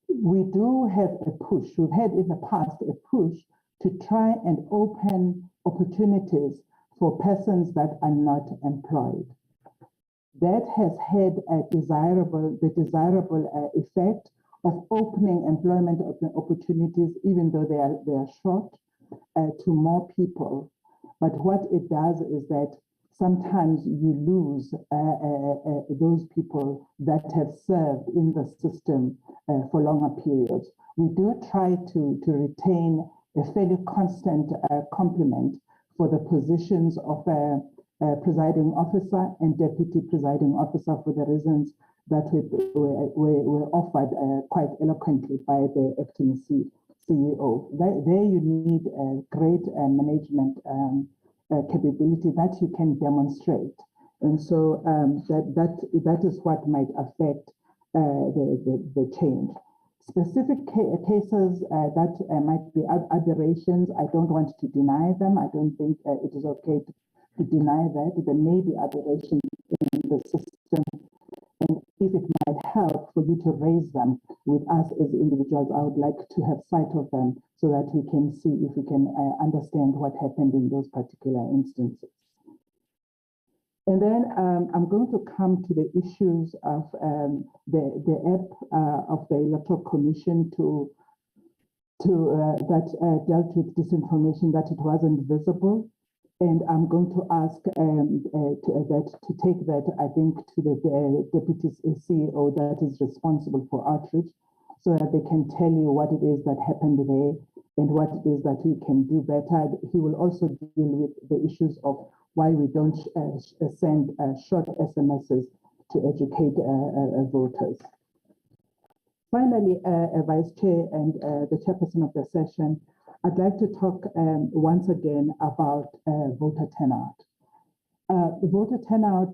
we do have a push. We've had in the past a push to try and open opportunities for persons that are not employed. That has had the desirable effect of opening employment opportunities, even though they are short, to more people. But what it does is that sometimes you lose those people that have served in the system for longer periods. We do try to retain a fairly constant complement for the positions of presiding officer and deputy presiding officer, for the reasons that were offered quite eloquently by the acting CEO. There you need a great management capability that you can demonstrate. And so that is what might affect the change. Specific cases that might be aberrations, I don't want to deny them. I don't think it is okay to deny that. There may be aberrations in the system, and if it might help for you to raise them with us as individuals, I would like to have sight of them so that we can see if we can understand what happened in those particular instances. And then I'm going to come to the issues of the app of the Electoral Commission that dealt with disinformation, that it wasn't visible. And I'm going to ask to take that, I think, to the Deputy CEO that is responsible for outreach, so that they can tell you what it is that happened there and what it is that we can do better. He will also deal with the issues of why we don't send short SMSs to educate voters. Finally, Vice Chair and the Chairperson of the session, I'd like to talk once again about voter turnout. Voter turnout,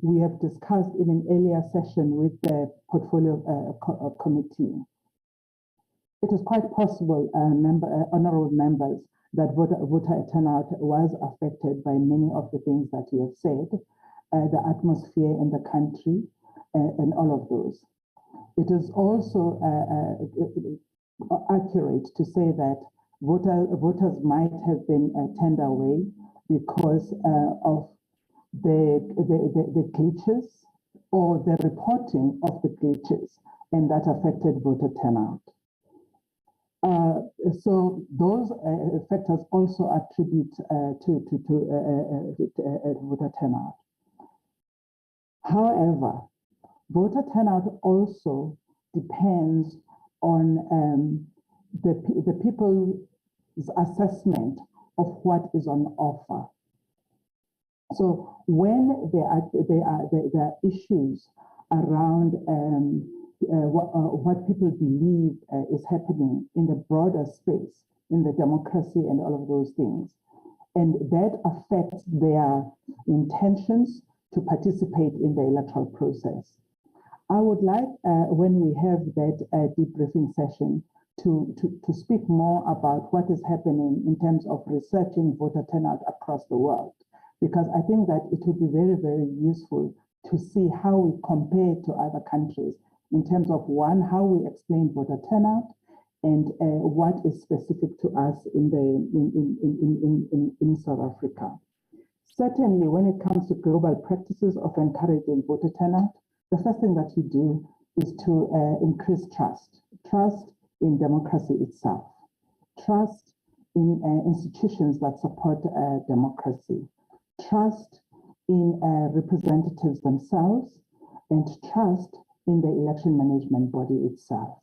we have discussed in an earlier session with the Portfolio Committee. It is quite possible, honorable members, that voter turnout was affected by many of the things that you have said, the atmosphere in the country, and all of those. It is also accurate to say that voters might have been turned away because of the glitches or the reporting of the glitches, and that affected voter turnout. So those factors also attribute to voter turnout. However, voter turnout also depends on the people's assessment of what is on offer. So when there are issues around what people believe is happening in the broader space, in the democracy and all of those things, and that affects their intentions to participate in the electoral process. I would like, when we have that debriefing session, to speak more about what is happening in terms of researching voter turnout across the world, because I think that it would be very, very useful to see how we compare to other countries in terms of, one, how we explain voter turnout, and what is specific to us in South Africa. Certainly, when it comes to global practices of encouraging voter turnout, the first thing that you do is to increase trust in democracy itself, trust in institutions that support democracy, trust in representatives themselves, and trust in the election management body itself.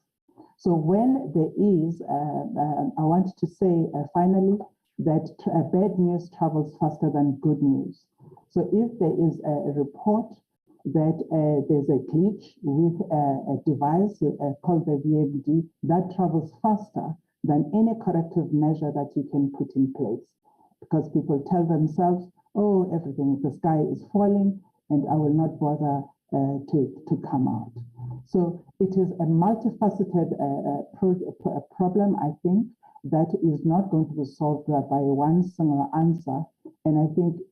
So when there is, I want to say finally that bad news travels faster than good news. So if there is a report that there's a glitch with a device called the VFD, that travels faster than any corrective measure that you can put in place, because people tell themselves, oh, everything, the sky is falling and I will not bother to come out. So it is a multifaceted problem, I think, that is not going to be solved by one single answer. And I think,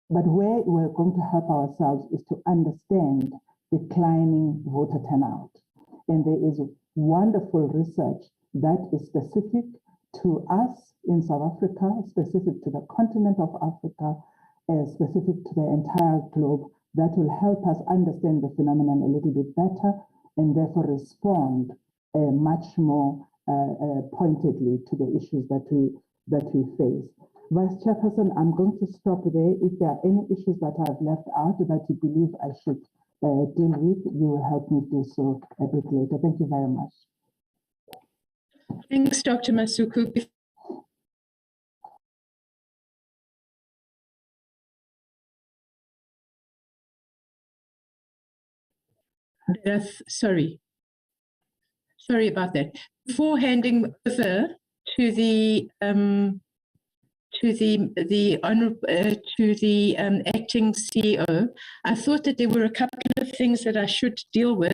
but where we're going to help ourselves is to understand declining voter turnout. And there is wonderful research that is specific to us in South Africa, specific to the continent of Africa, specific to the entire globe, that will help us understand the phenomenon a little bit better and therefore respond much more pointedly to the issues that we face. Vice Chairperson, I'm going to stop there. If there are any issues that I've left out that you believe I should deal with, you will help me do so a bit later. Thank you very much. Thanks, Dr. Masuku. Sorry about that. Before handing over to the acting CEO, I thought that there were a couple of things that I should deal with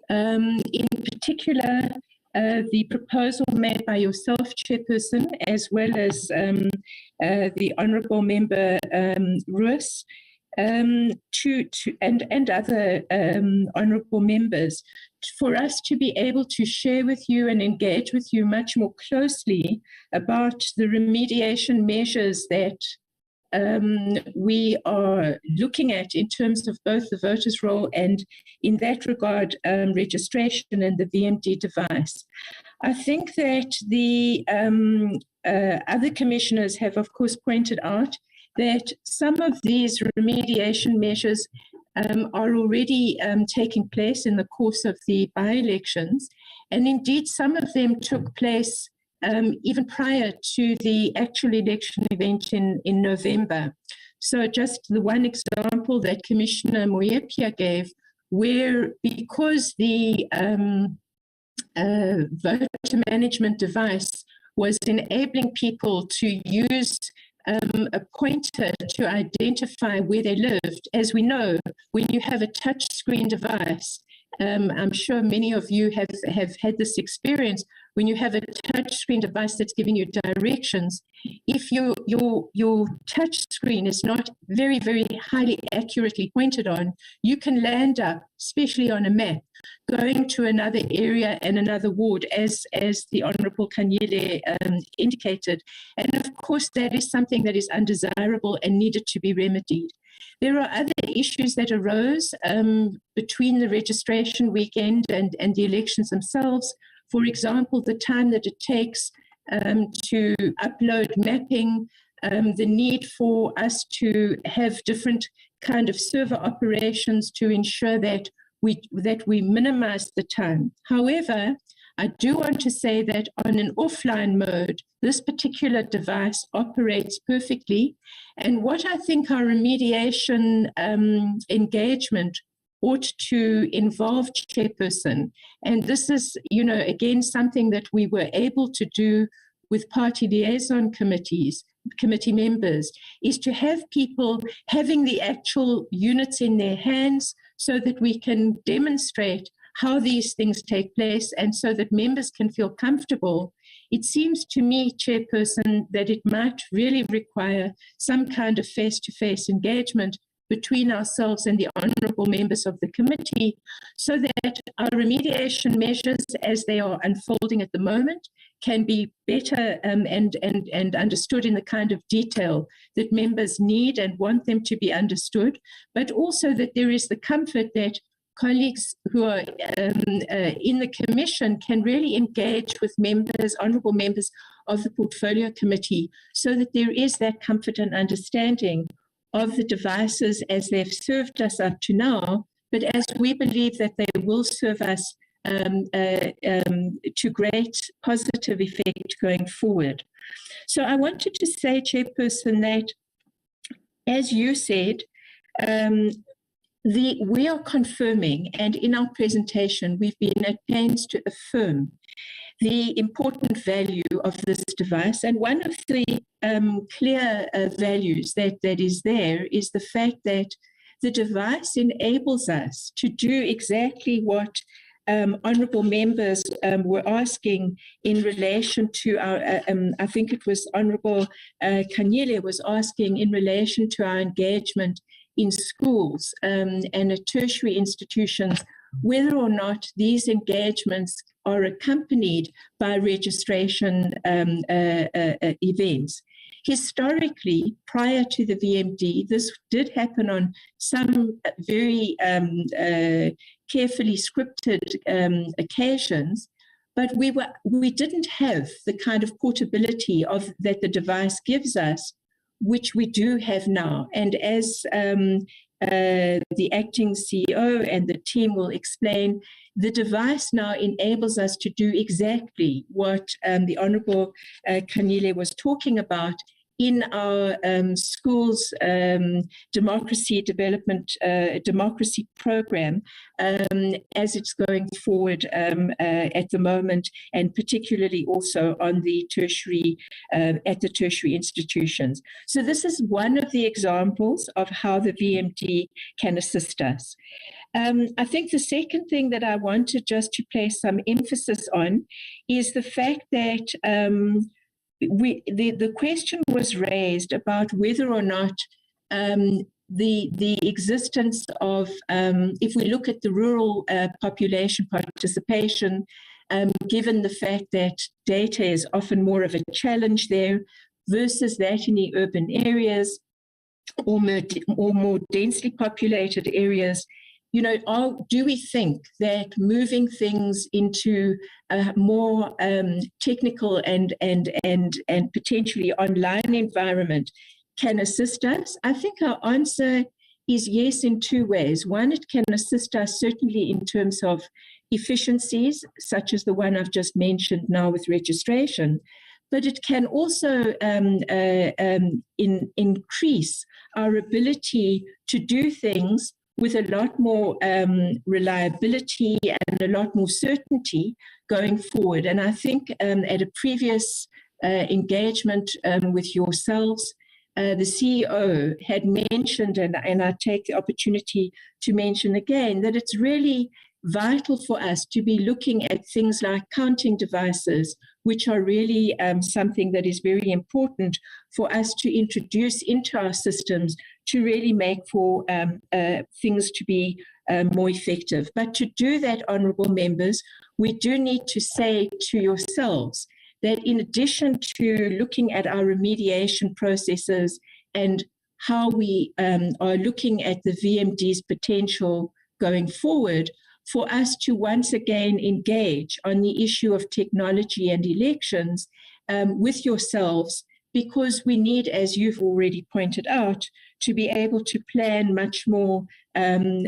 in particular, the proposal made by yourself, Chairperson, as well as the Honourable Member Roos, and other honourable members, for us to be able to share with you and engage with you much more closely about the remediation measures that we are looking at in terms of both the voters' roll and, in that regard, registration and the VMD device. I think that the other commissioners have, of course, pointed out that some of these remediation measures are already taking place in the course of the by-elections. And indeed, some of them took place even prior to the actual election event in November. So just the one example that Commissioner Moyepia gave, where because the voter management device was enabling people to use a pointer to identify where they lived. As we know, when you have a touch screen device, I'm sure many of you have had this experience, when you have a touch screen device that's giving you directions, if your touch screen is not very, very highly accurately pointed on, you can land up, especially on a map, going to another area and another ward, as the Honourable Kanyile indicated. And of course, that is something that is undesirable and needed to be remedied. There are other issues that arose between the registration weekend and the elections themselves. For example, the time that it takes to upload mapping, the need for us to have different kind of server operations to ensure that we minimize the time. However, I do want to say that on an offline mode, this particular device operates perfectly. And what I think our remediation engagement ought to involve, Chairperson, and this is, again, something that we were able to do with party liaison committee members, is to have people having the actual units in their hands so that we can demonstrate how these things take place and so that members can feel comfortable. It seems to me, Chairperson, that it might really require some kind of face-to-face engagement between ourselves and the honourable members of the committee so that our remediation measures as they are unfolding at the moment can be better and understood in the kind of detail that members need and want them to be understood, but also that there is the comfort that colleagues who are in the commission can really engage with members, honourable members of the portfolio committee, so that there is that comfort and understanding of the devices as they've served us up to now, but as we believe that they will serve us to great positive effect going forward. So I wanted to say, Chairperson, that as you said, we are confirming, and in our presentation, we've been at pains to affirm the important value of this device. And one of the clear values that is there is the fact that the device enables us to do exactly what honourable members were asking in relation to our, I think it was Honourable Kanyile was asking in relation to our engagement in schools and at tertiary institutions, whether or not these engagements are accompanied by registration events. Historically, prior to the VMD, this did happen on some very carefully scripted occasions, but we didn't have the kind of portability that the device gives us, which we do have now. And as the acting CEO and the team will explain, the device now enables us to do exactly what the Honourable Kanyile was talking about, in our schools democracy development, democracy program as it's going forward at the moment, and particularly also on the tertiary, at the tertiary institutions. So this is one of the examples of how the VMD can assist us. I think the second thing that I wanted just to place some emphasis on is the fact that the question was raised about whether or not the existence of, if we look at the rural population participation, given the fact that data is often more of a challenge there versus that in the urban areas or more densely populated areas, you know, do we think that moving things into a more technical and potentially online environment can assist us? I think our answer is yes in two ways. One, it can assist us certainly in terms of efficiencies, such as the one I've just mentioned now with registration, but it can also increase our ability to do things with a lot more reliability and a lot more certainty going forward. And I think at a previous engagement with yourselves, the CEO had mentioned, and I take the opportunity to mention again, that it's really vital for us to be looking at things like counting devices, which are really something that is very important for us to introduce into our systems to really make for things to be more effective. But to do that, honourable members, we do need to say to yourselves that in addition to looking at our remediation processes and how we are looking at the VMD's potential going forward, for us to once again engage on the issue of technology and elections with yourselves, because we need, as you've already pointed out, to be able to plan much more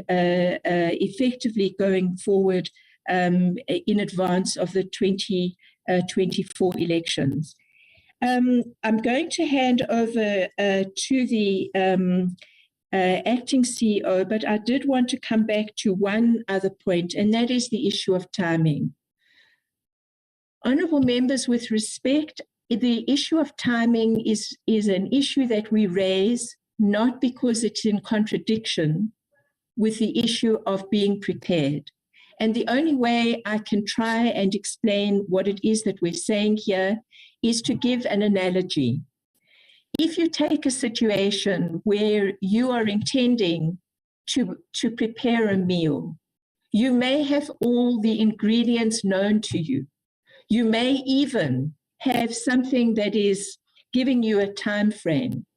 effectively going forward in advance of the 2024 elections. I'm going to hand over to the acting CEO, but I did want to come back to one other point, and that is the issue of timing. Honourable members, with respect, the issue of timing is an issue that we raise not because it's in contradiction with the issue of being prepared. And the only way I can try and explain what it is that we're saying here is to give an analogy. If you take a situation where you are intending to prepare a meal, you may have all the ingredients known to you. You may even have something that is giving you a time frame.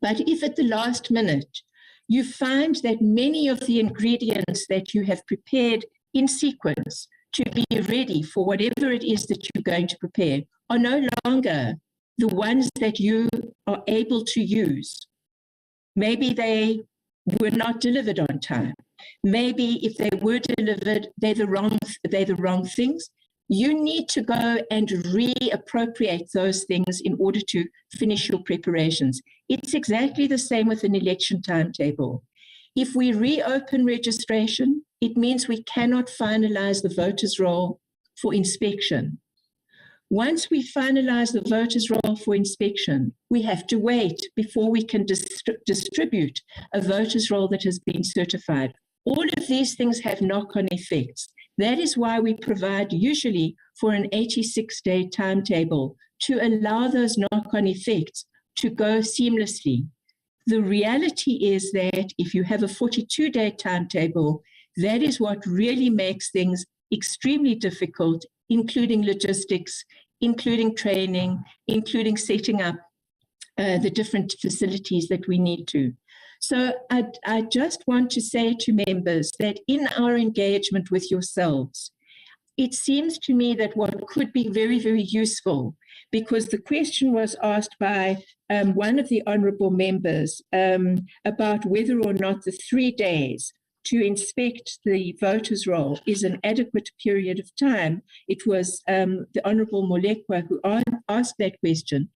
But if at the last minute you find that many of the ingredients that you have prepared in sequence to be ready for whatever it is that you're going to prepare are no longer the ones that you are able to use. Maybe they were not delivered on time. Maybe if they were delivered, they're the wrong things. You need to go and reappropriate those things in order to finish your preparations. It's exactly the same with an election timetable. If we reopen registration, it means we cannot finalize the voters' roll for inspection. Once we finalize the voters' roll for inspection, we have to wait before we can distribute a voters' roll that has been certified. All of these things have knock-on effects. That is why we provide usually for an 86-day timetable to allow those knock-on effects to go seamlessly. The reality is that if you have a 42-day timetable, that is what really makes things extremely difficult, including logistics, including training, including setting up the different facilities that we need to. So I just want to say to members that in our engagement with yourselves, it seems to me that what could be very, very useful, because the question was asked by one of the honourable members about whether or not the 3 days to inspect the voters' roll is an adequate period of time. It was the Honourable Molekwa who asked that question.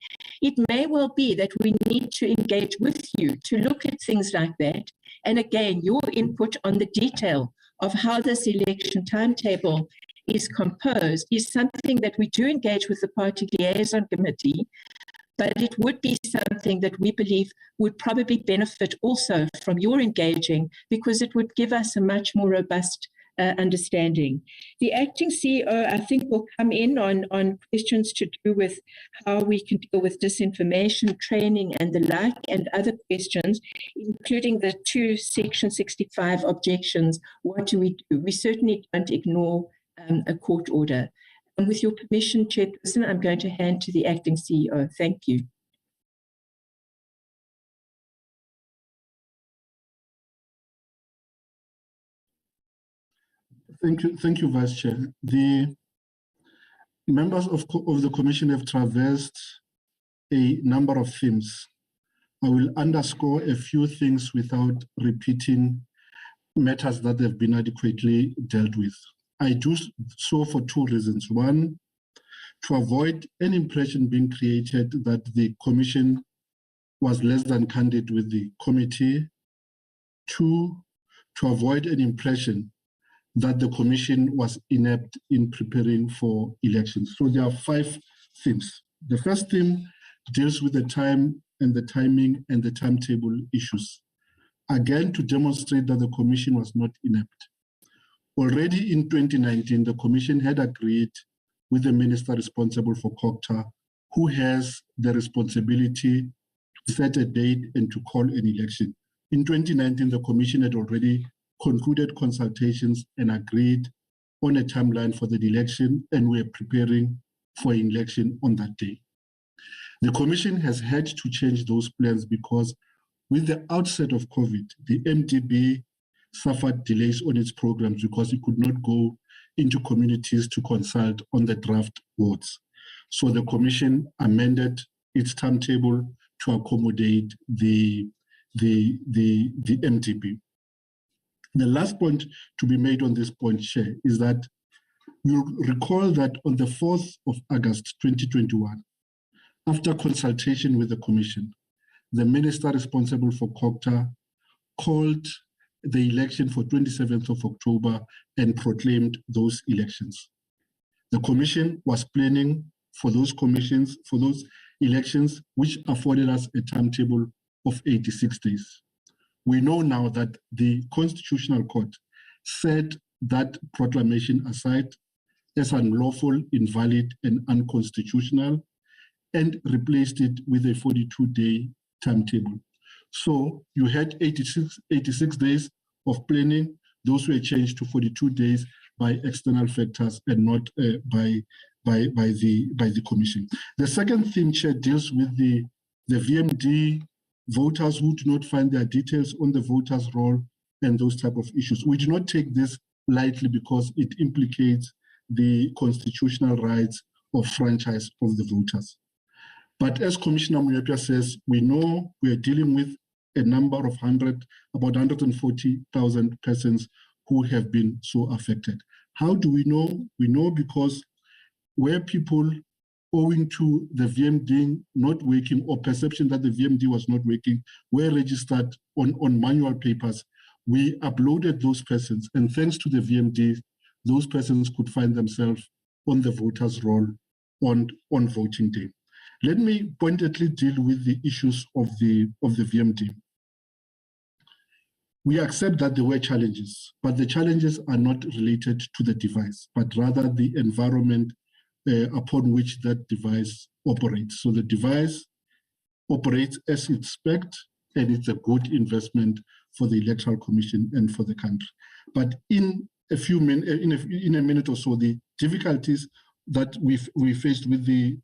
It may well be that we need to engage with you to look at things like that. And again, your input on the detail of how this election timetable is composed is something that we do engage with the party liaison committee, but it would be something that we believe would probably benefit also from your engaging, because it would give us a much more robust understanding. The acting CEO, I think, will come in on questions to do with how we can deal with disinformation, training, and the like, and other questions, including the 2 Section 65 objections. What do we do? We certainly don't ignore a court order. And with your permission, Chairperson, I'm going to hand to the acting CEO. Thank you. Thank you, Vice Chair. The members of the Commission have traversed a number of themes. I will underscore a few things without repeating matters that have been adequately dealt with. I do so for 2 reasons. One, to avoid an impression being created that the Commission was less than candid with the committee. 2, to avoid an impression that the Commission was inept in preparing for elections. So there are 5 themes. The first theme deals with the time and the timing and the timetable issues. Again, to demonstrate that the Commission was not inept. Already in 2019, the Commission had agreed with the minister responsible for COGTA, who has the responsibility to set a date and to call an election. In 2019, the Commission had already concluded consultations and agreed on a timeline for the election, and we're preparing for an election on that day. The Commission has had to change those plans because with the outset of COVID, the MDB suffered delays on its programs because it could not go into communities to consult on the draft votes. So the Commission amended its timetable to accommodate the MDB. The last point to be made on this point, Chair, is that you'll recall that on the 4th of August 2021, after consultation with the Commission, the minister responsible for COGTA called the election for 27th of October and proclaimed those elections. The Commission was planning for those elections, which afforded us a timetable of 86 days. We know now that the Constitutional Court set that proclamation aside as unlawful, invalid, and unconstitutional, and replaced it with a 42-day timetable. So you had 86 days of planning. Those were changed to 42 days by external factors and not by the Commission. The second theme, Chair, deals with the VMD voters who do not find their details on the voters' roll and those type of issues. We do not take this lightly because it implicates the constitutional rights of franchise of the voters. But as Commissioner Moyopia says, we know we are dealing with a number of about 140,000 persons who have been so affected. How do we know? We know because where people, owing to the VMD not working or perception that the VMD was not working, were registered on manual papers, we uploaded those persons, and thanks to the VMD, those persons could find themselves on the voters' roll on voting day. Let me pointedly deal with the issues of the VMD. We accept that there were challenges, but the challenges are not related to the device, but rather the environment upon which that device operates. So the device operates as it's spec'd, and it's a good investment for the Electoral Commission and for the country. But in a minute or so, the difficulties that we faced with the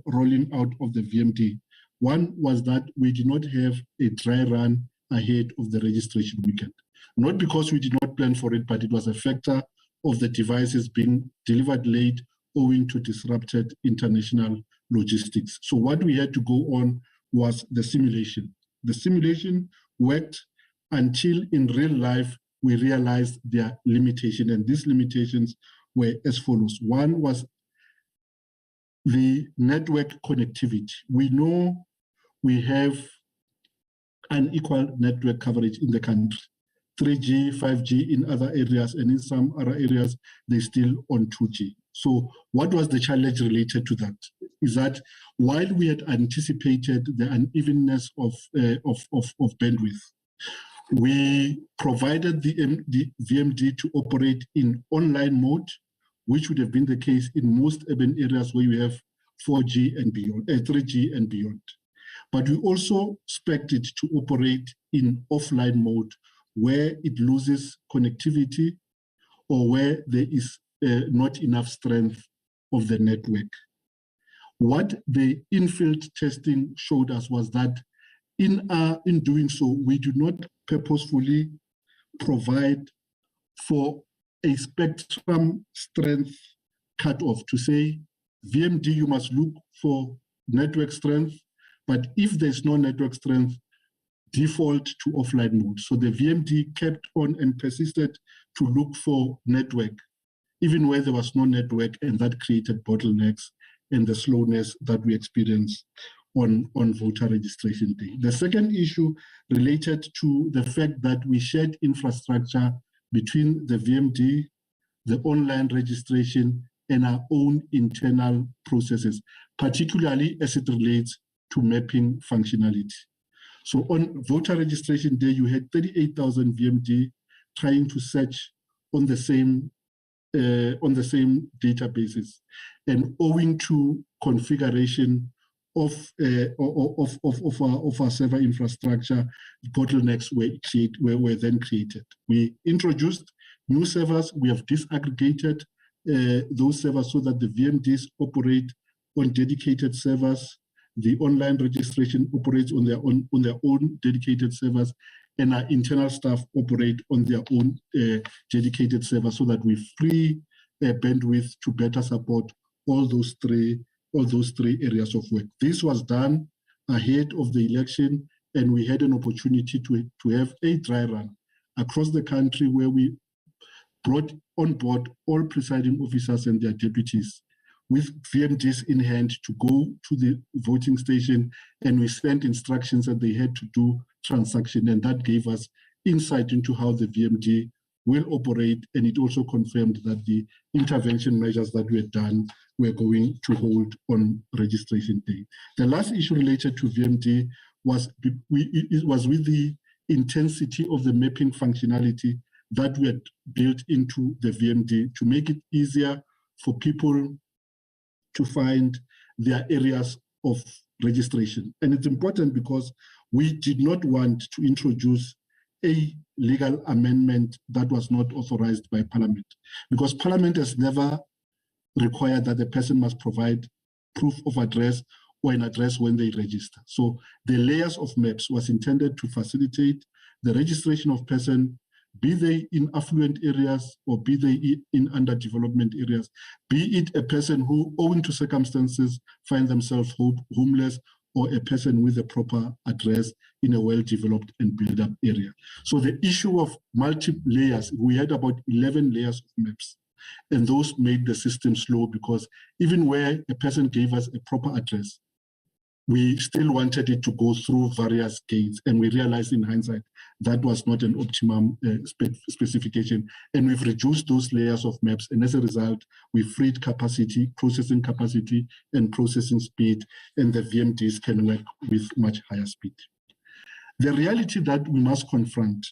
rolling out of the VMD. One was that we did not have a dry run ahead of the registration weekend. Not because we did not plan for it, but it was a factor of the devices being delivered late owing to disrupted international logistics. So what we had to go on was the simulation. The simulation worked until in real life we realized their limitation, and these limitations were as follows. One was the network connectivity. We know we have unequal network coverage in the country. 3G, 5G in other areas, and in some other areas, they're still on 2G. So what was the challenge related to that? Is that while we had anticipated the unevenness of bandwidth, we provided the VMD to operate in online mode, which would have been the case in most urban areas where you have 4G and beyond, 3G and beyond. But we also expect it to operate in offline mode, where it loses connectivity or where there is not enough strength of the network. What the in-field testing showed us was that in doing so, we do not purposefully provide for a spectrum strength cutoff to say, VMD, you must look for network strength, but if there's no network strength, default to offline mode. So the VMD kept on and persisted to look for network, even where there was no network, and that created bottlenecks and the slowness that we experienced on voter registration day. The second issue related to the fact that we shared infrastructure between the VMD, the online registration, and our own internal processes, particularly as it relates to mapping functionality. So on voter registration day, you had 38,000 VMD trying to search on the same databases, and owing to configuration of our server infrastructure, bottlenecks were then created. We introduced new servers. We have disaggregated those servers so that the VMDs operate on dedicated servers. The online registration operates on their own dedicated servers, and our internal staff operate on their own dedicated servers, so that we free bandwidth to better support all those three areas of work. This was done ahead of the election, and we had an opportunity to have a dry run across the country where we brought on board all presiding officers and their deputies with VMDs in hand to go to the voting station, and we sent instructions that they had to do transaction, and that gave us insight into how the VMD will operate, and it also confirmed that the intervention measures that were done were going to hold on registration day. The last issue related to VMD was with the intensity of the mapping functionality that we had built into the VMD to make it easier for people to find their areas of registration. And it's important because we did not want to introduce a legal amendment that was not authorized by Parliament, because Parliament has never required that the person must provide proof of address or an address when they register. So the layers of maps was intended to facilitate the registration of person, be they in affluent areas or be they in underdevelopment areas, be it a person who, owing to circumstances, find themselves homeless, or a person with a proper address in a well-developed and built-up area. So the issue of multiple layers, we had about 11 layers of maps, and those made the system slow, because even where a person gave us a proper address, we still wanted it to go through various gates, and we realized in hindsight that was not an optimum specification, and we've reduced those layers of maps, and as a result, we freed capacity, processing capacity, and processing speed, and the VMDs can work with much higher speed. The reality that we must confront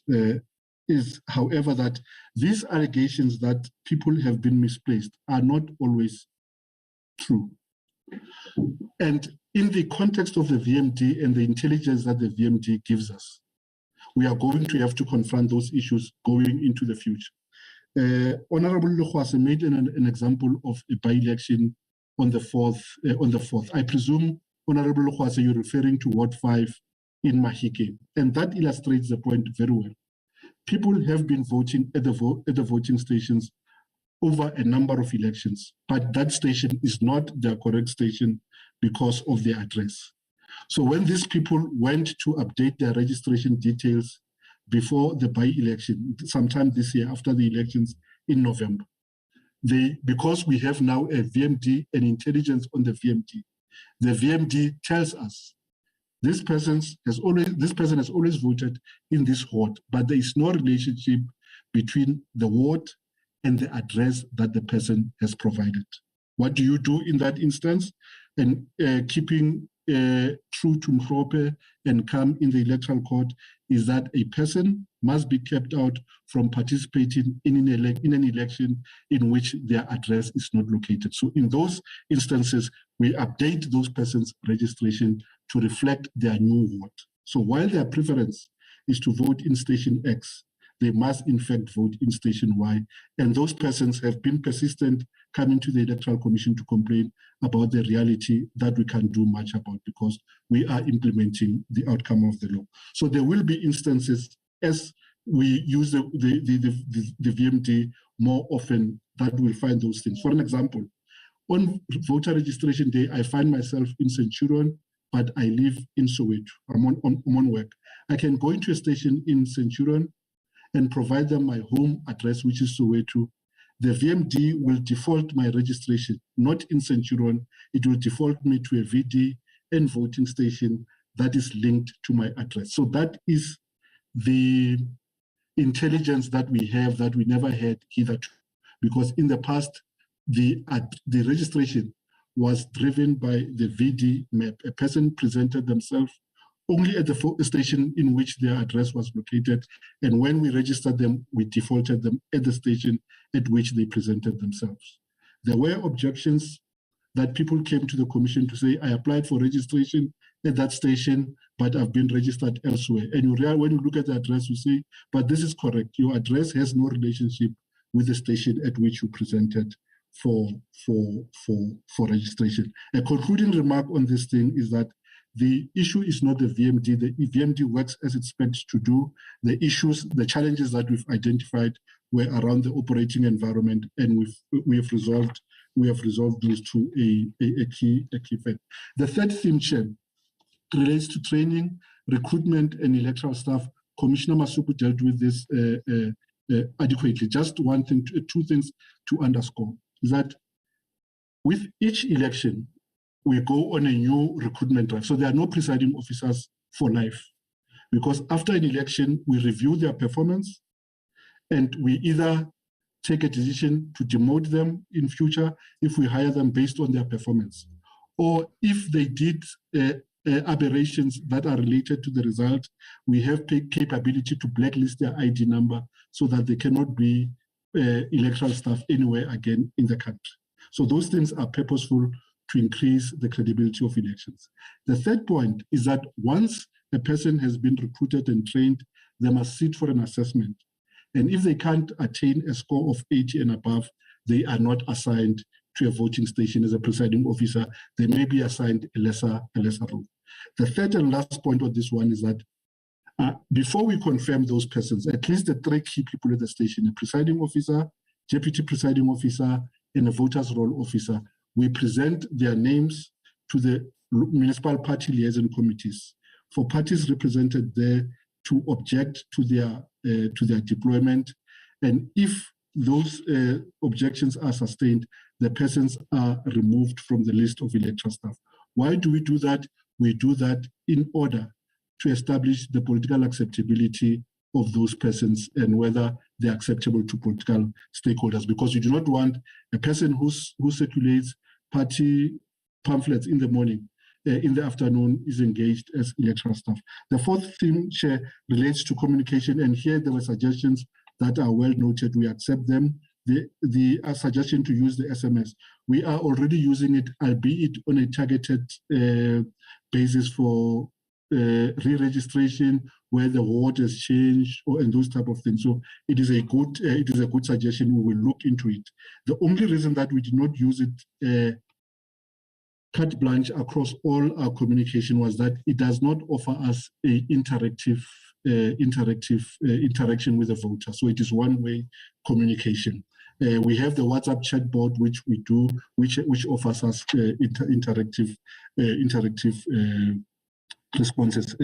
is, however, that these allegations that people have been misplaced are not always true. And in the context of the VMD and the intelligence that the VMD gives us, we are going to have to confront those issues going into the future. Honorable Lukhwase made an example of a by-election on the 4th. I presume, Honorable Lukhwase, you're referring to Ward 5 in Mahike, and that illustrates the point very well. People have been voting at the voting stations over a number of elections, but that station is not their correct station because of their address. So when these people went to update their registration details before the by-election, sometime this year after the elections in November, because we have now a VMD and intelligence on the VMD tells us this person has always voted in this ward, but there is no relationship between the ward and the address that the person has provided. What do you do in that instance? And keeping true to Mhlope and come in the electoral court is that a person must be kept out from participating in an election in which their address is not located. So in those instances, we update those persons' registration to reflect their new ward. So while their preference is to vote in station X, they must in fact vote in station Y. And those persons have been persistent coming to the Electoral Commission to complain about the reality that we can't do much about because we are implementing the outcome of the law. So there will be instances as we use the VMD more often that we'll find those things. For an example, on voter registration day, I find myself in Centurion, but I live in Soweto. I'm on work. I can go into a station in Centurion and provide them my home address, which is Soweto. The VMD will default my registration, not in Centurion. It will default me to a VD and voting station that is linked to my address. So that is the intelligence that we have that we never had hitherto, because in the past, the registration was driven by the VD map. A person presented themselves only at the station in which their address was located. And when we registered them, we defaulted them at the station at which they presented themselves. There were objections that people came to the commission to say, I applied for registration at that station, but I've been registered elsewhere. And when you look at the address, you say, but this is correct. Your address has no relationship with the station at which you presented for registration. A concluding remark on this thing is that the issue is not the VMD. The VMD works as it's meant to do. The issues, the challenges that we've identified were around the operating environment, and we have resolved those to a key fact. The third theme, Chair, relates to training, recruitment, and electoral staff. Commissioner Masuku dealt with this adequately. Just one thing, two things to underscore is that with each election, we go on a new recruitment drive. So there are no presiding officers for life, because after an election, we review their performance and we either take a decision to demote them in future if we hire them based on their performance, or if they did aberrations that are related to the result, we have capability to blacklist their ID number so that they cannot be electoral staff anywhere again in the country. So those things are purposeful to increase the credibility of elections. The third point is that once a person has been recruited and trained, they must sit for an assessment. And if they can't attain a score of 80 and above, they are not assigned to a voting station as a presiding officer. They may be assigned a lesser role. The third and last point on this one is that before we confirm those persons, at least the three key people at the station, a presiding officer, deputy presiding officer, and a voters roll officer, we present their names to the municipal party liaison committees for parties represented there to object to their deployment. And if those objections are sustained, the persons are removed from the list of electoral staff. Why do we do that? We do that in order to establish the political acceptability of those persons and whether they're acceptable to political stakeholders, because you do not want a person who circulates party pamphlets in the morning, in the afternoon is engaged as electoral staff. The fourth theme, Chair, relates to communication, and here there were suggestions that are well noted. We accept them. The suggestion to use the SMS, we are already using it, albeit on a targeted basis for re-registration where the ward has changed and those type of things. So it is a good suggestion. We will look into it. The only reason that we did not use it carte blanche across all our communication was that it does not offer us a interactive interaction with the voter. So it is one-way communication. We have the WhatsApp chatbot, which we do, which offers us interactive responses.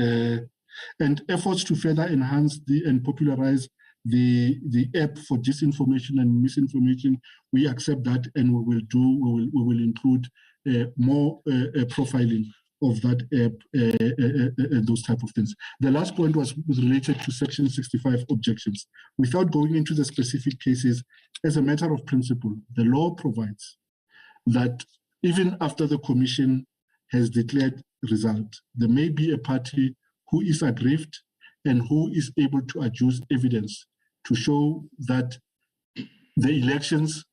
And efforts to further enhance and popularize the app for disinformation and misinformation, we accept that, and we will include more profiling of that app and those type of things. The last point was related to Section 65 objections. Without going into the specific cases, as a matter of principle, the law provides that even after the commission has declared result, there may be a party who is aggrieved and who is able to adduce evidence to show that the elections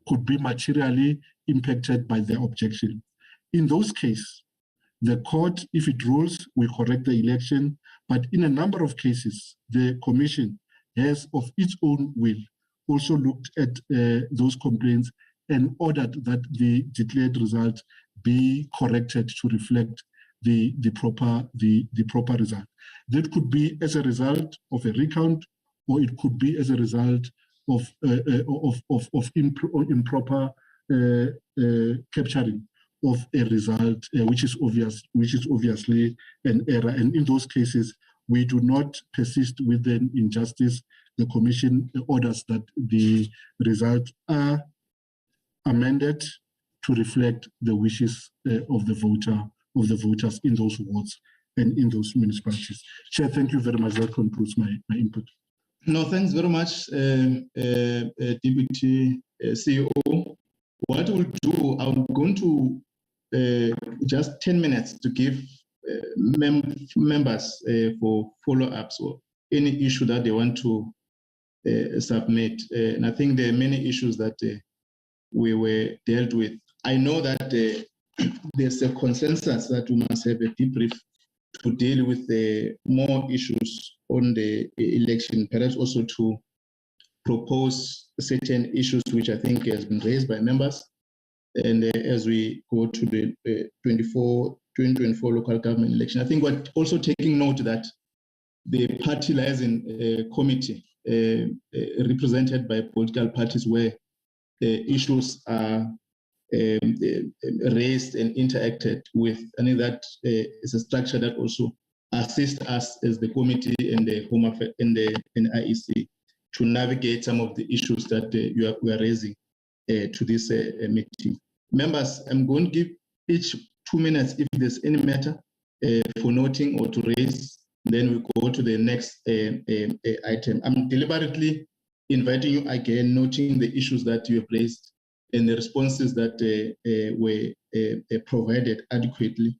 could be materially impacted by the objection. In those cases, the court, if it rules, will correct the election, but in a number of cases, the commission has, of its own will, also looked at those complaints and ordered that the declared result be corrected to reflect the proper result. That could be as a result of a recount, or it could be as a result of improper capturing of a result, which is obviously an error. And in those cases, we do not persist with an injustice. The commission orders that the results are amended to reflect the wishes of the voters in those wards and in those municipalities. Chair, thank you very much. That concludes my input. No, thanks very much, Deputy CEO. What we'll do, I'm going to just 10 minutes to give members for follow-ups or any issue that they want to submit. And I think there are many issues that we were dealt with. I know that there's a consensus that we must have a debrief to deal with more issues on the election, perhaps also to propose certain issues which I think has been raised by members. And as we go to the 2024 local government election, I think we're also taking note that the party liaison committee represented by political parties where issues are raised and interacted with. I think that is a structure that also assists us as the committee and the Home Affairs and the IEC to navigate some of the issues that we are raising to this meeting. Members, I'm going to give each 2 minutes if there's any matter for noting or to raise. Then we go to the next item. I'm deliberately inviting you again, noting the issues that you have raised and the responses that were provided adequately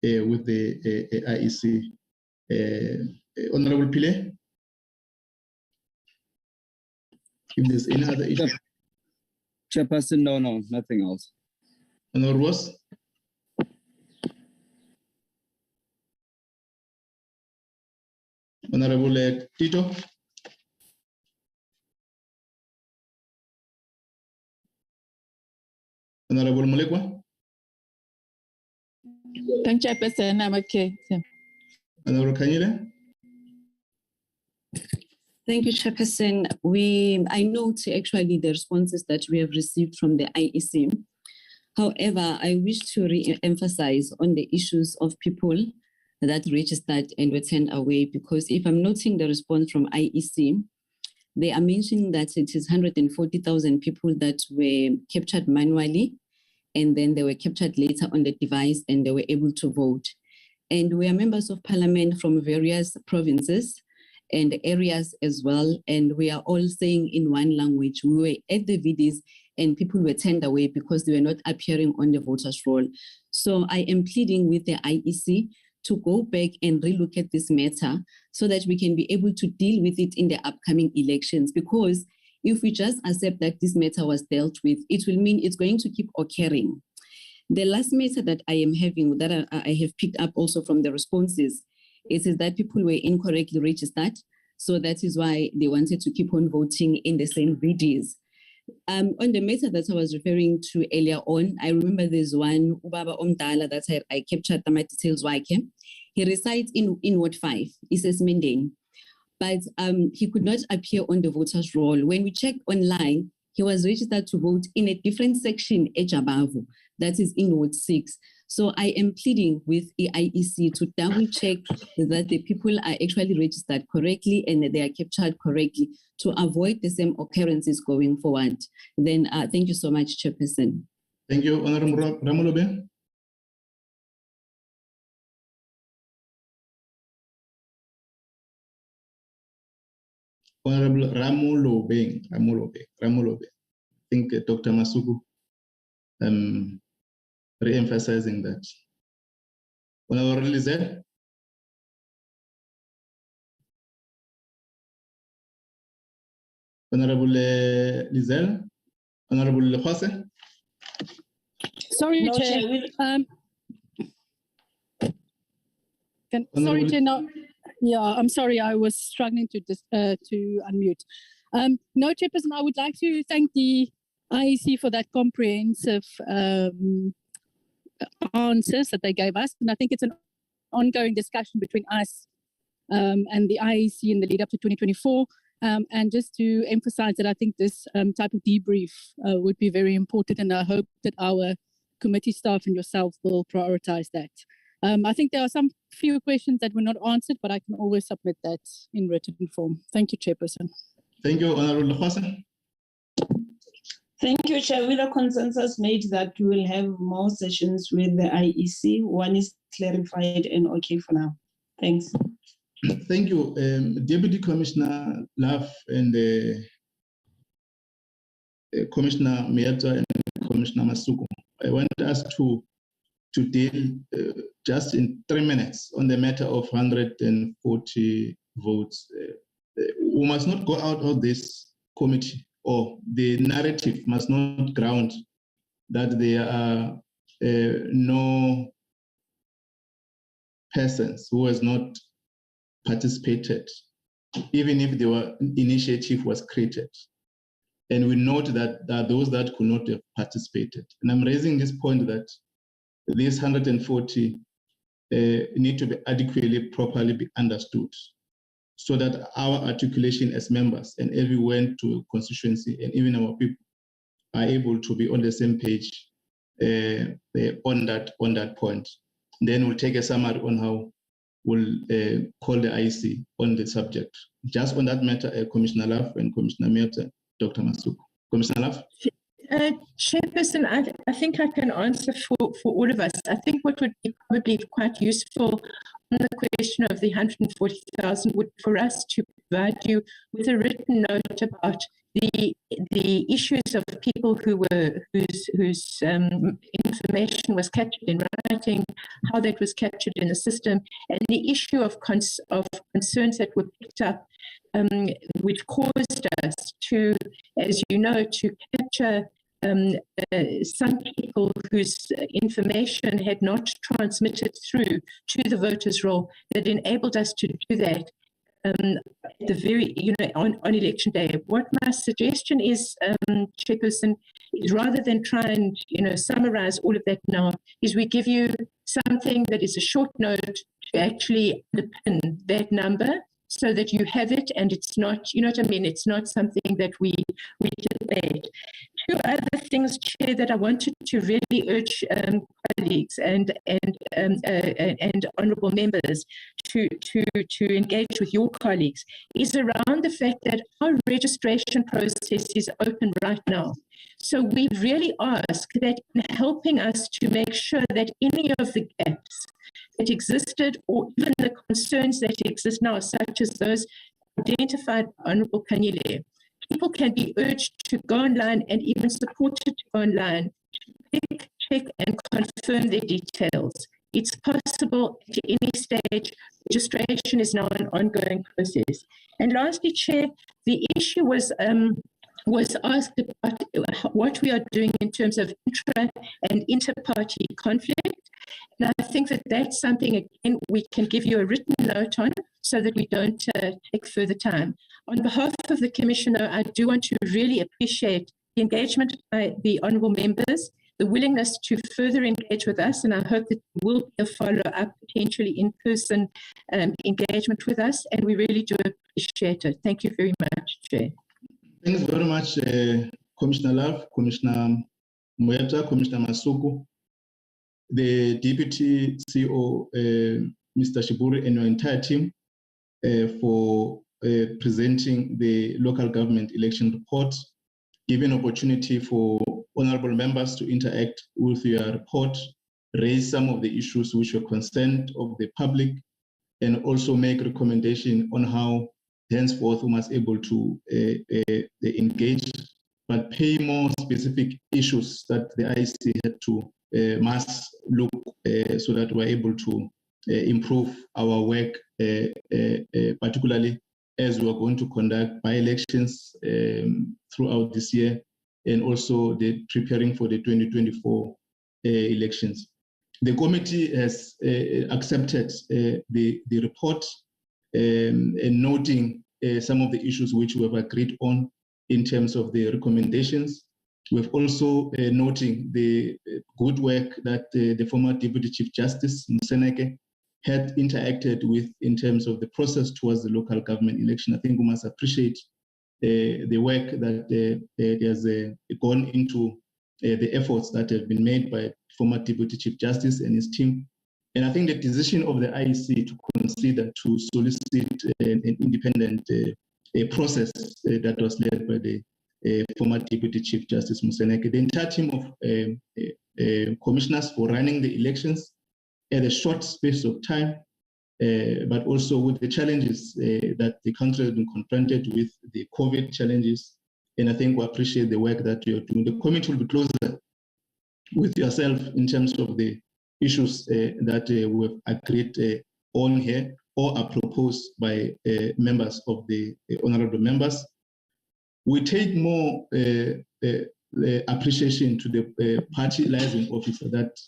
with the IEC. Honorable Pile, if there's any other issue. Chairperson, no, nothing else. Honorable Ross? Honorable Tito? Honorable Mulekwa? Thank you, Chairperson. I'm okay. Honorable Kanyile? Thank you, Chairperson. I note actually the responses that we have received from the IEC. However, I wish to re-emphasize on the issues of people that registered and were turned away, because if I'm noting the response from IEC, they are mentioning that it is 140,000 people that were captured manually, and then they were captured later on the device and they were able to vote. And we are members of parliament from various provinces and areas as well. And we are all saying in one language, we were at the VDs and people were turned away because they were not appearing on the voters roll. So I am pleading with the IEC to go back and relook at this matter so that we can be able to deal with it in the upcoming elections. Because if we just accept that this matter was dealt with, it will mean it's going to keep occurring. The last matter that I am having, that I have picked up also from the responses, it is that people were incorrectly registered. So that is why they wanted to keep on voting in the same VDs. On the matter that I was referring to earlier on, I remember there's one Ubaba Omdala that I captured my details. He resides in Ward 5, he says Minden, but he could not appear on the voters roll. When we checked online, he was registered to vote in a different section, Ejabavu, that is in Ward 6. So I am pleading with the IEC to double check that the people are actually registered correctly and that they are captured correctly to avoid the same occurrences going forward. Then thank you so much, Chairperson. Thank you, Honorable Ramulobe. Honorable Ramulobe. I think Dr. Masuku re-emphasizing that. Honorable Lizelle. Honorable Lizelle. Honorable Jose. Sorry, No, Chair. Chair, Sorry, Chair. No, yeah, I'm sorry. I was struggling to unmute. No, Chairperson, I would like to thank the IEC for that comprehensive answers that they gave us. And I think it's an ongoing discussion between us and the IEC in the lead up to 2024. And just to emphasize that I think this type of debrief would be very important. And I hope that our committee staff and yourself will prioritize that. I think there are some few questions that were not answered, but I can always submit that in written form. Thank you, Chairperson. Thank you, Honorable Jose. Thank you, Chair. With a consensus made that we will have more sessions with the IEC. One is clarified and okay for now. Thanks. Thank you, Deputy Commissioner Love and Commissioner Mieta and Commissioner Masuku. I want us to deal just in 3 minutes on the matter of 140 votes. We must not go out of this committee, or the narrative must not ground that there are no persons who has not participated, even if the initiative was created. And we note that there are those that could not have participated. And I'm raising this point that these 140 need to be adequately, properly be understood, so that our articulation as members and everyone to constituency and even our people are able to be on the same page on that point. Then we'll take a summary on how we'll call the IEC on the subject. Just on that matter, Commissioner Love and Commissioner Mieta, Dr. Masuku. Commissioner Love? Chairperson, I think I can answer for all of us. I think what would be probably quite useful on the question of the 140,000 would for us to provide you with a written note about the issues of people whose information was captured in writing, how that was captured in the system, and the issue of concerns that were picked up, which caused us to, as you know, to capture some people whose information had not transmitted through to the voters' roll, that enabled us to do that at the very, on election day. What my suggestion is, Chairperson, is rather than try and, summarize all of that now, is we give you something that is a short note to actually underpin that number, so that you have it and it's not, it's not something that we debate. Two other things, Chair, that I wanted to really urge colleagues and honourable members to engage with your colleagues is around the fact that our registration process is open right now. So we really ask that in helping us to make sure that any of the gaps that existed, or even the concerns that exist now, such as those identified by Honourable Kanyile, people can be urged to go online and even supported to go online to pick, check and confirm their details. It's possible at any stage. Registration is now an ongoing process. And lastly, Chair, the issue was asked about what we are doing in terms of intra and inter-party conflict. And I think that that's something, again, we can give you a written note on so that we don't take further time. On behalf of the Commissioner, I do want to really appreciate the engagement by the honourable members, the willingness to further engage with us, and I hope that there will be a follow-up, potentially in-person engagement with us, and we really do appreciate it. Thank you very much, Chair. Thanks very much, Commissioner Love, Commissioner Moeta, Commissioner Masuku, the Deputy CEO, Mr. Shiburi, and your entire team for presenting the local government election report, giving opportunity for honorable members to interact with your report, raise some of the issues which were concerned of the public, and also make recommendation on how henceforth we must able to engage, but pay more specific issues that the IEC had to must look so that we're able to improve our work, particularly as we are going to conduct by-elections throughout this year, and also the preparing for the 2024 elections. The committee has accepted the report and noting some of the issues which we have agreed on in terms of the recommendations. We've also noting the good work that the former Deputy Chief Justice, Museneke, had interacted with in terms of the process towards the local government election. I think we must appreciate the work that has gone into the efforts that have been made by former Deputy Chief Justice and his team. And I think the decision of the IEC to consider to solicit an independent process that was led by the former Deputy Chief Justice Museneke, the entire team of commissioners for running the elections at a short space of time, but also with the challenges that the country has been confronted with, the COVID challenges. And I think we appreciate the work that you're doing. The committee will be closer with yourself in terms of the issues that we've agreed on here or are proposed by members of the honorable members. We take more appreciation to the party liaison officer that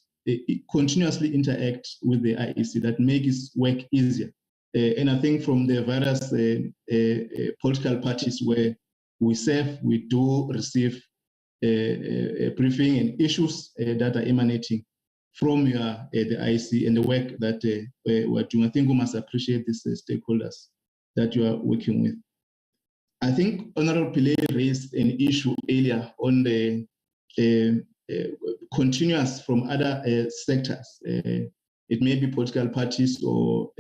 continuously interact with the IEC, that make his work easier. And I think from the various political parties where we serve, we do receive a briefing and issues that are emanating from the IEC and the work that we're doing. I think we must appreciate these stakeholders that you are working with. I think Honorable Pillay raised an issue earlier on the continuous from other sectors. It may be political parties or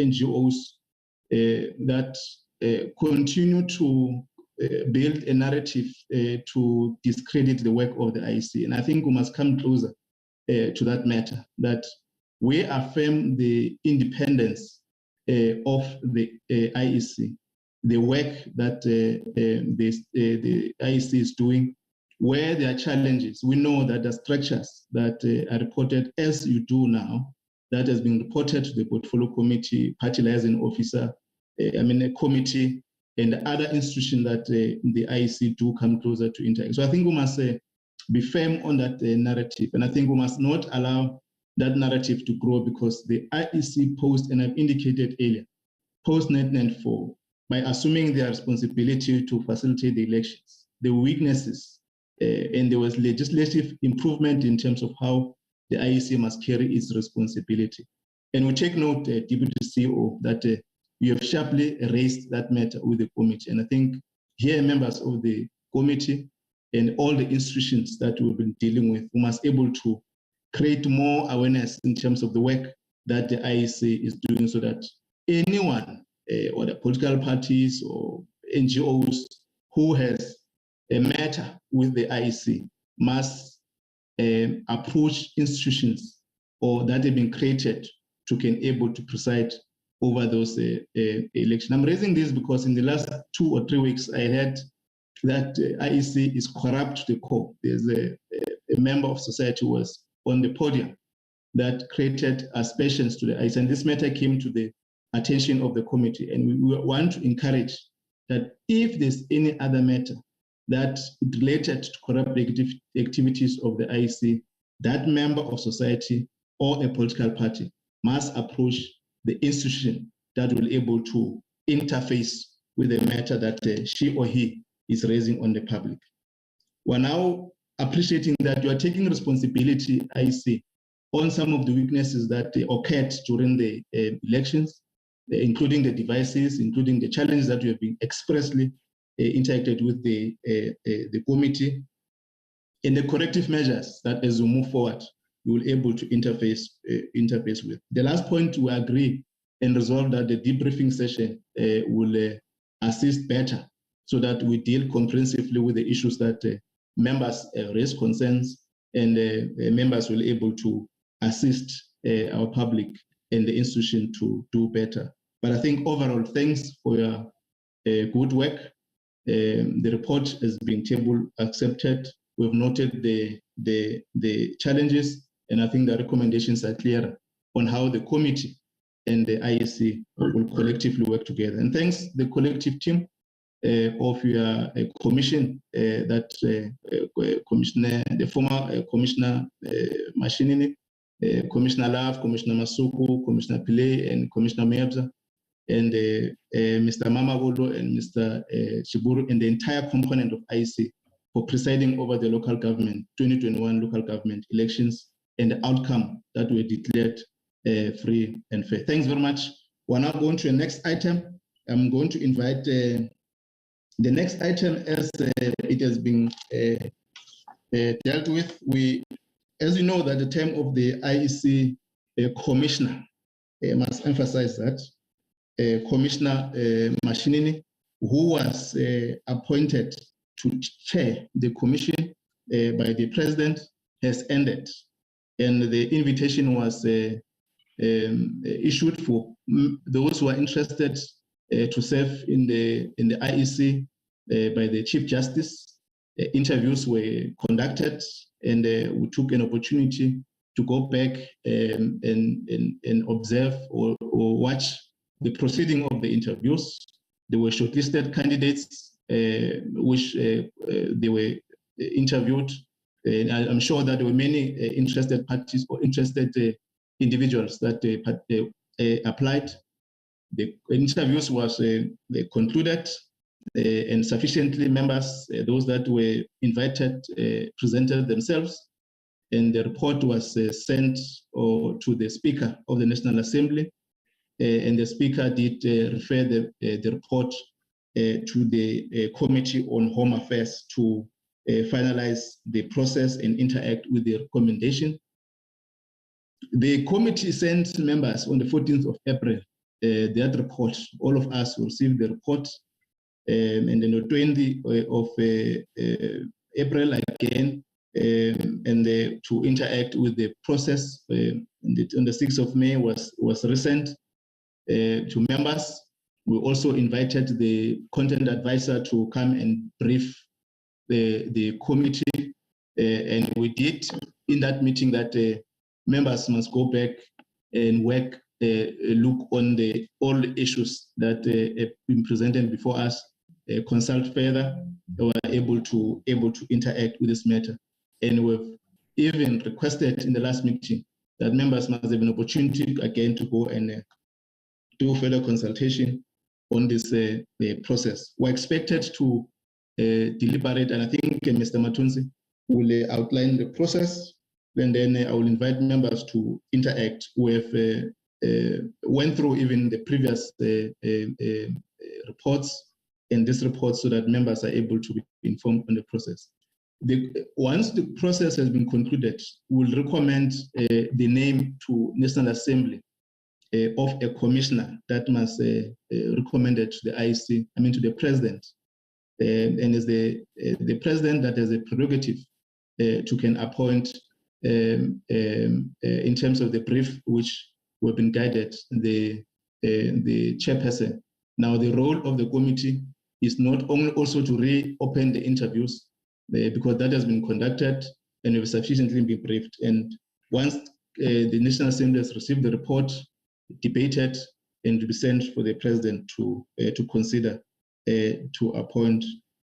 NGOs that continue to build a narrative to discredit the work of the IEC. And I think we must come closer to that matter, that we affirm the independence of the IEC, the work that the IEC is doing. Where there are challenges, we know that the structures that are reported as you do now, that has been reported to the portfolio committee, party liaison officer, a committee, and other institutions that the IEC do come closer to interact. So I think we must be firm on that narrative. And I think we must not allow that narrative to grow, because the IEC posed, and I've indicated earlier, post 1994, by assuming their responsibility to facilitate the elections, the weaknesses, and there was legislative improvement in terms of how the IEC must carry its responsibility. And we take note, Deputy CEO, that you have sharply raised that matter with the committee. And I think here, members of the committee and all the institutions that we've been dealing with, we must be able to create more awareness in terms of the work that the IEC is doing, so that anyone, or the political parties or NGOs who has a matter with the IEC must approach institutions or that have been created to be able to preside over those elections. I'm raising this because in the last 2 or 3 weeks, I heard that IEC is corrupt to the core. There's a member of society was on the podium that created aspersions to the IEC, and this matter came to the attention of the committee. And we want to encourage that if there's any other matter that related to corrupt activities of the IEC, that member of society or a political party must approach the institution that will be able to interface with the matter that she or he is raising on the public. We're now appreciating that you are taking responsibility, IEC, on some of the weaknesses that occurred during the elections, including the devices, including the challenges that you have been expressly interacted with the committee, and the corrective measures that as we move forward, we will be able to interface with. The last point, we agree and resolve that the debriefing session will assist better so that we deal comprehensively with the issues that members raise concerns, and members will be able to assist our public and the institution to do better. But I think overall, thanks for your good work. The report has been tabled, accepted. We've noted the challenges, and I think the recommendations are clear on how the committee and the IEC will collectively work together. And thanks the collective team of your commission, Commissioner, the former Commissioner Mashinini, Commissioner Love, Commissioner Masuku, Commissioner Pillay, and Commissioner Mebza, and Mr. Mamabolo and Mr. Chiburu, and the entire component of IEC for presiding over the local government, 2021 local government elections, and the outcome that were declared free and fair. Thanks very much. We're now going to the next item. I'm going to invite the next item as it has been dealt with. As you know, that the term of the IEC commissioner, I must emphasize that, Commissioner Mashinini, who was appointed to chair the commission by the president, has ended. And the invitation was issued for those who are interested to serve in the IEC by the Chief Justice. Interviews were conducted, and we took an opportunity to go back and observe or watch the proceeding of the interviews. There were shortlisted candidates which they were interviewed. And I'm sure that there were many interested parties or interested individuals that applied. The interviews was concluded, and sufficiently members, those that were invited, presented themselves, and the report was sent to the Speaker of the National Assembly, and the Speaker did refer the report to the Committee on Home Affairs to finalize the process and interact with the recommendation. The committee sent members on the 14th of April that report. All of us received the report, and then the 20th of April again, and to interact with the process. On the 6th of May was resent to members. We also invited the content advisor to come and brief the committee, and we did in that meeting that members must go back and work, look on all the issues that have been presented before us, consult further. They were able to interact with this matter, and we've even requested in the last meeting that members must have an opportunity again to go and do further consultation on this process. We're expected to deliberate, and I think Mr. Matunzi will outline the process, and then I will invite members to interact. We've went through even the previous reports and this report so that members are able to be informed on the process. Once the process has been concluded, we'll recommend the name to National Assembly of a commissioner that must recommended to the IEC, to the president. And it's the president that has a prerogative to can appoint in terms of the brief which we've been guided, the chairperson. Now the role of the committee is not only also to reopen the interviews, because that has been conducted and we've sufficiently been briefed. And once the National Assembly has received the report, debated, and to be sent for the president to consider to appoint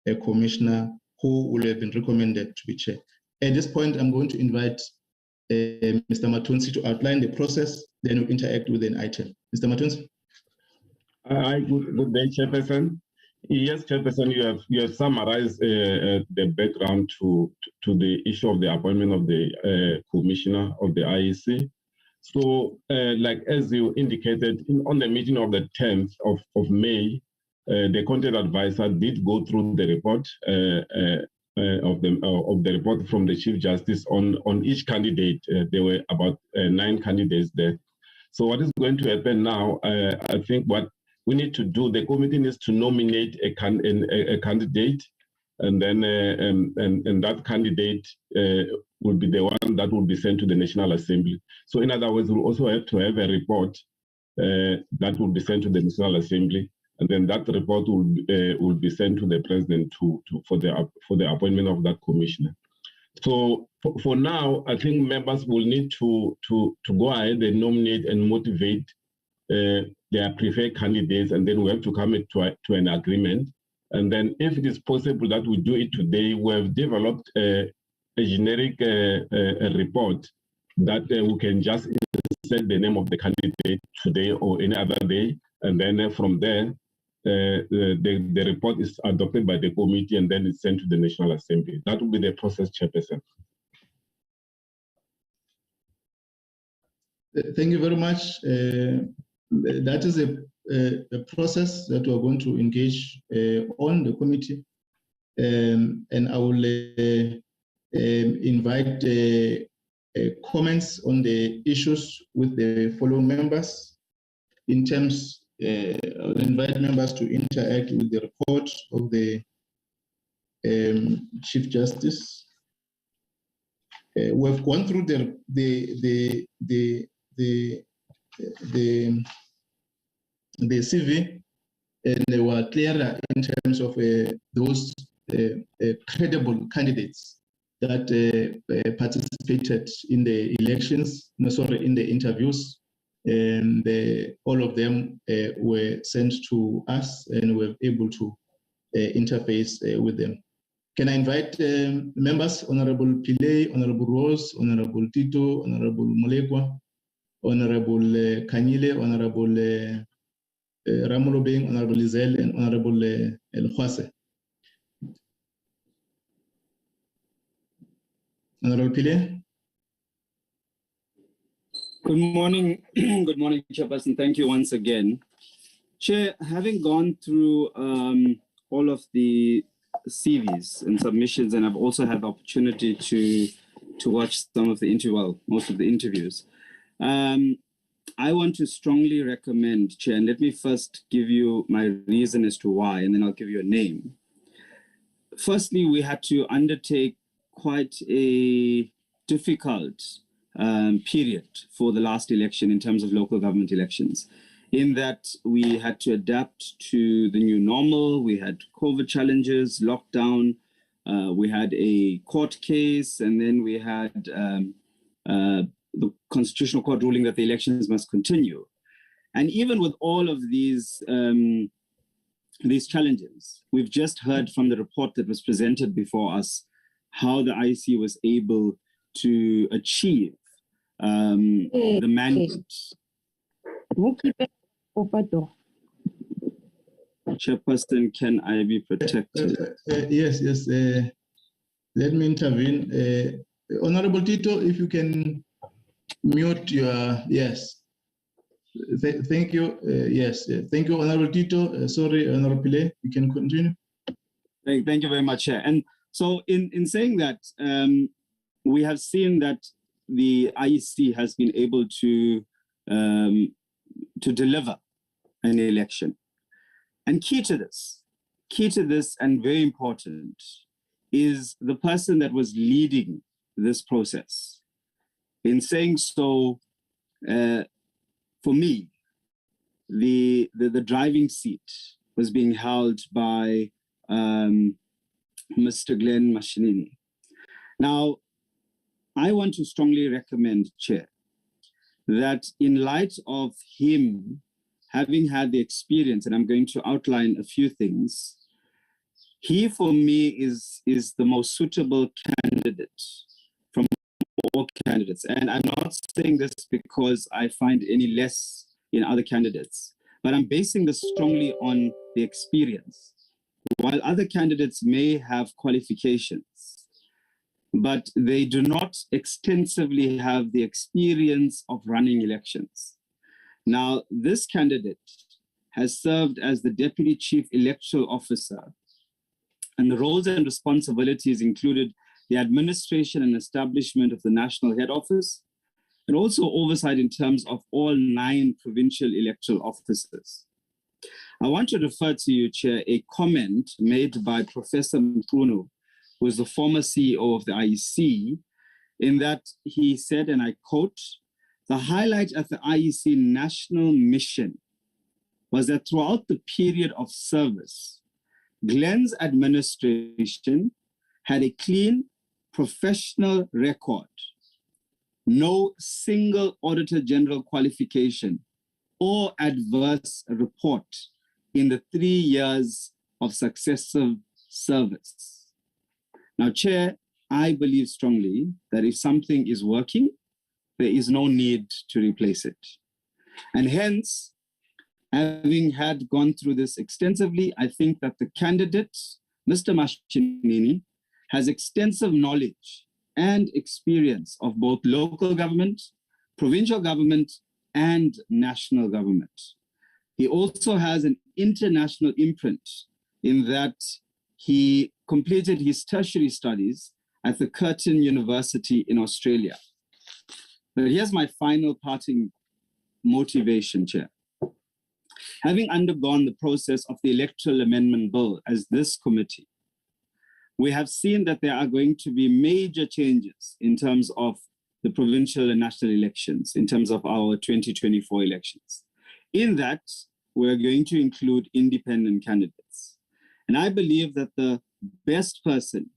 a commissioner who will have been recommended to be chair. At this point, I'm going to invite Mr. Matunzi to outline the process, then we'll interact with an item. Mr. Matunzi. Good day, Chairperson. Yes, Chairperson, you have summarized the background to the issue of the appointment of the commissioner of the IEC. So, like as you indicated, on the meeting of the 10th of May, the content advisor did go through the report of the report from the Chief Justice on each candidate. There were about 9 candidates there. So what is going to happen now? I think what we need to do, the committee needs to nominate a candidate, and then and that candidate will be the one that will be sent to the National Assembly. So in other words, we'll also have to have a report that will be sent to the National Assembly, and then that report will be sent to the President for the appointment of that commissioner. So for now, I think members will need to go ahead and nominate and motivate their preferred candidates, and then we have to come to an agreement. And then if it is possible that we do it today, we have developed a generic report that we can just insert the name of the candidate today or any other day. And then from there, the report is adopted by the committee and then it's sent to the National Assembly. That will be the process, Chairperson. Thank you very much. That is a process that we're going to engage on the committee, and I will invite comments on the issues with the following members. In terms, I'll invite members to interact with the report of the Chief Justice. We've gone through the CV, and they were clearer in terms of those credible candidates that participated in the elections, in the interviews, and all of them were sent to us, and we were able to interface with them. Can I invite members, Honorable Pillay, Honorable Rose, Honorable Tito, Honorable Molekwa, Honorable Kanyile, Honorable Ramulo Beng, Honorable Lizel, and Honorable El Khwase. Honorable Pillay. Good morning. Good morning, Chairperson. Thank you once again. Chair, having gone through all of the CVs and submissions, and I've also had the opportunity to watch some of the most of the interviews. I want to strongly recommend, Chair, and let me first give you my reason as to why, and then I'll give you a name. Firstly, we had to undertake quite a difficult period for the last election in terms of local government elections, in that we had to adapt to the new normal. We had COVID challenges, lockdown, we had a court case, and then we had the Constitutional Court ruling that the elections must continue. And even with all of these challenges, we've just heard from the report that was presented before us how the IEC was able to achieve the mandate. Chairperson, can I be protected? Yes. Let me intervene. Honorable Tito, if you can mute your, yes. Thank you. Yes, thank you, Honorable Tito. Sorry, Honorable Pillay, you can continue. Thank you very much, Chair. And so in saying that, we have seen that the IEC has been able to deliver an election. And key to this and very important, is the person that was leading this process. In saying so, for me, the driving seat was being held by Mr. Glenn Mashinini. Now, I want to strongly recommend, Chair, that in light of him having had the experience, and I'm going to outline a few things, he, for me, is the most suitable candidate from all candidates. And I'm not saying this because I find any less in other candidates, but I'm basing this strongly on the experience. While other candidates may have qualifications, but they do not extensively have the experience of running elections. Now, this candidate has served as the Deputy Chief Electoral Officer, and the roles and responsibilities included the administration and establishment of the National Head Office, and also oversight in terms of all 9 provincial electoral offices. I want to refer to you, Chair, a comment made by Professor Mkhunu, who is the former CEO of the IEC, in that he said, and I quote, "The highlight of the IEC national mission was that throughout the period of service, Glenn's administration had a clean, professional record, no single Auditor General qualification or adverse report in the 3 years of successive service." Now, Chair, I believe strongly that if something is working, there is no need to replace it. And hence, having had gone through this extensively, I think that the candidate, Mr. Mashinini, has extensive knowledge and experience of both local government, provincial government, and national government. He also has an international imprint in that he completed his tertiary studies at the Curtin University in Australia. But here's my final parting motivation, Chair. Having undergone the process of the Electoral Amendment Bill as this committee, we have seen that there are going to be major changes in terms of the provincial and national elections, in terms of our 2024 elections. In that, we're going to include independent candidates. And I believe that the best person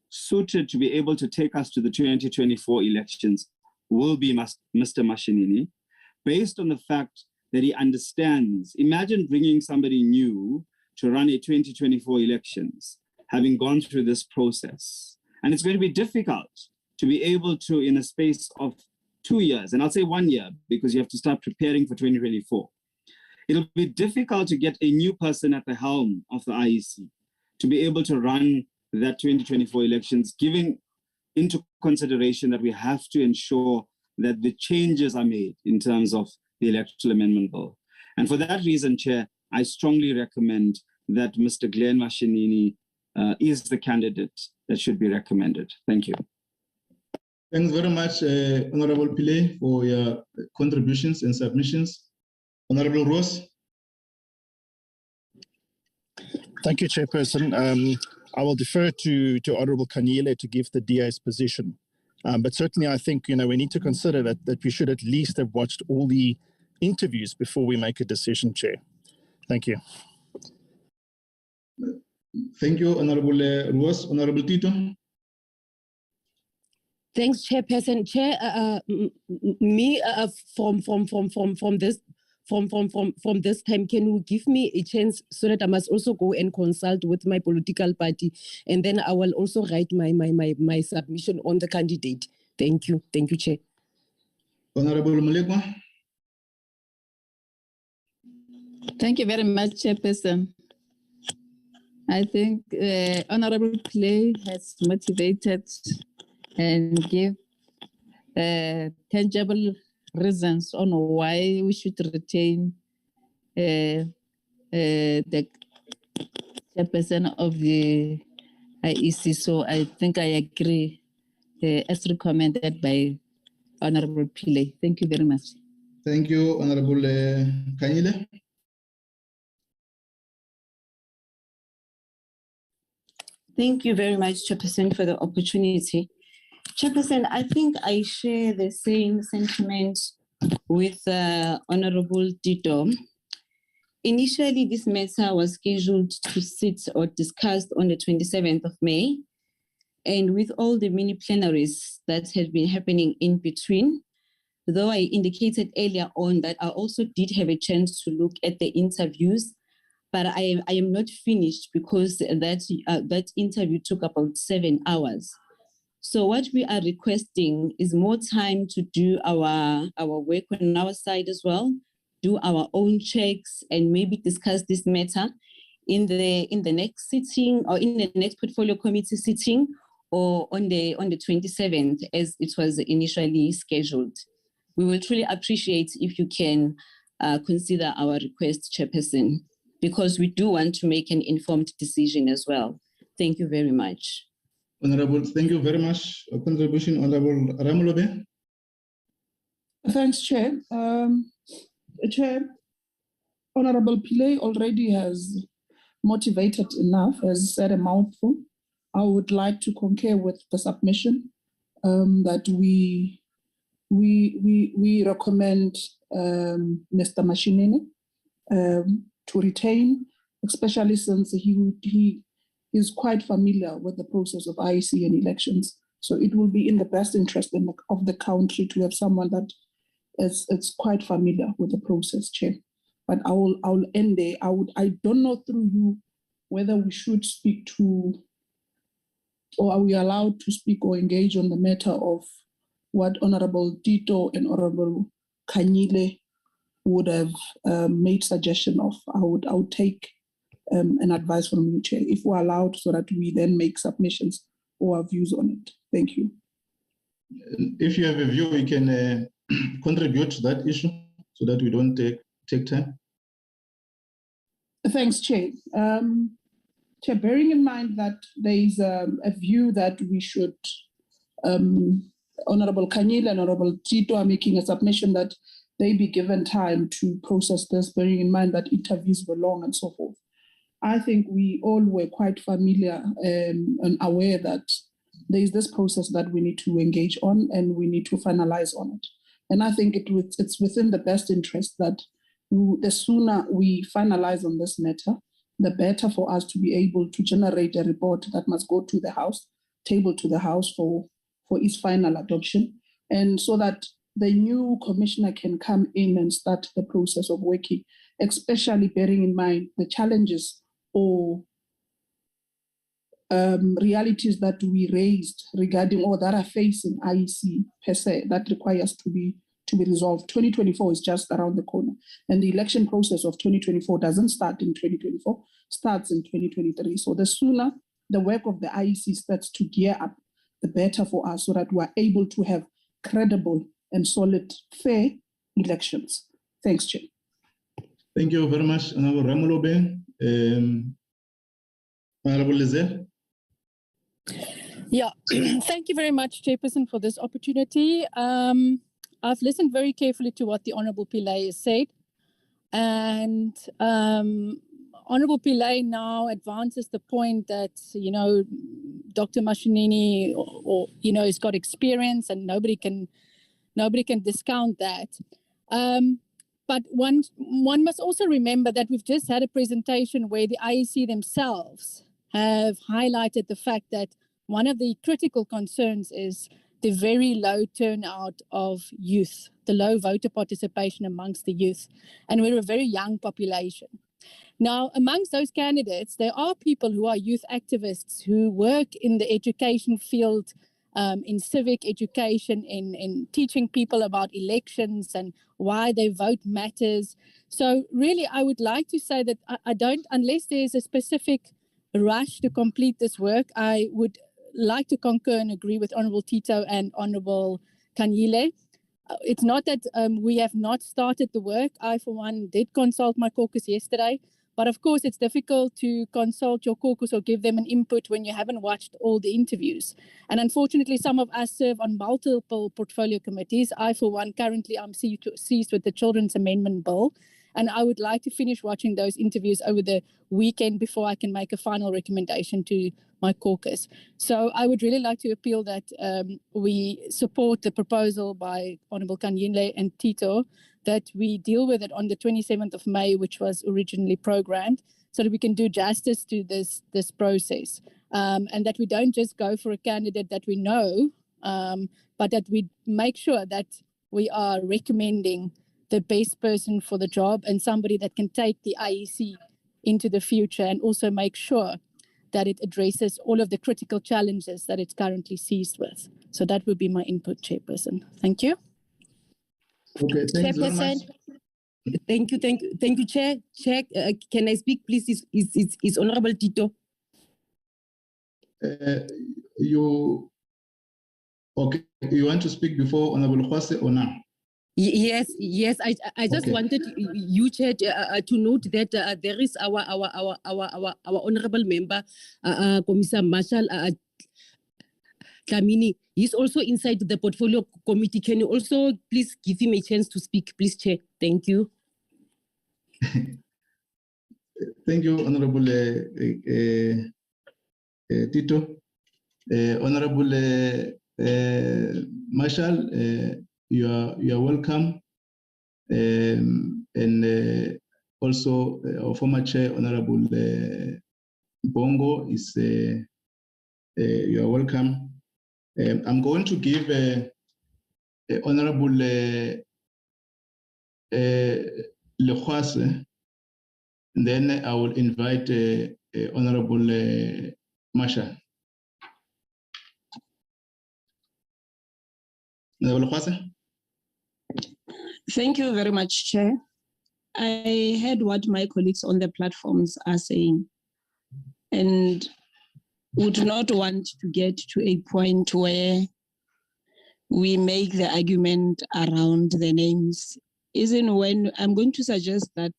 suited to be able to take us to the 2024 elections will be Mr. Mashinini, based on the fact that he understands. Imagine bringing somebody new to run a 2024 elections, having gone through this process. And it's going to be difficult to be able to, in a space of 2 years, and I'll say 1 year, because you have to start preparing for 2024. It'll be difficult to get a new person at the helm of the IEC to be able to run that 2024 elections, giving into consideration that we have to ensure that the changes are made in terms of the Electoral Amendment Bill. And for that reason, Chair, I strongly recommend that Mr. Glenn Mashinini is the candidate that should be recommended. Thank you. Thanks very much, Honorable Pillay, for your contributions and submissions. Honorable Ross. Thank you, Chairperson. I will defer to Honorable Kanyile to give the DA's position. But certainly I think, we need to consider that we should at least have watched all the interviews before we make a decision, Chair. Thank you. Thank you, Honorable Ross. Honorable Tito. Thanks, Chairperson. Chair, from this time, can you give me a chance so that I must also go and consult with my political party, and then I will also write my submission on the candidate. Thank you, Chair. Honorable Mulekwa. Thank you very much, Chairperson. I think Honorable Pillay has motivated and give tangible reasons on why we should retain the chairperson of the IEC. So I think I agree as recommended by Honorable Pillay. Thank you very much. Thank you, Honorable Kanyile. Thank you very much, Chairperson, for the opportunity. Chairperson, I think I share the same sentiment with Honorable Tito. Initially, this matter was scheduled to sit or discussed on the 27th of May. And with all the mini plenaries that had been happening in between, though I indicated earlier on that I also did have a chance to look at the interviews, but I am not finished because that interview took about 7 hours. So what we are requesting is more time to do our work on our side as well, do our own checks, and maybe discuss this matter in the next sitting or in the next portfolio committee sitting or on the 27th as it was initially scheduled. We will truly appreciate if you can consider our request, Chairperson, because we do want to make an informed decision as well. Thank you very much. Honorable, thank you very much. A contribution, Honorable Ramolobe. Thanks, Chair. Chair, Honorable Pillay already has motivated enough, has said a mouthful. I would like to concur with the submission that we recommend Mr. Mashinini to retain, especially since he is quite familiar with the process of IEC and elections. So it will be in the best interest of the country to have someone that is quite familiar with the process, Chair. But I'll end there. I don't know through you whether we should speak to, or are we allowed to speak or engage on the matter of what Honorable Tito and Honorable Kanyile would have made suggestion of. I would take an advice from you, Chair, if we're allowed, so that we then make submissions or our views on it. Thank you. If you have a view, you can contribute to that issue so that we don't take time. Thanks, Chair. Chair, bearing in mind that there is a view that we should, Honorable Kanyile and Honorable Tito are making a submission that they be given time to process this, bearing in mind that interviews were long and so forth. I think we all were quite familiar and aware that there is this process that we need to engage on and we need to finalize on it. And I think it's within the best interest that the sooner we finalize on this matter, the better for us to be able to generate a report that must go to the House, table to the House for its final adoption. And so that the new commissioner can come in and start the process of working, especially bearing in mind the challenges or realities that we raised regarding or that are facing IEC per se that requires to be resolved. 2024 is just around the corner, and the election process of 2024 doesn't start in 2024, starts in 2023. So the sooner the work of the IEC starts to gear up, the better for us, so that we're able to have credible and solid, fair elections. Thanks, Chair. Thank you very much, Honorable Ramolobe. Honorable Lizelle. Yeah, thank you very much, Chairperson, for this opportunity. I've listened very carefully to what the Honourable Pillay has said. And Honourable Pillay now advances the point that, Dr. Mashinini, or has got experience and nobody can discount that. But one must also remember that we've just had a presentation where the IEC themselves have highlighted the fact that one of the critical concerns is the very low turnout of youth, the low voter participation amongst the youth. And we're a very young population. Now, amongst those candidates, there are people who are youth activists who work in the education field, in civic education, in teaching people about elections and why their vote matters. So really, I would like to say that I don't, unless there's a specific rush to complete this work, I would like to concur and agree with Honourable Tito and Honourable Kanyile. It's not that we have not started the work. I, for one, did consult my caucus yesterday. But of course, it's difficult to consult your caucus or give them an input when you haven't watched all the interviews. And unfortunately, some of us serve on multiple portfolio committees. I, for one, currently I'm seized with the Children's Amendment Bill. And I would like to finish watching those interviews over the weekend before I can make a final recommendation to my caucus. So I would really like to appeal that we support the proposal by Honourable Kanyile and Tito, that we deal with it on the 27th of May, which was originally programmed, so that we can do justice to this process. And that we don't just go for a candidate that we know, but that we make sure that we are recommending the best person for the job and somebody that can take the IEC into the future, and also make sure that it addresses all of the critical challenges that it's currently seized with. So that would be my input, Chairperson. Thank you. Okay, thanks very much. Thank you, Chair. Chair, can I speak, please? Is Honourable Tito? You want to speak before Honourable Khwase or now? Yes. I just Okay. wanted you, Chair, to note that there is our honourable member, Commissar Marshall Dlamini. He's also inside the portfolio committee. Can you also please give him a chance to speak, please, Chair? Thank you. Thank you, Honorable Tito. Honorable Marshall, you are welcome. And also our former chair, Honorable Bongo, is you are welcome. I'm going to give Honorable Lekhwase, and then I will invite Honorable Marshall. Honorable Lekhwase. Thank you very much, Chair. I heard what my colleagues on the platforms are saying, and would not want to get to a point where we make the argument around the names. Isn't when I'm going to suggest that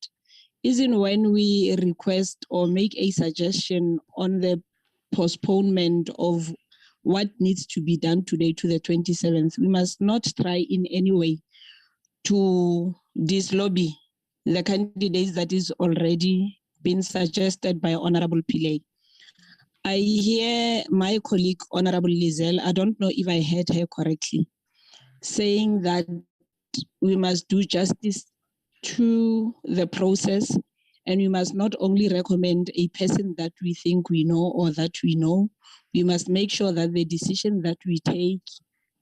isn't when we request or make a suggestion on the postponement of what needs to be done today to the 27th, we must not try in any way to dislobby the candidates that is already been suggested by Honorable Pillay. I hear my colleague, Honorable Lizelle, I don't know if I heard her correctly, saying that we must do justice to the process and we must not only recommend a person that we think we know or that we know, we must make sure that the decision that we take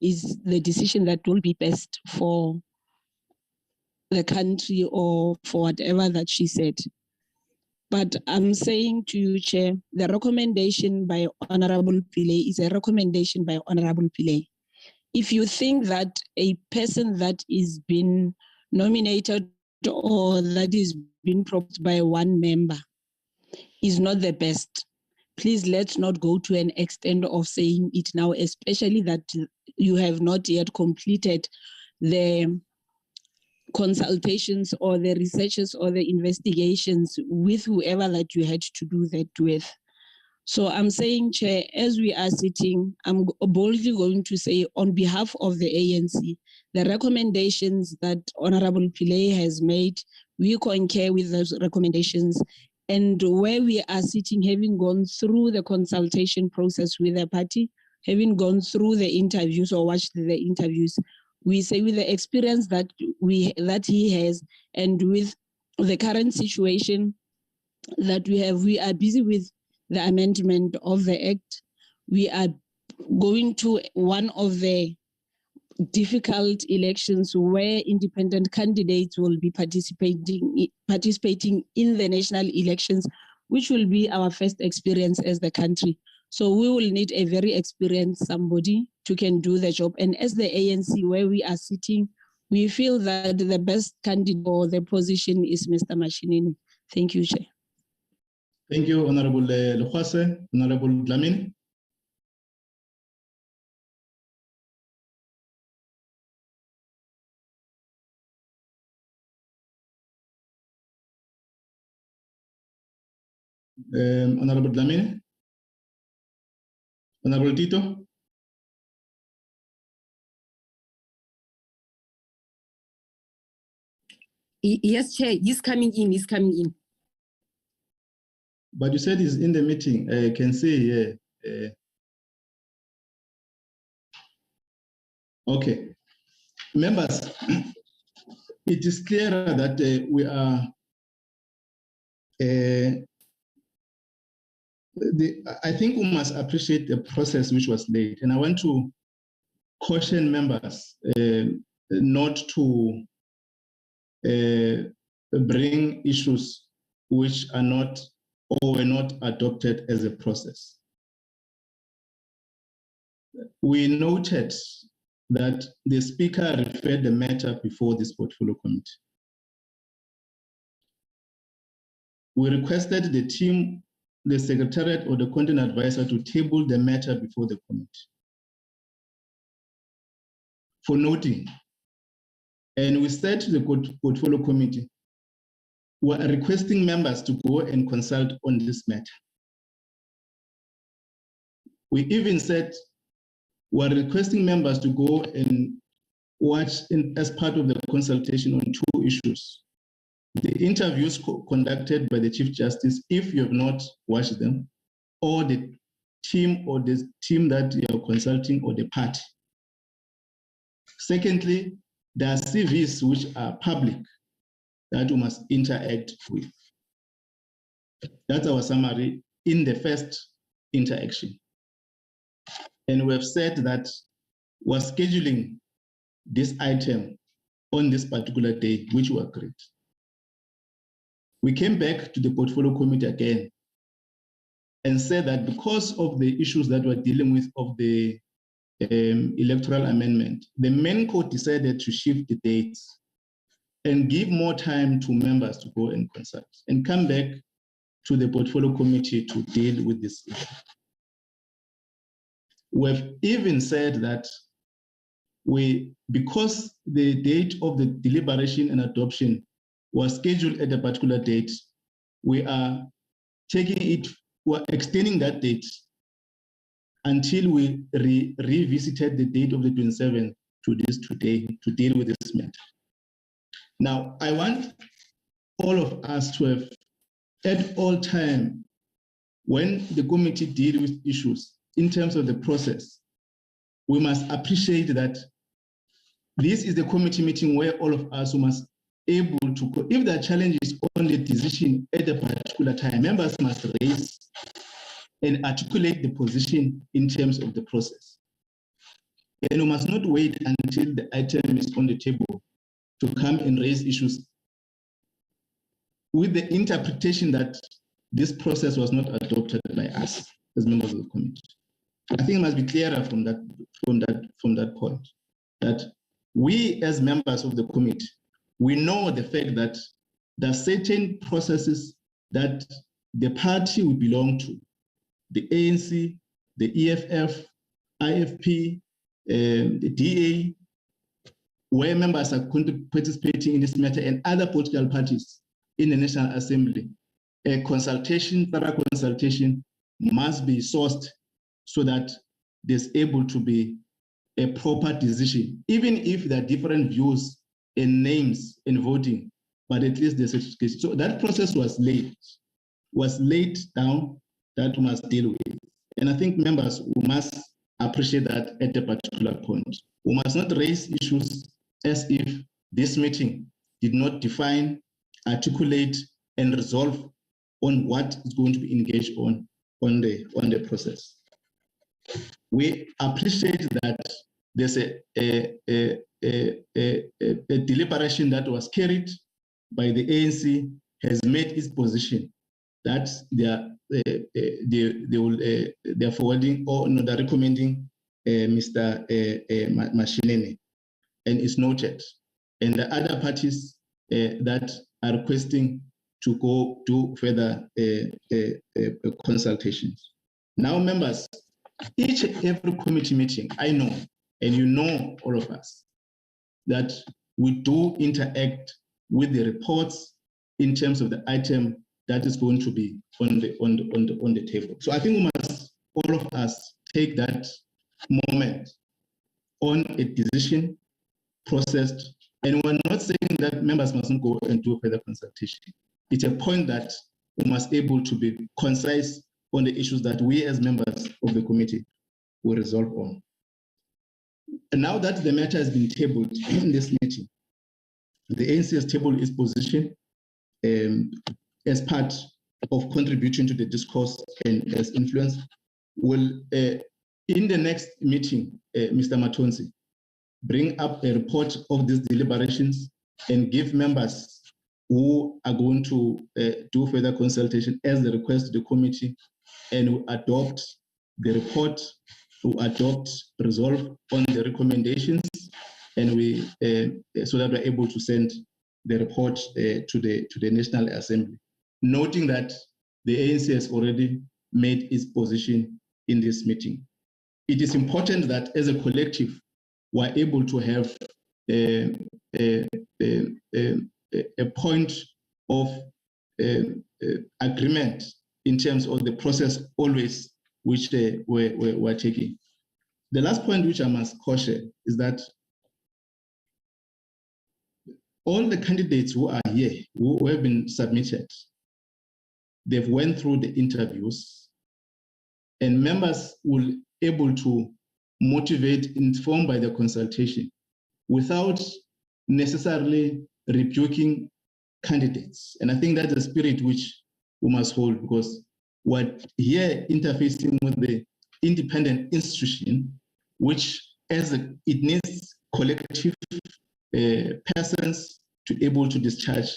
is the decision that will be best for the country or for whatever that she said. But I'm saying to you, Chair, the recommendation by Honorable Pillay is a recommendation by Honorable Pillay. If you think that a person that is been nominated or that is being proposed by one member is not the best, please let's not go to an extent of saying it now, especially that you have not yet completed the consultations or the researches or the investigations with whoever that you had to do that with. So I'm saying, Chair, as we are sitting, I'm boldly going to say on behalf of the ANC, the recommendations that Honorable Pillay has made, we concur with those recommendations. And where we are sitting, having gone through the consultation process with the party, having gone through the interviews or watched the interviews, we say with the experience that he has and with the current situation that we have, we are busy with the amendment of the Act. We are going to one of the difficult elections where independent candidates will be participating in the national elections, which will be our first experience as the country. So we will need a very experienced somebody who can do the job. And as the ANC, where we are sitting, we feel that the best candidate for the position is Mr. Mashinini. Thank you, Chair. Thank you, Honorable Lekhwase. Honorable Dlamini. Honorable Dlamini. Honorable Tito. Yes, Chair, he's coming in. But you said he's in the meeting. I can see here. Okay. Members, it is clearer that we are I think we must appreciate the process which was laid. And I want to caution members not to bring issues which are not or were not adopted as a process. We noted that the speaker referred the matter before this portfolio committee. We requested the team, the secretariat or the content advisor to table the matter before the committee for noting. And we said to the portfolio committee, we are requesting members to go and consult on this matter. We even said we are requesting members to go and watch as part of the consultation on 2 issues. The interviews conducted by the Chief Justice, if you have not watched them, or the team that you are consulting or the party. Secondly, there are CVs which are public that you must interact with. That's our summary in the first interaction. And we have said that we're scheduling this item on this particular day, which we agreed. We came back to the portfolio committee again and said that because of the issues that we're dealing with of the electoral amendment, the main court decided to shift the dates and give more time to members to go and consult and come back to the portfolio committee to deal with this issue. We've even said that because the date of the deliberation and adoption was scheduled at a particular date, we are we're extending that date until we revisited the date of the 27th to this today to deal with this matter. Now, I want all of us to have, at all time, when the committee deals with issues in terms of the process, we must appreciate that this is the committee meeting where all of us must able to, if there are challenges on the decision at a particular time, members must raise and articulate the position in terms of the process. And we must not wait until the item is on the table to come and raise issues with the interpretation that this process was not adopted by us as members of the committee. I think it must be clearer from that point that we as members of the committee, we know the fact that there are certain processes that the party we belong to, the ANC, the EFF, IFP, the DA, where members are participating in this matter, and other political parties in the National Assembly, a thorough consultation must be sourced so that there's able to be a proper decision, even if there are different views and names in voting, but at least there's a certification. So that process was laid down that we must deal with. And I think members, we must appreciate that at a particular point. We must not raise issues as if this meeting did not define, articulate, and resolve on what is going to be engaged on the process. We appreciate that there's a deliberation that was carried by the ANC has made its position that they're forwarding or no, they're recommending Mr. Mashinini, and it's noted. And the other parties that are requesting to go do further consultations. Now, members, each and every committee meeting, I know, and you know, all of us, that we do interact with the reports in terms of the item that is going to be on the table. So I think we must, all of us, take that moment on a decision processed, and we're not saying that members mustn't go and do further consultation. It's a point that we must be able to be concise on the issues that we as members of the committee will resolve on. And now that the matter has been tabled in this meeting, the ANC has tabled its position as part of contributing to the discourse and as influence. Will, in the next meeting, Mr. Matonsi, bring up a report of these deliberations and give members who are going to do further consultation as the request to the committee, and we adopt the report, to adopt, resolve on the recommendations, and we so that we're able to send the report to the National Assembly, noting that the ANC has already made its position in this meeting. It is important that as a collective, we're able to have a point of agreement in terms of the process always which we're taking. The last point which I must caution is that all the candidates who are here, who have been submitted, they've went through the interviews, and members will able to motivate, informed by the consultation, without necessarily rebuking candidates. And I think that's the spirit which we must hold, because we're here interfacing with the independent institution, which it needs collective persons to able to discharge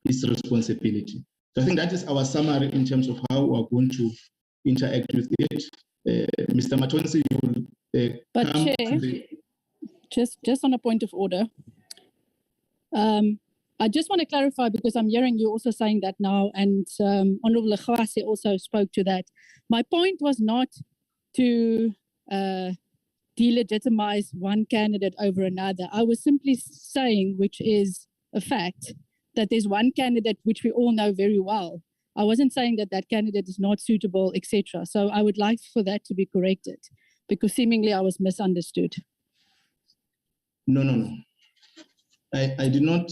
its responsibility. So I think that is our summary in terms of how we are going to interact with it. Mr. Matonsi, you will but come Chair, to the... just on a point of order, I just want to clarify, because I'm hearing you also saying that now, and Honorable Legwase also spoke to that. My point was not to delegitimize one candidate over another. I was simply saying, which is a fact, that there's one candidate which we all know very well. I wasn't saying that that candidate is not suitable, etc. So I would like for that to be corrected, because seemingly I was misunderstood. No. I did not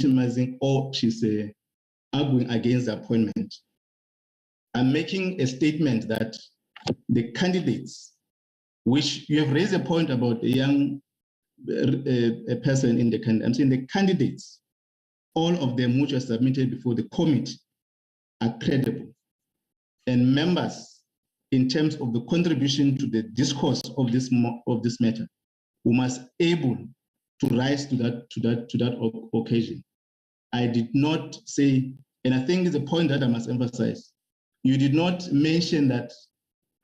legitimizing or she's arguing against the appointment. I'm making a statement that the candidates, which you have raised a point about a young a person in the candidate. I'm saying the candidates, all of them which are submitted before the committee, are credible, and members, in terms of the contribution to the discourse of this matter, who must able to rise to that occasion. I did not say, and I think it's a point that I must emphasize. You did not mention that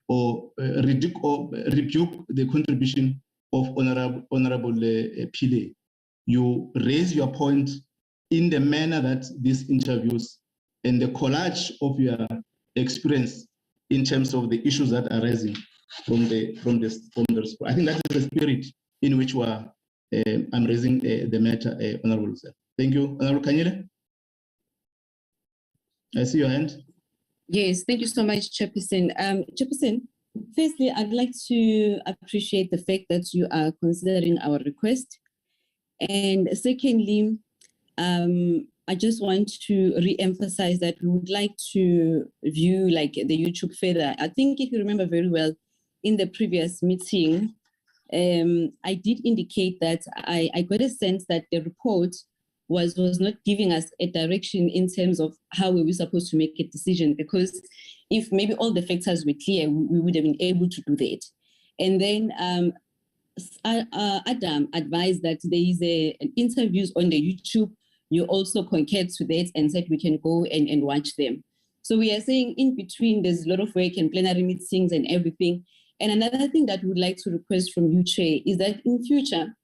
or rebuke the contribution of Honorable Pile. You raise your point in the manner that these interviews and the collage of your experience in terms of the issues that are rising from the I think that is the spirit in which we are. I'm raising the matter, Honorable Sir. Thank you, Honorable Kanyile. I see your hand. Yes, thank you so much, Chairperson. Chairperson, firstly, I'd like to appreciate the fact that you are considering our request. And secondly, I just want to re-emphasize that we would like to view like the YouTube further. I think if you remember very well, in the previous meeting, I did indicate that I got a sense that the report was not giving us a direction in terms of how we were supposed to make a decision, because if maybe all the factors were clear, we would have been able to do that. And then Adam advised that there is an interviews on the YouTube. You also concurred to that and said we can go and watch them. So we are saying in between, there's a lot of work and plenary meetings and everything. And another thing that we would like to request from you, Chair, is that in future,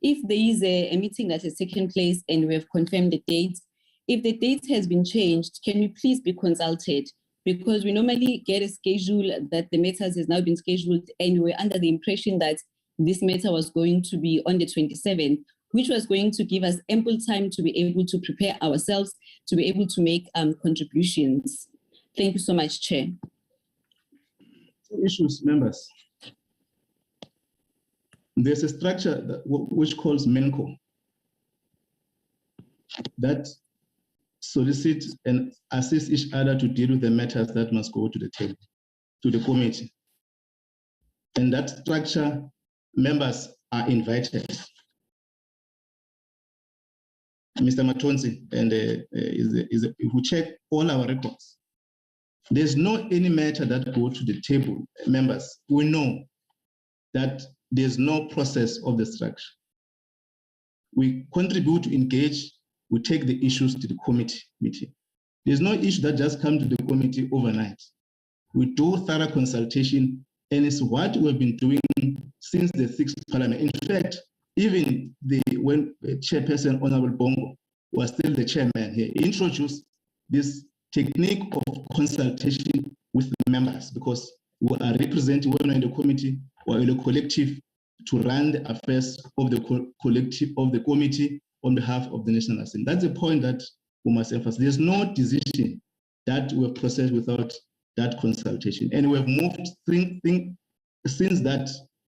if there is a meeting that has taken place and we have confirmed the date, if the date has been changed, can you please be consulted? Because we normally get a schedule that the matters has now been scheduled, and we're under the impression that this matter was going to be on the 27th, which was going to give us ample time to be able to prepare ourselves, to be able to make contributions. Thank you so much, Chair. Issues, members. There's a structure which calls MENCO that solicit and assist each other to deal with the matters that must go to the table, to the committee. And that structure, members are invited. Mr. Matonsi, and if we check all our records, there's not any matter that go to the table, members. We know that there's no process of the structure. We contribute to engage, we take the issues to the committee meeting. There's no issue that just come to the committee overnight. We do thorough consultation, and it's what we've been doing since the 6th Parliament. In fact, even when Chairperson Honorable Bongo was still the chairman here, he introduced this technique of consultation with the members, because we are representing, whether in the committee or in the collective, to run the affairs of the collective of the committee on behalf of the National Assembly. That's the point that we must emphasize. There's no decision that we have processed without that consultation. And we have moved since that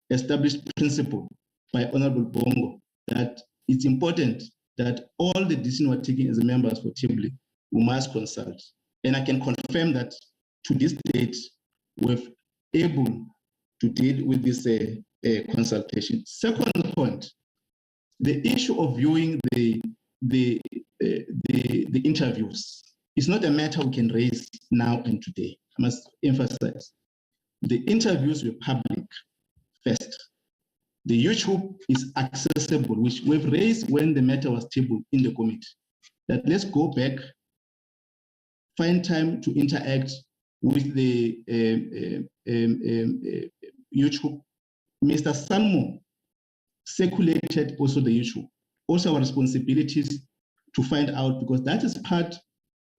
established principle by Honorable Bongo that it's important that all the decisions we're taking as members for tabling, we must consult. And I can confirm that to this date, we're able to deal with this consultation. Second point, the issue of viewing the interviews is not a matter we can raise now and today. I must emphasize. The interviews were public first. The YouTube is accessible, which we've raised when the matter was tabled in the committee. That let's go back, find time to interact with the YouTube. Mr. Salmo circulated also the YouTube. Also our responsibilities to find out, because that is part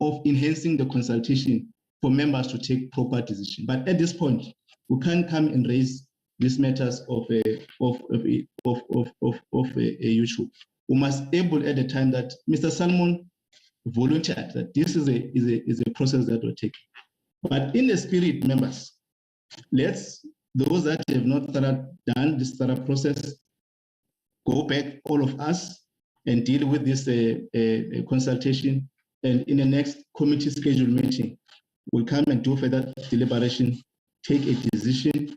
of enhancing the consultation for members to take proper decision. But at this point, we can't come and raise these matters of a YouTube. We must able at the time that Mr. Salmon volunteered that this is a process that we're taking. But in the spirit, members, let's those that have not done this thorough process, go back, all of us, and deal with this consultation. And in the next committee scheduled meeting, we'll come and do further deliberation, take a decision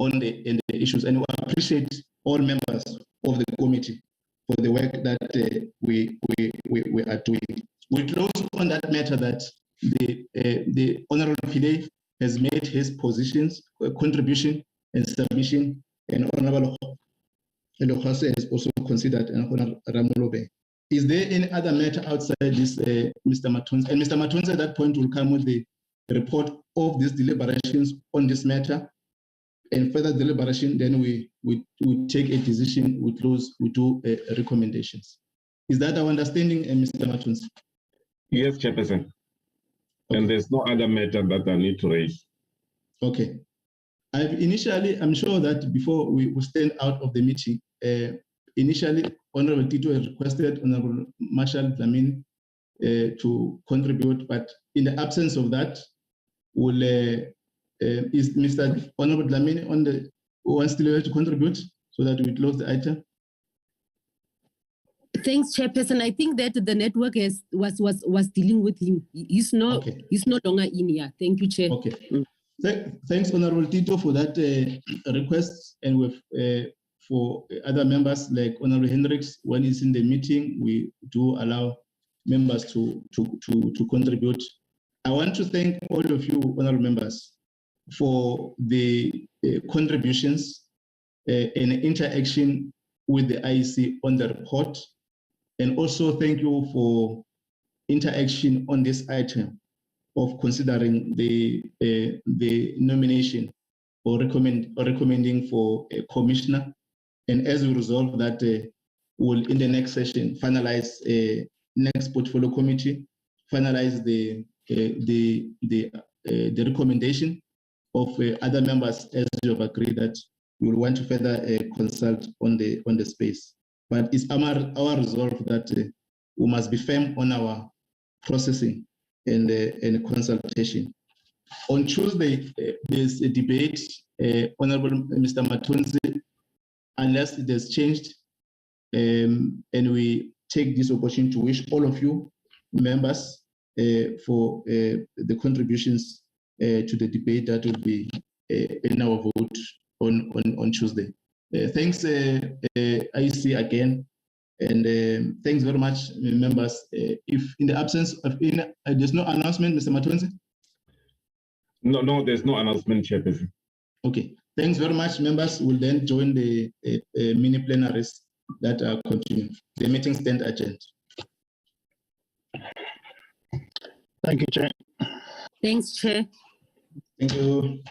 on the issues. And we appreciate all members of the committee for the work that we are doing. We close on that matter that the Honorable Pillay has made his positions, contribution and submission, and Honorable Elokhase has also considered, and Honorable Ramolobe. Is there any other matter outside this, Mr. Matonze? And Mr. Matonze at that point will come with the report of these deliberations on this matter. And further deliberation, then we take a decision, we close, we do recommendations. Is that our understanding, Mr. Matonze? Yes, Chairperson. Okay. And there's no other matter that I need to raise. Okay. I'm sure that before we stand out of the meeting, initially, Honorable Tito has requested Honorable Marshall Dlamini to contribute, but in the absence of that, will is Mr. Honorable Dlamini on the wants to contribute so that we close the item? Thanks, Chairperson. I think that the network was dealing with him. He's no longer in here. Thank you, Chair. Okay. Thanks, Honorable Tito, for that request, and with for other members like Honorable Hendricks, when he's in the meeting, we do allow members to contribute. I want to thank all of you, honorable members, for the contributions and interaction with the IEC on the report, and also thank you for interaction on this item of considering the nomination or recommending for a commissioner. And as we resolve that, we'll in the next session finalize next portfolio committee, finalize the recommendation of other members as you have agreed that we will want to further consult on the space. But it's our resolve that we must be firm on our processing and consultation. On Tuesday, there's a debate, Honorable Mr. Matonze, unless it has changed, and we take this opportunity to wish all of you members for the contributions to the debate that will be in our vote on Tuesday. Thanks, IEC again, and thanks very much, members. If in the absence of there's no announcement, Mr. Matonze? No, there's no announcement, Chairperson. Okay, thanks very much, members. Will then join the mini plenaries that are continuing. The meeting stands adjourned. Thank you, Chair. Thanks, Chair. Thank you.